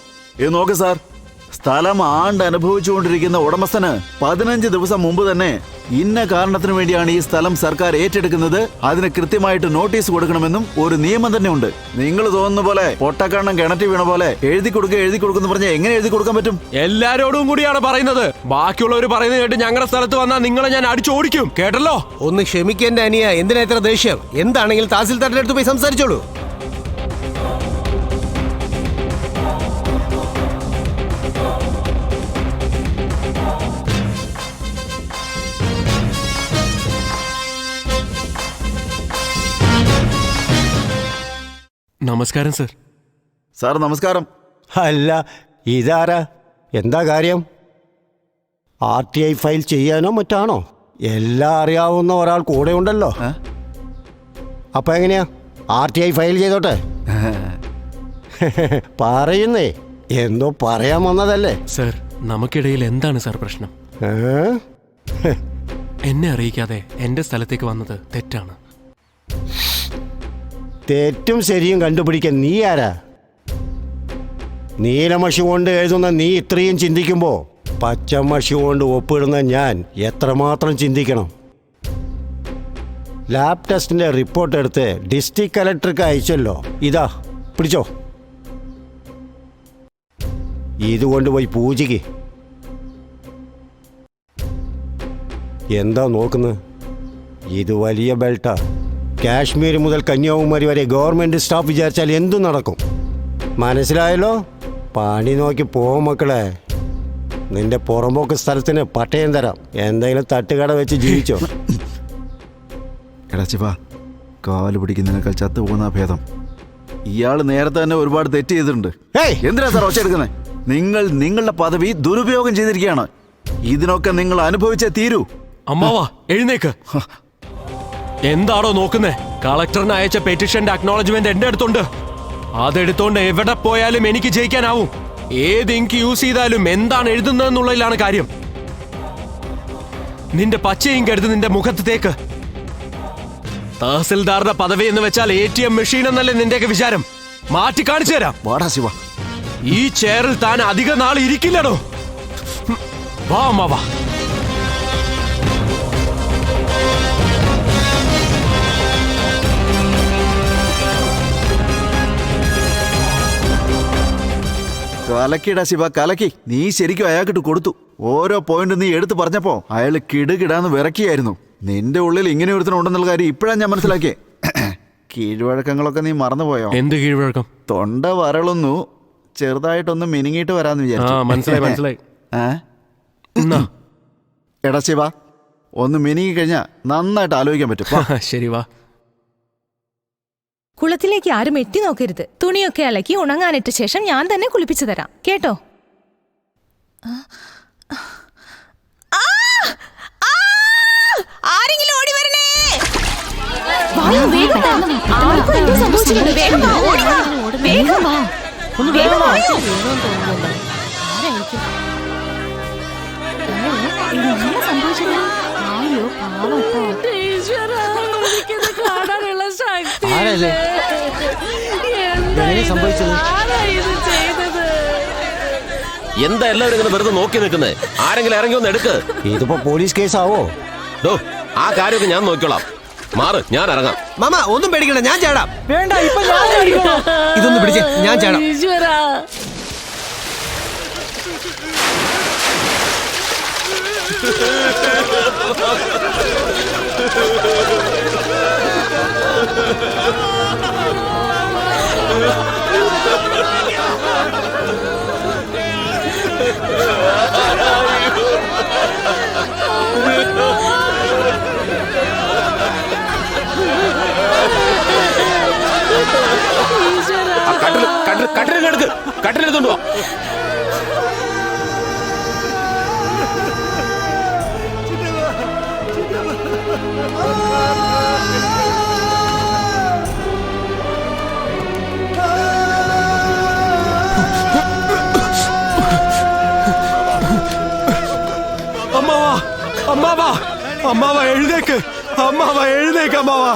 ഇത് നോക്ക് സാർ, സ്ഥലം ആണ്ട് അനുഭവിച്ചുകൊണ്ടിരിക്കുന്ന ഉടമസ്ഥന് 15 ദിവസം മുമ്പ് തന്നെ ഇന്ന കാരണത്തിന് വേണ്ടിയാണ് ഈ സ്ഥലം സർക്കാർ ഏറ്റെടുക്കുന്നത്, അതിന് കൃത്യമായിട്ട് നോട്ടീസ് കൊടുക്കണമെന്നും ഒരു നിയമം തന്നെ ഉണ്ട്. നിങ്ങൾ തോന്നുന്ന പോലെ പൊട്ടക്കണ്ണം കിണറ്റി വീണ പോലെ എഴുതി കൊടുക്കുന്ന പറഞ്ഞാൽ എങ്ങനെ എഴുതി കൊടുക്കാൻ പറ്റും? എല്ലാരോടും കൂടിയാണ് പറയുന്നത്. ബാക്കിയുള്ളവർ പറയുന്നത് കേട്ട് ഞങ്ങളുടെ സ്ഥലത്ത് വന്നാൽ നിങ്ങളെ ഞാൻ അടിച്ചോടിക്കും, കേട്ടല്ലോ? ഒന്ന് ക്ഷമിക്കേണ്ട അനിയ, എന്തിനാ ഇത്ര ദേഷ്യം? എന്താണെങ്കിലും തഹസിൽദാറിന്റെ അടുത്ത് പോയി സംസാരിച്ചോളൂ. നമസ്കാരം സർ. സാർ നമസ്കാരം. അല്ല, ഇതാരാ? എന്താ കാര്യം? RTI ഫയൽ ചെയ്യാനോ മറ്റാണോ? എല്ലാം അറിയാവുന്ന ഒരാൾ കൂടെ ഉണ്ടല്ലോ. അപ്പൊ എങ്ങനെയാ RTI ഫയൽ ചെയ്തോട്ടെ? പറയുന്നേ, എന്തോ പറയാൻ വന്നതല്ലേ? സർ, നമുക്കിടയിൽ എന്താണ് സാർ പ്രശ്നം? എന്നെ അറിയിക്കാതെ എന്റെ സ്ഥലത്തേക്ക് വന്നത് തെറ്റാണ്. തെറ്റും ശരിയും കണ്ടുപിടിക്കാൻ നീ ആരാ? നീലമഷി കൊണ്ട് എഴുതുന്ന നീ ഇത്രയും ചിന്തിക്കുമ്പോ പച്ചമഷി കൊണ്ട് ഒപ്പിടുന്ന ഞാൻ എത്രമാത്രം ചിന്തിക്കണം? ലാബ് ടെസ്റ്റിന്റെ റിപ്പോർട്ട് എടുത്ത് ഡിസ്ട്രിക്ട് കലക്ടർക്ക് അയച്ചല്ലോ. ഇതാ പിടിച്ചോ, ഇതുകൊണ്ട് പോയി പൂജയ്ക്ക്. എന്താ നോക്കുന്നത്? ഇത് വലിയ ബെൽറ്റാ. കാശ്മീർ മുതൽ കന്യാകുമാരി വരെ ഗവൺമെന്റ് സ്റ്റാഫ് വിചാരിച്ചാൽ എന്തും നടക്കും. മനസ്സിലായല്ലോ? പണി നോക്കി പോവും മക്കളെ. നിന്റെ പുറമ്പോക്ക് സ്ഥലത്തിന് പട്ടയം തരാം. എന്തെങ്കിലും തട്ടുകട വെച്ച് ജീവിച്ചോ. എടാ ശിവ, കാല് പിടിക്കുന്നതിനേക്കാൾ ചത്തു പോകുന്ന ഭേദം. ഇയാൾ നേരത്തെ തന്നെ ഒരുപാട് തെറ്റ് ചെയ്തിട്ടുണ്ട്. എന്തിനാ സാർ ഒച്ച എടുക്കുന്നത്? നിങ്ങൾ നിങ്ങളുടെ പദവി ദുരുപയോഗം ചെയ്തിരിക്കുകയാണ്. ഇതിനൊക്കെ നിങ്ങൾ അനുഭവിച്ചേ തീരൂ. അമ്മാവാ, എഴുന്നേക്ക്. എന്താണോ നോക്കുന്നേ? കളക്ടറിന് അയച്ച പെറ്റീഷന്റെ അക്നോളജ്മെന്റ് എന്റെ അടുത്തുണ്ട്. അതെടുത്തോണ്ട് എവിടെ പോയാലും എനിക്ക് ജയിക്കാനാവും. ഏത് ഇങ്ക് യൂസ് ചെയ്താലും എന്താണ് എഴുതുന്നതെന്നുള്ളതിലാണ് കാര്യം. നിന്റെ പച്ച ഇങ്ക് എടുത്ത് നിന്റെ മുഖത്ത് തേക്ക്. തഹസിൽദാറുടെ പദവി എന്ന് വെച്ചാൽ ATM മെഷീൻ എന്നല്ലേ നിന്റെയൊക്കെ വിചാരം? മാറ്റി കാണിച്ചു തരാം. വാടാ ശിവ. ഈ ചെയറിൽ താൻ അധിക നാൾ ഇരിക്കില്ലടോ. വാ അമ്മാവാ. കലക്കിടാ ശിവ, കലക്കി. നീ ശരിക്കും അയാൾക്കിട്ട് കൊടുത്തു. ഓരോ പോയിന്റ് നീ എടുത്തു പറഞ്ഞപ്പോ അയാൾ കിടുകിടാന്ന് വിറക്കിയായിരുന്നു. നിന്റെ ഉള്ളിൽ ഇങ്ങനെ ഒരുത്തനുണ്ടെന്നുള്ള കാര്യം ഇപ്പോഴാണ് ഞാൻ മനസ്സിലാക്കിയേ. കീഴ്വഴക്കങ്ങളൊക്കെ നീ മറന്നുപോയോ? എന്ത് കീഴ്വഴക്കം? തൊണ്ട വരളൊന്നു ചെറുതായിട്ടൊന്ന് മിനുങ്ങിയിട്ട് വരാന്ന് വിചാരിച്ചു. മനസ്സിലായി. എടാ ശിവ, ഒന്ന് മിനുങ്ങി കഴിഞ്ഞാ നന്നായിട്ട് ആലോചിക്കാൻ പറ്റും. ശരി, വാ. കുളത്തിലേക്ക് ആരും എത്തി നോക്കരുത്. തുണിയൊക്കെ അലക്കി ഉണങ്ങാനിട്ട ശേഷം ഞാൻ തന്നെ കുളിപ്പിച്ചു തരാം, കേട്ടോ? ആരെങ്കിലും ഓടി വരണേ. എന്താ എല്ലാവരും ഇങ്ങനെ വെറുതെ നോക്കി നിൽക്കുന്നത്? ആരെങ്കിലും ഇറങ്ങി ഒന്ന് എടുക്ക്. ഇതിപ്പോ പോലീസ് കേസാവോ? ആ കാര്യമൊക്കെ ഞാൻ നോക്കിക്കോളാം. മാറ്, ഞാൻ ഇറങ്ങാം. മാമ ഒന്നും പേടിക്കണ്ട, ഞാൻ ചാടാം. വേണ്ട, ഇപ്പൊ ഞാൻ ചാടിക്കോളാം. ഇതൊന്ന് പിടിച്ച്, ഞാൻ ചാടാം. കട്ടിലെടുത്തോണ്ടോ? അമ്മാവാ എഴുന്നേക്ക്. അമ്മാവാ എഴുന്നേക്ക്. അമ്മാവാ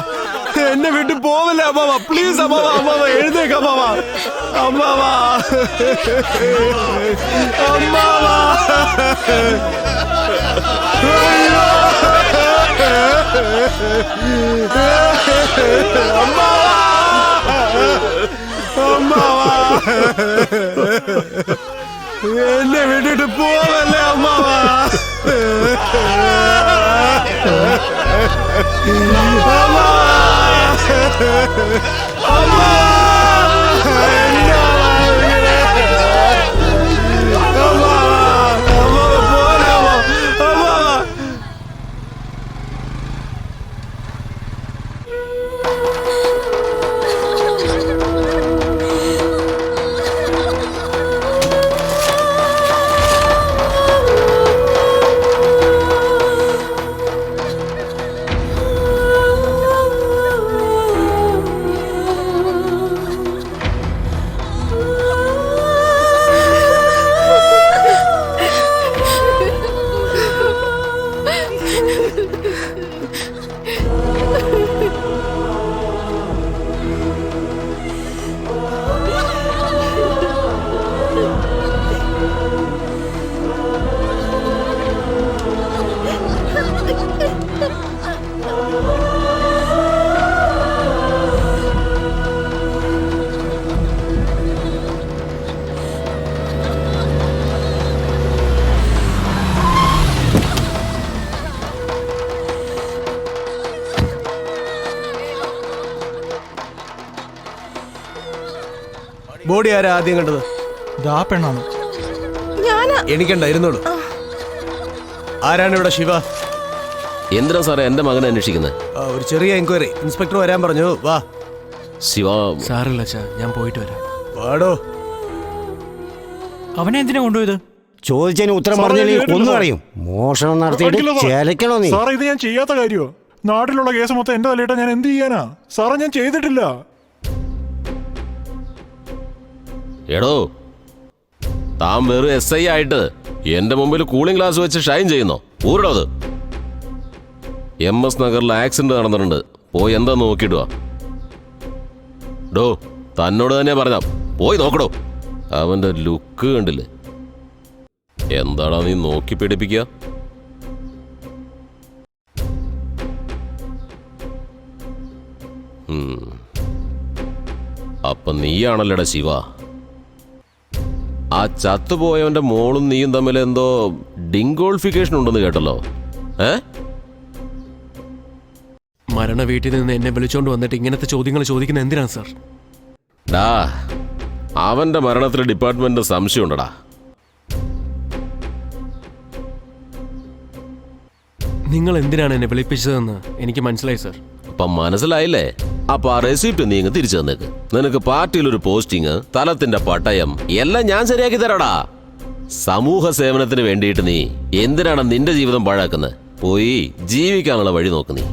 എന്നെ വിട്ടു പോവല്ലേ അമ്മാവാ. പ്ലീസ് അമ്മാവാ. അമ്മാവാ എഴുന്നേക്ക്. അമ്മാവാ. അമ്മാവാ. അമ്മാവാ. അമ്മാവാ എന്നെ വിട്ടിട്ട് പോവല്ലേ അമ്മാവാ. ബോഡി ആരാ ആദ്യം കണ്ടത്? ഇതാ പെണ്ണാണ്. എണിക്കണ്ട, ഇരുന്നോളൂ. ആരാണ് ഇവിടെ? ശിവ. എന്തിനാ സാറേ എന്റെ മകനെ അന്വേഷിക്കുന്നത്? ഒരു ചെറിയ എൻക്വയറി. ഇൻസ്പെക്ടർ വരാൻ പറഞ്ഞു. വാ. ശിവ. സാറില്ല അച്ഛാ, ഞാൻ പോയിട്ട് വരാം. വാടോ. അവനെ എന്തിനാ കൊണ്ടുപോയത്? ചോദിച്ചതിന് ഉത്തരം പറഞ്ഞില്ലെങ്കിൽ ഒന്നും അറിയും. മോഷണം നടത്തിയിട്ട് ചേലക്കണോ നീ? സാറേ, ഇത് ഞാൻ ചെയ്യാത്ത കാര്യമോ? നാട്ടിലുള്ള കേസ് മൊത്തം എന്റെ തലയിട്ടാ ഞാൻ എന്ത് ചെയ്യാനാ സാറേ? ഞാൻ ചെയ്തിട്ടില്ല. എടോ, താൻ വെറും SI ആയിട്ട് എന്റെ മുമ്പിൽ കൂളിംഗ് ഗ്ലാസ് വെച്ച് ഷൈൻ ചെയ്യുന്നോ? ഊരിടോ അത്. MS നഗറിൽ ആക്സിഡന്റ് നടന്നിട്ടുണ്ട്. പോയി എന്താ നോക്കിയിടുക. ഡോ, തന്നോട് തന്നെ പറഞ്ഞ പോയി നോക്കടോ. അവന്റെ ലുക്ക് കണ്ടില്ലേ? എന്താടാ നീ നോക്കി പിടിപ്പിക്കുക? അപ്പൊ നീയാണല്ലോടാ ശിവ. ആ ചത്തുപോയവന്റെ മോളും നീയും തമ്മിൽ എന്തോ ഡിങ്കോൾഫിക്കേഷൻ ഉണ്ടെന്ന് കേട്ടല്ലോ. മരണ വീട്ടിൽ നിന്ന് എന്നെ വിളിച്ചോണ്ട് വന്നിട്ട് ഇങ്ങനത്തെ ചോദ്യങ്ങൾ ചോദിക്കുന്ന എന്തിനാണ് സാർ? ഡാ, അവന്റെ മരണത്തിൽ ഡിപ്പാർട്ട്മെന്റിന് സംശയമുണ്ടടാ. നിങ്ങൾ എന്തിനാണ് എന്നെ വിളിപ്പിച്ചതെന്ന് എനിക്ക് മനസ്സിലായി സാർ. അപ്പൊ മനസ്സിലായില്ലേ? അപ്പൊ ആ റെസിപ്റ്റ് നീ തിരിച്ചു തന്നേക്ക്. നിനക്ക് പാർട്ടിയിലൊരു പോസ്റ്റിങ്, സ്ഥലത്തിന്റെ പട്ടയം എല്ലാം ഞാൻ ശരിയാക്കി തരാടാ. സമൂഹ സേവനത്തിന് വേണ്ടിയിട്ട് നീ എന്തിനാണ് നിന്റെ ജീവിതം പാഴാക്കുന്നത്? പോയി ജീവിക്കാനുള്ള വഴി നോക്ക് നീ.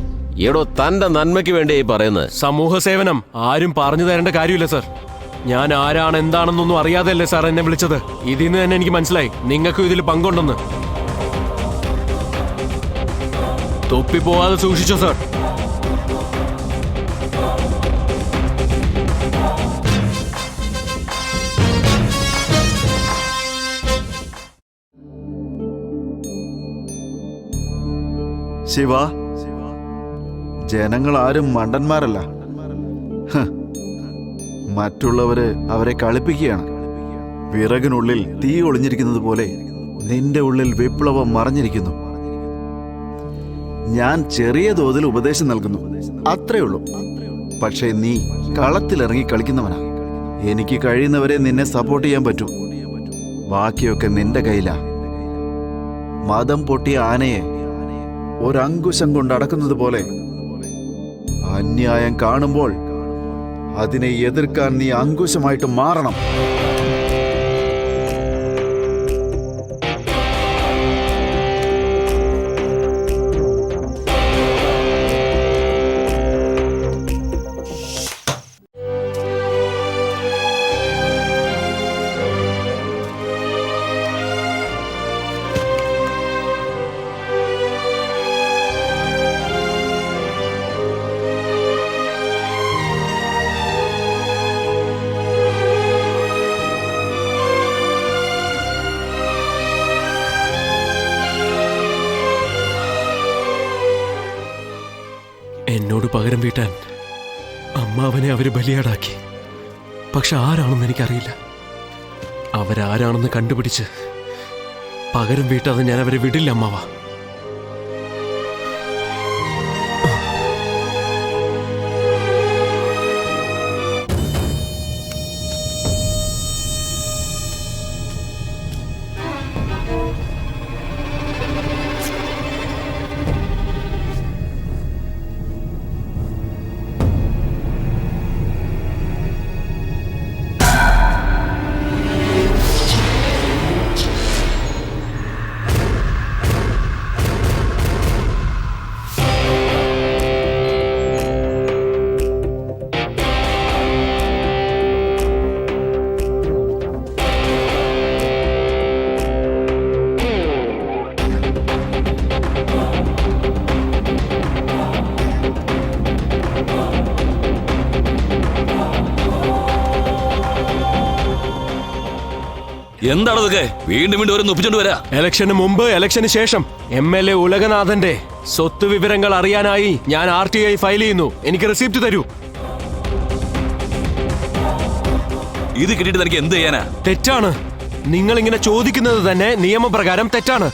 എടോ, തന്റെ നന്മയ്ക്ക് വേണ്ടിയായി പറയുന്നത്. സമൂഹ സേവനം ആരും പറഞ്ഞു തരേണ്ട കാര്യമില്ല സാർ. ഞാൻ ആരാണ് എന്താണെന്നൊന്നും അറിയാതെയല്ലേ സാർ എന്നെ വിളിച്ചത്. ഇതിന്ന് തന്നെ എനിക്ക് മനസ്സിലായി നിങ്ങൾക്കും ഇതിൽ പങ്കുണ്ടെന്ന്. തൊപ്പിപ്പോവാതെ സൂക്ഷിച്ചോ സാർ. ശിവ, ജനങ്ങൾ ആരും മണ്ടന്മാരല്ല. മറ്റുള്ളവര് അവരെ കളിപ്പിക്കുകയാണ്. വിറകിനുള്ളിൽ തീ ഒളിഞ്ഞിരിക്കുന്നത് പോലെ നിന്റെ ഉള്ളിൽ വിപ്ലവം മറഞ്ഞിരിക്കുന്നു. ഞാൻ ചെറിയ തോതിൽ ഉപദേശം നൽകുന്നു, അത്രേ ഉള്ളൂ. പക്ഷേ നീ കളത്തിലിറങ്ങി കളിക്കുന്നവനാ. എനിക്ക് കഴിയുന്നവരെ നിന്നെ സപ്പോർട്ട് ചെയ്യാൻ പറ്റൂ. ബാക്കിയൊക്കെ നിന്റെ കയ്യിലാ. മതം പൊട്ടിയ ആനയെ ഒരങ്കുശം കൊണ്ട് അടക്കുന്നത് പോലെ അന്യായം കാണുമ്പോൾ അതിനെ എതിർക്കാൻ നീ അങ്കുശമായിട്ട് മാറണം. എന്നോട് പകരം വീട്ടാൻ അമ്മാവനെ അവര് ബലിയാടാക്കി. പക്ഷെ ആരാണെന്ന് എനിക്കറിയില്ല. അവരാരാണെന്ന് കണ്ടുപിടിച്ച് പകരം വീട്ടാതെ ഞാൻ അവരെ വിടില്ല അമ്മാവ. എന്താണതൊക്കെ വീണ്ടും വീണ്ടും ഓരോന്ന് ഒപ്പിച്ചോണ്ട് വരാ? ഇലക്ഷന് മുമ്പ്, ഇലക്ഷന് ശേഷം MLA ഉലകനാഥന്റെ സ്വത്ത് വിവരങ്ങൾ അറിയാനായി ഞാൻ RTI ഫയൽ ചെയ്യുന്നു. എനിക്ക് റെസിപ്റ്റ് തരൂ. ഇത് കിട്ടിയിട്ട് തനിക്ക് എന്ത് ചെയ്യാനാ? തെറ്റാണ്. നിങ്ങൾ ഇങ്ങനെ ചോദിക്കുന്നത് തന്നെ നിയമപ്രകാരം തെറ്റാണ്.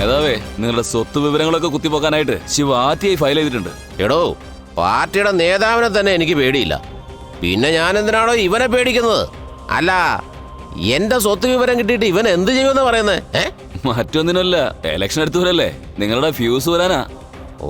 നേതാവേ, നിങ്ങളുടെ സ്വത്ത് വിവരങ്ങളൊക്കെ കുത്തിപ്പോക്കാനായിട്ട് ശിവ ആർടിഐ ഫയൽ ചെയ്തിട്ടുണ്ട്. എടോ, പാർട്ടിയുടെ നേതാവിനെ തന്നെ എനിക്ക് പേടിയില്ല, പിന്നെ ഞാൻ എന്തിനാണോ ഇവനെ പേടിക്കുന്നത്? അല്ല, എന്റെ സ്വത്ത് വിവരം കിട്ടിയിട്ട് ഇവൻ എന്ത് ചെയ്യുമെന്ന് പറയുന്നത്? മറ്റൊന്നിനല്ല, എലക്ഷൻ എടുത്തവരല്ലേ, നിങ്ങളുടെ ഫ്യൂസ് വരാനാ. ഓ,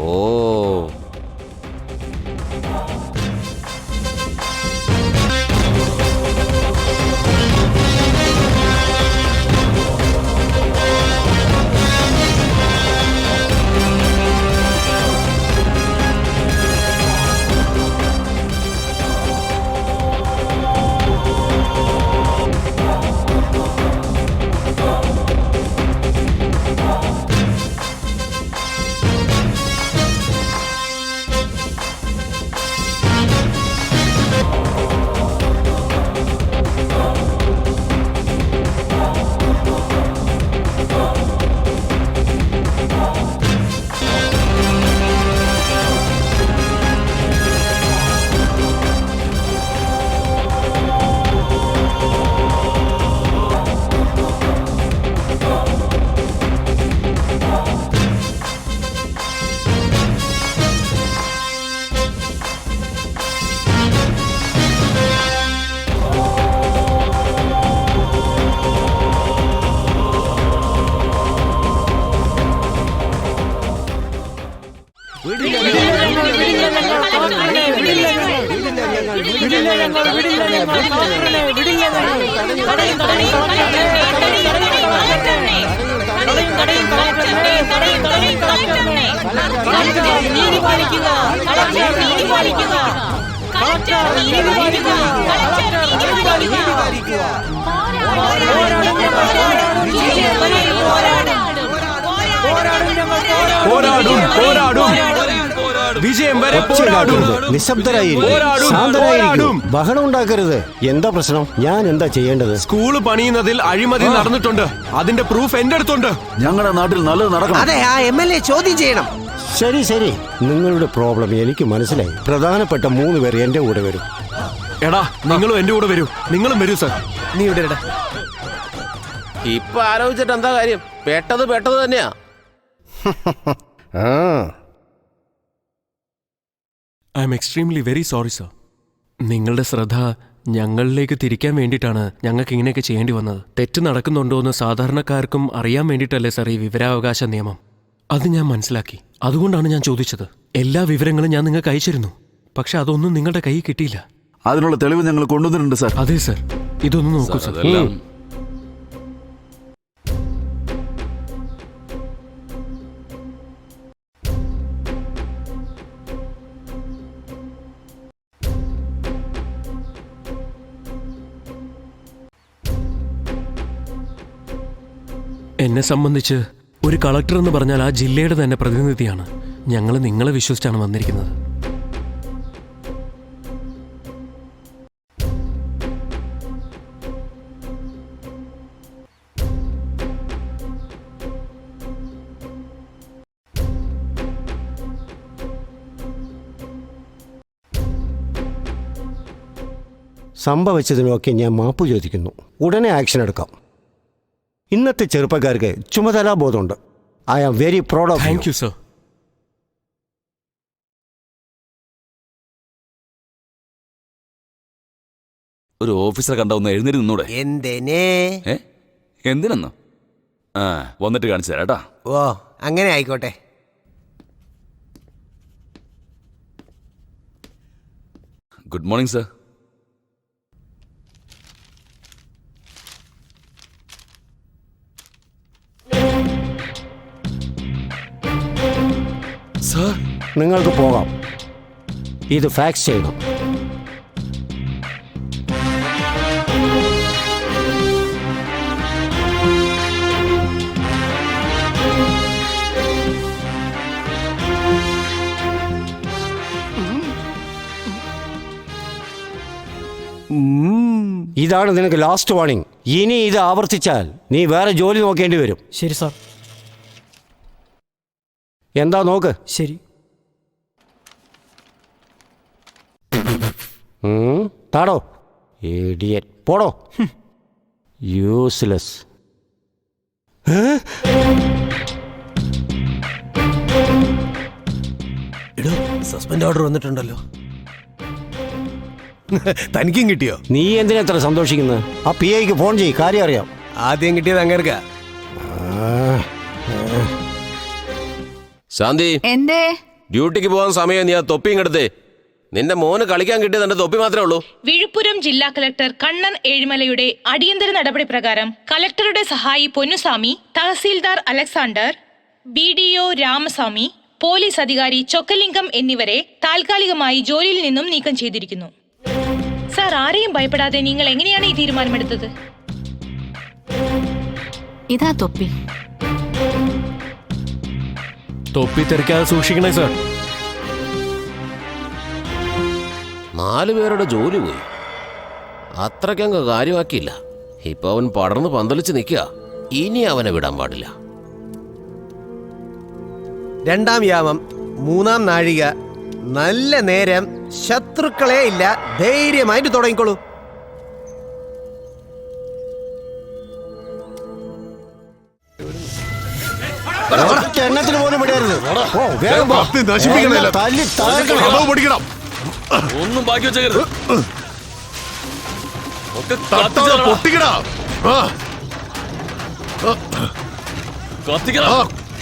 വിജയം വരെ നിശബ്ദരായിരിക്കും, ബഹളം ഉണ്ടാക്കരുത്. എന്താ പ്രശ്നം? ഞാൻ എന്താ ചെയ്യേണ്ടത്? സ്കൂള് പണിയുന്നതിൽ അഴിമതി നടന്നിട്ടുണ്ട്, അതിന്റെ പ്രൂഫ് എന്റെ അടുത്തുണ്ട്. ഞങ്ങളുടെ നാട്ടിൽ നല്ലത് നടക്കണം. അതെ, ആ MLA ചോദ്യം ചെയ്യണം. ശരി ശരി, നിങ്ങളുടെ പ്രോബ്ലം എനിക്ക് മനസ്സിലായി. പ്രധാനപ്പെട്ട 3 പേർ എന്റെ കൂടെ വരും. എടാ, നിങ്ങളും എന്റെ കൂടെ വരൂ. നിങ്ങളും വരൂ സാർ. നീ ഇവിടെ ഇട. ഇപ്പൊ ആലോചിച്ചിട്ട് എന്താ കാര്യം? പെട്ടത് തന്നെയാ. I am extremely very sorry sir. നിങ്ങളുടെ ശ്രദ്ധ ഞങ്ങളിലേക്ക് തിരിക്കാൻ വേണ്ടിയിട്ടാണ് ഞങ്ങൾക്ക് ഇങ്ങനെയൊക്കെ ചെയ്യേണ്ടി വന്നത്. തെറ്റ് നടക്കുന്നുണ്ടോ എന്ന് സാധാരണക്കാർക്കും അറിയാൻ വേണ്ടിയിട്ടല്ലേ സാർ ഈ വിവരാവകാശ നിയമം? അത് ഞാൻ മനസ്സിലാക്കി, അതുകൊണ്ടാണ് ഞാൻ ചോദിച്ചത്. എല്ലാ വിവരങ്ങളും ഞാൻ നിങ്ങൾക്ക് അയച്ചിരുന്നു, പക്ഷെ അതൊന്നും നിങ്ങളുടെ കയ്യിൽ കിട്ടിയില്ല. അതിനുള്ള തെളിവ് ഞങ്ങൾ കൊണ്ടുവന്നിട്ടുണ്ട് സാർ. അതെ സാർ, ഇതൊന്നും നോക്കൂ സാർ. എന്നെ സംബന്ധിച്ച് ഒരു കളക്ടർ എന്ന് പറഞ്ഞാൽ ആ ജില്ലയുടെ തന്നെ പ്രതിനിധിയാണ്. ഞങ്ങൾ നിങ്ങളെ വിശ്വസിച്ചാണ് വന്നിരിക്കുന്നത്. സംഭവിച്ചതിനൊക്കെ ഞാൻ മാപ്പ് ചോദിക്കുന്നു. ഉടനെ ആക്ഷൻ എടുക്കാം. ഇന്നത്തെ ചെറുപ്പക്കാർക്ക് ചുമതലാബോധമുണ്ട്. I am very proud of you. Thank you sir. ഒരു ഓഫീസറെ കണ്ട ഒന്ന് എഴുന്നേറ്റ് നിന്നൂടെ? എന്തിനെന്നോ? വന്നിട്ട് കാണിച്ചു തരാം കേട്ടാ. ഓ, അങ്ങനെ ആയിക്കോട്ടെ. Good morning sir. സർ, നിങ്ങൾക്ക് പോകാം. ഇത് ഫാക്സ് ചെയ്യണം. ഇതാണ് നിനക്ക് ലാസ്റ്റ് വാർണിംഗ്. ഇനി ഇത് ആവർത്തിച്ചാൽ നീ വേറെ ജോലി നോക്കേണ്ടി വരും. ശരി സാർ. എന്താ നോക്ക്. ശരി. താടോ ഇഡിയറ്റ്. പോടോ. യൂസ്ലെസ്. സസ്പെൻഡ് ഓർഡർ വന്നിട്ടുണ്ടല്ലോ. തനിക്കും കിട്ടിയോ? നീ എന്തിനാ എത്ര സന്തോഷിക്കുന്നത്? ആ പി ഐക്ക് ഫോൺ ചെയ്യ്, കാര്യം അറിയാം. ആദ്യം കിട്ടിയത് അങ്ങേർക്ക. ശാന്തി, എന്തേ? ഡ്യൂട്ടിക്ക് പോകാൻ സമയം. നീ ആ തൊപ്പിയും എടുത്തേ. നിന്റെ മോന് കളിക്കാൻ കിട്ടിയത് എന്റെ തൊപ്പി മാത്രമേ ഉള്ളൂ. വിഴുപ്പുരം ജില്ലാ കളക്ടർ കണ്ണൻ ഏഴിമലയുടെ അടിയന്തര നടപടി പ്രകാരം കളക്ടറുടെ സഹായി Ponnuswami, tahsildar Alexander, BDO Ramaswami, police അധികാരി ചൊക്കലിംഗം എന്നിവരെ താൽക്കാലികമായി ജോലിയിൽ നിന്നും നീക്കം ചെയ്തിരിക്കുന്നു. സാർ, ആരെയും ഭയപ്പെടാതെ നിങ്ങൾ എങ്ങനെയാണ് ഈ തീരുമാനമെടുത്തത്? ഇതാ തൊപ്പി. തൊപ്പി തെറിക്കാതെ സൂക്ഷിക്കണേ സാർ. 4 പേരുടെ ജോലി പോയി. അത്രയ്ക്കങ്ങ് കാര്യമാക്കിയില്ല. ഇപ്പൊ അവൻ പടർന്ന് പന്തലിച്ച് നിൽക്കുക. ഇനി അവനെ വിടാൻ പാടില്ല. 2ാം യാമം 3ാം നാഴിക. നല്ല നേരം, ശത്രുക്കളെ ഇല്ല. ധൈര്യമായിട്ട് തുടങ്ങിക്കോളൂ. എണ്ണത്തിന് പോലും വിടരുത്. ഒന്നും ബാക്കി വെച്ചേക്കരുത്.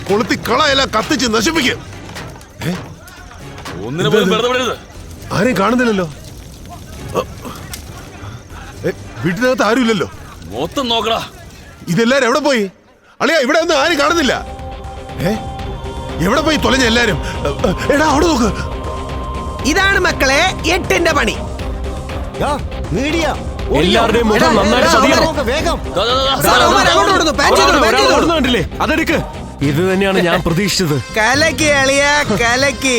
കൊളുത്തി കളയല്ല, കത്തിച്ച് നശിപ്പിക്കും. ഒന്നിനെ പോലും വെറുതെ വിടരുത്. ആരെയും കാണുന്നില്ലല്ലോ. വീട്ടിനകത്ത് ആരുമില്ലല്ലോ. മൊത്തം നോക്കടാ. ഇതെല്ലാരും എവിടെ പോയി? അളിയാ, ഇവിടെ ഒന്നും ആരും കാണുന്നില്ല. എവിടെ പോയി തൊലഞ്ഞ എല്ലാരും? എടാ, അവിടെ നോക്ക്. ഇതാണ് മക്കളെ 8ന്റെ പണി. എല്ലാവരുടെയും മുഖം നന്നായിട്ട് ശ്രദ്ധിക്കണം. കണ്ടില്ലേ? അതെടുക്ക്. ഇത് തന്നെയാണ് ഞാൻ പ്രതീക്ഷിച്ചത്. കലക്കി അളിയ, കലക്കി.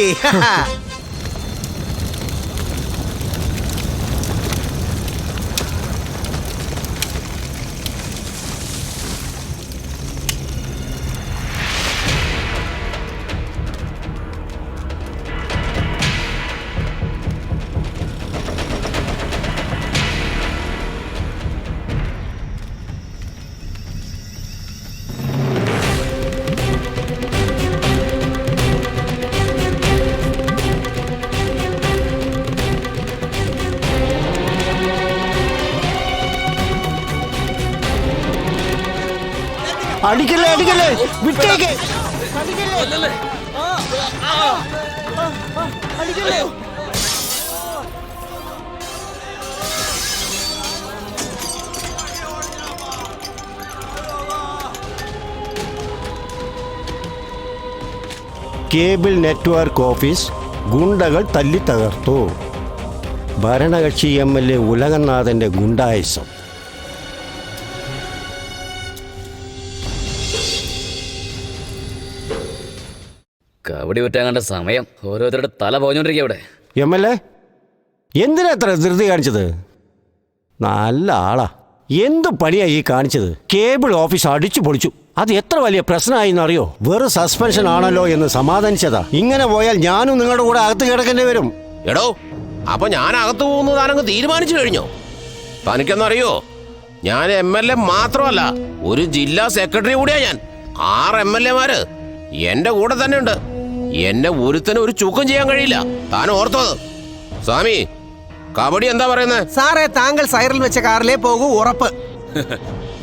അടിക്കല്ലേ, അടിക്കല്ലേ, വിട്ടേക്ക്. കേബിൾ നെറ്റ്വർക്ക് ഓഫീസ് ഗുണ്ടകൾ തല്ലി തകർത്തു. ഭരണകക്ഷി MLA ഉലകനാഥന്റെ ഗുണ്ടായുസം. കബഡി വിറ്റാങ്ങേണ്ട സമയം. ഓരോരുത്തരുടെ തല പോഞ്ഞോണ്ടിരിക്കുക ഇവിടെ. MLA എന്തിനാ അത്ര ധൃതി കാണിച്ചത്? നല്ല ആളാ. എന്തു പണിയാ ഈ കാണിച്ചത്? കേബിൾ ഓഫീസ് അടിച്ചു പൊളിച്ചു. അത് എത്ര വലിയ പ്രശ്നമായിന്നറിയോ? വെറും സസ്പെൻഷൻ ആണല്ലോ എന്ന് സമാധാനിച്ചതാ. ഇങ്ങനെ പോയാൽ ഞാനും നിങ്ങളുടെ കൂടെ അകത്ത് കിടക്കേണ്ടി വരും. എടോ, അപ്പൊ ഞാൻ അകത്ത് പോകുന്നത് താനങ്ങ് തീരുമാനിച്ചു കഴിഞ്ഞോ? തനിക്കെന്നറിയോ, ഞാൻ MLA മാത്രമല്ല, ഒരു ജില്ലാ സെക്രട്ടറി കൂടിയാ ഞാൻ. 6 MLA-മാര് എന്റെ കൂടെ തന്നെ ഉണ്ട്. എന്നെ ഒരുത്തനും ഒരു ചുക്കും ചെയ്യാൻ കഴിയില്ല. താൻ ഓർത്തത്? സ്വാമി, കബഡി എന്താ പറയുന്നത്? സാറേ, താങ്കൾ സൈറിൽ വെച്ച കാറിലേ പോകൂ, ഉറപ്പ്.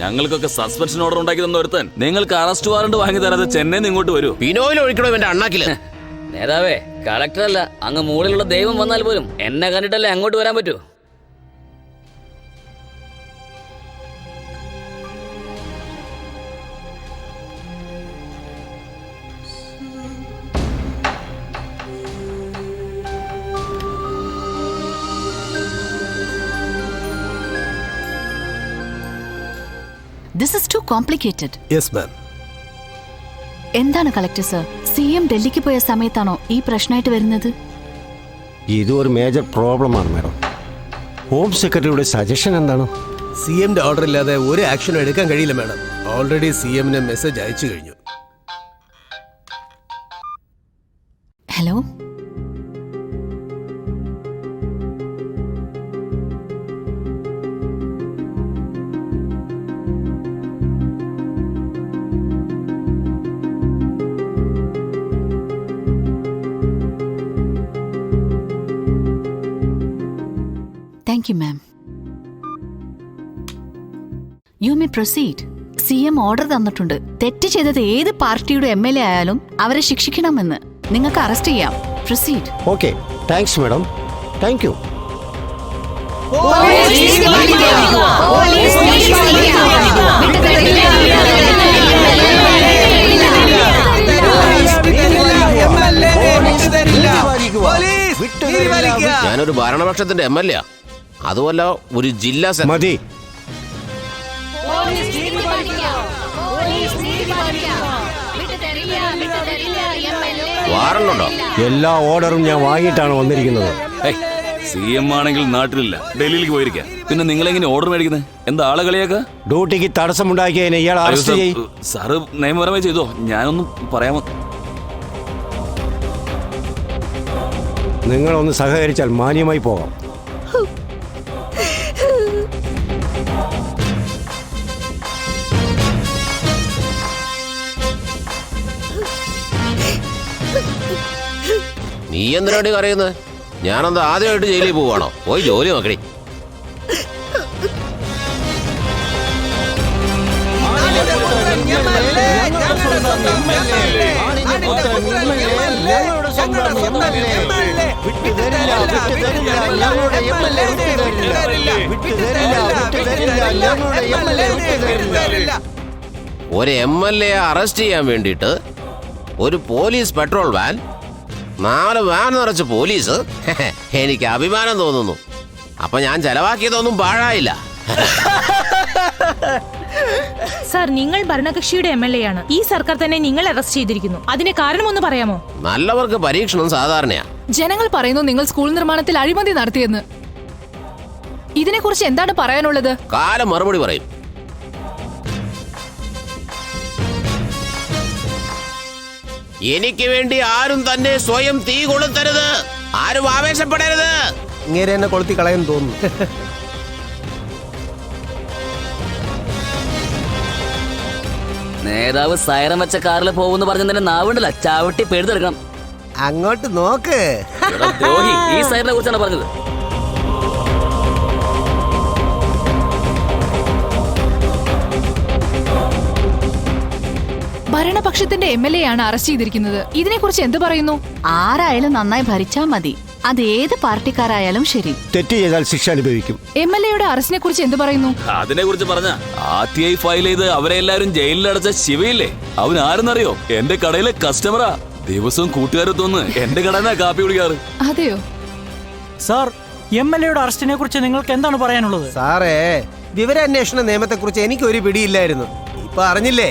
ഞങ്ങൾക്കൊക്കെ സസ്പെൻഷൻ ഓർഡർ ഉണ്ടാക്കി തന്ന ഒരുത്തൻ നിങ്ങൾക്ക് അറസ്റ്റ് വാറണ്ട് വാങ്ങി തരാതെ ചെന്നൈന്ന് ഇങ്ങോട്ട് വരൂ. പിനോയിൽ ഒഴിക്കണോ എന്റെ അണ്ണാക്കില്? നേതാവേ, കളക്ടറല്ല, അങ്ങ് മുകളിലുള്ള ദൈവം വന്നാൽ പോലും എന്നെ കണ്ടിട്ടല്ലേ അങ്ങോട്ട് വരാൻ പറ്റൂ. This is too complicated. Yes, ma'am. എന്താണ് കളക്ടർ സർ, CM ഡൽഹിക്ക് പോയ സമയത്താണോ ഈ പ്രശ്നമായിട്ട് വരുന്നത്? ഇതൊരു മേജർ പ്രോബ്ലമാണ് മാഡം. ഹോം സെക്രട്ടറിയുടെ സജഷൻ എന്താണ്? CMന്റെ ഓർഡർ ഇല്ലാതെ ഒരു ആക്ഷനും എടുക്കാൻ കഴിയില്ല മാഡം. ഓൾറെഡി CMന് മെസ്സേജ് അയച്ചു കഴിഞ്ഞു. Hello, thank you ma'am. You may proceed. CM order തന്നിട്ടുണ്ട്. തെറ്റ് ചെയ്തത് ഏത് പാർട്ടിയുടെ MLA ആയാലും അവരെ ശിക്ഷിക്കണമെന്ന്. നിങ്ങൾക്ക് അറസ്റ്റ് ചെയ്യാം. Proceed. Okay, thanks madam. Thank you. ഞാനൊരു ഭരണപക്ഷത്തിന്റെ MLA. അതുമല്ല ഒരു ജില്ലാ മതി. വാറണ്ടുണ്ടോ? എല്ലാ ഓർഡറും ഞാൻ വാങ്ങിയിട്ടാണ് വന്നിരിക്കുന്നത്. CM ആണെങ്കിൽ നാട്ടിലില്ല, ഡൽഹിയിലേക്ക് പോയിരിക്കാം. പിന്നെ നിങ്ങളെങ്ങനെ ഓർഡർ മേടിക്കുന്നത്? എന്താ ആളെ കളിയാക്ക? ഡ്യൂട്ടിക്ക് തടസ്സമുണ്ടാക്കിയതിനെ ഇയാൾ അറസ്റ്റ് ചെയ്യും. സാറ് നിയമപരമായി ചെയ്തോ, ഞാനൊന്നും പറയാമോ? നിങ്ങളൊന്ന് സഹകരിച്ചാൽ മാന്യമായി പോകാം. നീ എന്തിനാണ് കറിയുന്നത്? ഞാനെന്താ ആദ്യമായിട്ട് ജയിലിൽ പോവാണോ? പോയി ജോലി നോക്കണേ. ഒരു MLA അറസ്റ്റ് ചെയ്യാൻ വേണ്ടിയിട്ട് ഒരു പോലീസ് പെട്രോൾ വാൻ, 4 വാൻ നിറച്ച് പോലീസ്. എനിക്ക് അഭിമാനം തോന്നുന്നു. അപ്പൊ ഞാൻ ചെലവാക്കിയതൊന്നും പാഴായില്ല. സർ, നിങ്ങൾ ഭരണകക്ഷിയുടെ MLA ആണ്. ഈ സർക്കാർ തന്നെ നിങ്ങൾ അറസ്റ്റ് ചെയ്തിരിക്കുന്നു. അതിന് കാരണം ഒന്ന് പറയാമോ? നല്ലവർക്ക് പരീക്ഷണം സാധാരണയാ. ജനങ്ങൾ പറയുന്നു നിങ്ങൾ സ്കൂൾ നിർമ്മാണത്തിൽ അഴിമതി നടത്തിയെന്ന്. ഇതിനെക്കുറിച്ച് എന്താണ് പറയാനുള്ളത്? കാലം മറുപടി പറയും. എനിക്ക് വേണ്ടി ആരും തന്നെ സ്വയം തീ കൊളുത്തരുത്. ആരും ആവേശപ്പെടരുത്. ഇങ്ങനെ എന്നെ കൊളുത്തി കളയാൻ തോന്നുന്നു. നേതാവ് സൈറം വെച്ച കാറിൽ പോകുന്നു പറഞ്ഞതിന്റെ നാവുണ്ടല്ല, ചവിട്ടി പെഴുതെടുക്കണം. അങ്ങോട്ട് നോക്ക്. ദ്രോഹി, ഈ സൈറിനെ കുറിച്ചാണ് പറഞ്ഞത്. ഭരണപക്ഷത്തിന്റെ MLA ആണ് അറസ്റ്റ് ചെയ്തിരിക്കുന്നത്. ഇതിനെക്കുറിച്ച് എന്ത് പറയുന്നു? ആരായാലും നന്നായി ഭരിച്ചാൽ മതി. അത് ഏത് പാർട്ടിക്കാരായാലും ശരി. തെറ്റ് ചെയ്താൽ ശിക്ഷ അനുഭവിക്കും. MLAയുടെ അറസ്റ്റിനെ കുറിച്ച് എന്ത് പറയുന്നു? അതിനെ കുറിച്ച് പറഞ്ഞ RTI ഫയൽ ചെയ്ത് അവരെ എല്ലാരും ജയിലിലടച്ച ശിവയില്ലേ, അവൻ ആരെന്നറിയോ? എന്റെ കടയിലെ കസ്റ്റമറാ. ദിവസവും കൂട്ടുകാരത്തൊന്ന് എന്റെ കടയിലാ കാപ്പി കുടിക്കാറ്. അതെയോ? സാർ, MLAയുടെ അറസ്റ്റിനെ കുറിച്ച് നിങ്ങൾക്ക് എന്താണ് പറയാനുള്ളത്? സാറേ, വിവരാന്വേഷണ നിയമത്തെ കുറിച്ച് എനിക്ക് ഒരു പിടിയില്ലായിരുന്നു. ഇപ്പൊ അറിഞ്ഞില്ലേ?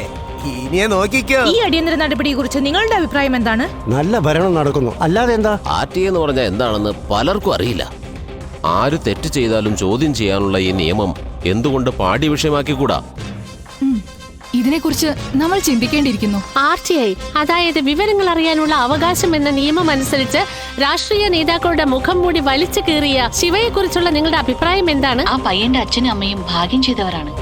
ഇനിയെ നോക്കിക്കോ. ഈ അടിയന്തര നടപടിയെ കുറിച്ച് നിങ്ങളുടെ അഭിപ്രായം എന്താണ്? നല്ല ഭരണം നടക്കുന്നു, അല്ലാതെ എന്താ? RTI എന്ന് പറഞ്ഞാൽ എന്താണെന്ന് പലർക്കും അറിയില്ല. ആര് തെറ്റ് ചെയ്താലും ചോദ്യം ചെയ്യാനുള്ള ഈ നിയമം എന്തുകൊണ്ട് പാഠ്യ വിഷയമാക്കിക്കൂടാ? ഇതിനെക്കുറിച്ച് നമ്മൾ ചിന്തിക്കേണ്ടിയിരിക്കുന്നു. RTI, അതായത് വിവരങ്ങൾ അറിയാനുള്ള അവകാശം എന്ന നിയമം അനുസരിച്ച് രാഷ്ട്രീയ നേതാക്കളുടെ മുഖം മൂടി വലിച്ചു കീറിയ ശിവയെ കുറിച്ചുള്ള നിങ്ങളുടെ അഭിപ്രായം എന്താണ്? ആ പയ്യന്റെ അച്ഛനും അമ്മയും ഭാഗ്യം ചെയ്തവരാണ്.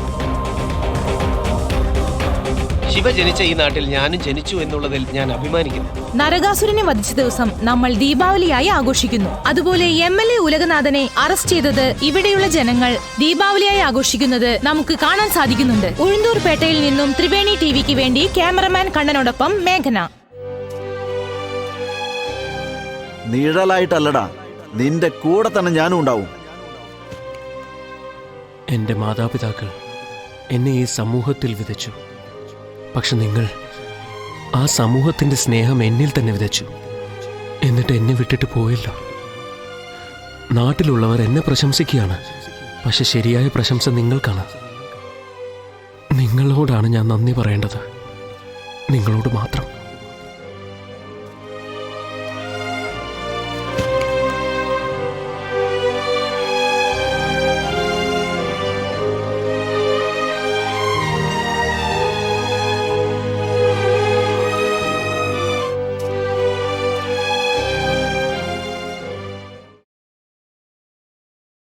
ശിവ ജനിച്ച ഈ നാട്ടിൽ ഞാനും ജനിച്ചു എന്നുള്ളതിൽ ഞാൻ അഭിമാനിക്കുന്നു. നരകാസുരനെ വധിച്ച ദിവസം നമ്മൾ ദീപാവലിയായി ആഘോഷിക്കുന്നു. അതുപോലെ MLA ഉലകനാഥനെ അറസ്റ്റ് ചെയ്തത് ഇവിടെയുള്ള ജനങ്ങൾ ദീപാവലിയായി ആഘോഷിക്കുന്നത് നമുക്ക് കാണാൻ സാധിക്കുന്നുണ്ട്. ഉഴുന്തൂർപേട്ടയിൽ നിന്നും ത്രിവേണി TVക്ക് വേണ്ടി ക്യാമറമാൻ കണ്ണനോടൊപ്പം മേഘന. നിഴലായിട്ടല്ലടാ, നിന്റെ കൂടെ തന്നെ ഞാനും ഉണ്ടാവും. എന്റെ മാതാപിതാക്കൾ എന്നെ ഈ സമൂഹത്തിൽ വിതച്ചു. പക്ഷെ നിങ്ങൾ ആ സമൂഹത്തിന്റെ സ്നേഹം എന്നിൽ തന്നെ വിതച്ചു. എന്നിട്ട് എന്നെ വിട്ടിട്ട് പോയല്ലോ. നാട്ടിലുള്ളവർ എന്നെ പ്രശംസിക്കുകയാണ്, പക്ഷെ ശരിയായ പ്രശംസ നിങ്ങൾക്കാണ്. നിങ്ങളോടാണ് ഞാൻ നന്ദി പറയേണ്ടത്, നിങ്ങളോട് മാത്രം.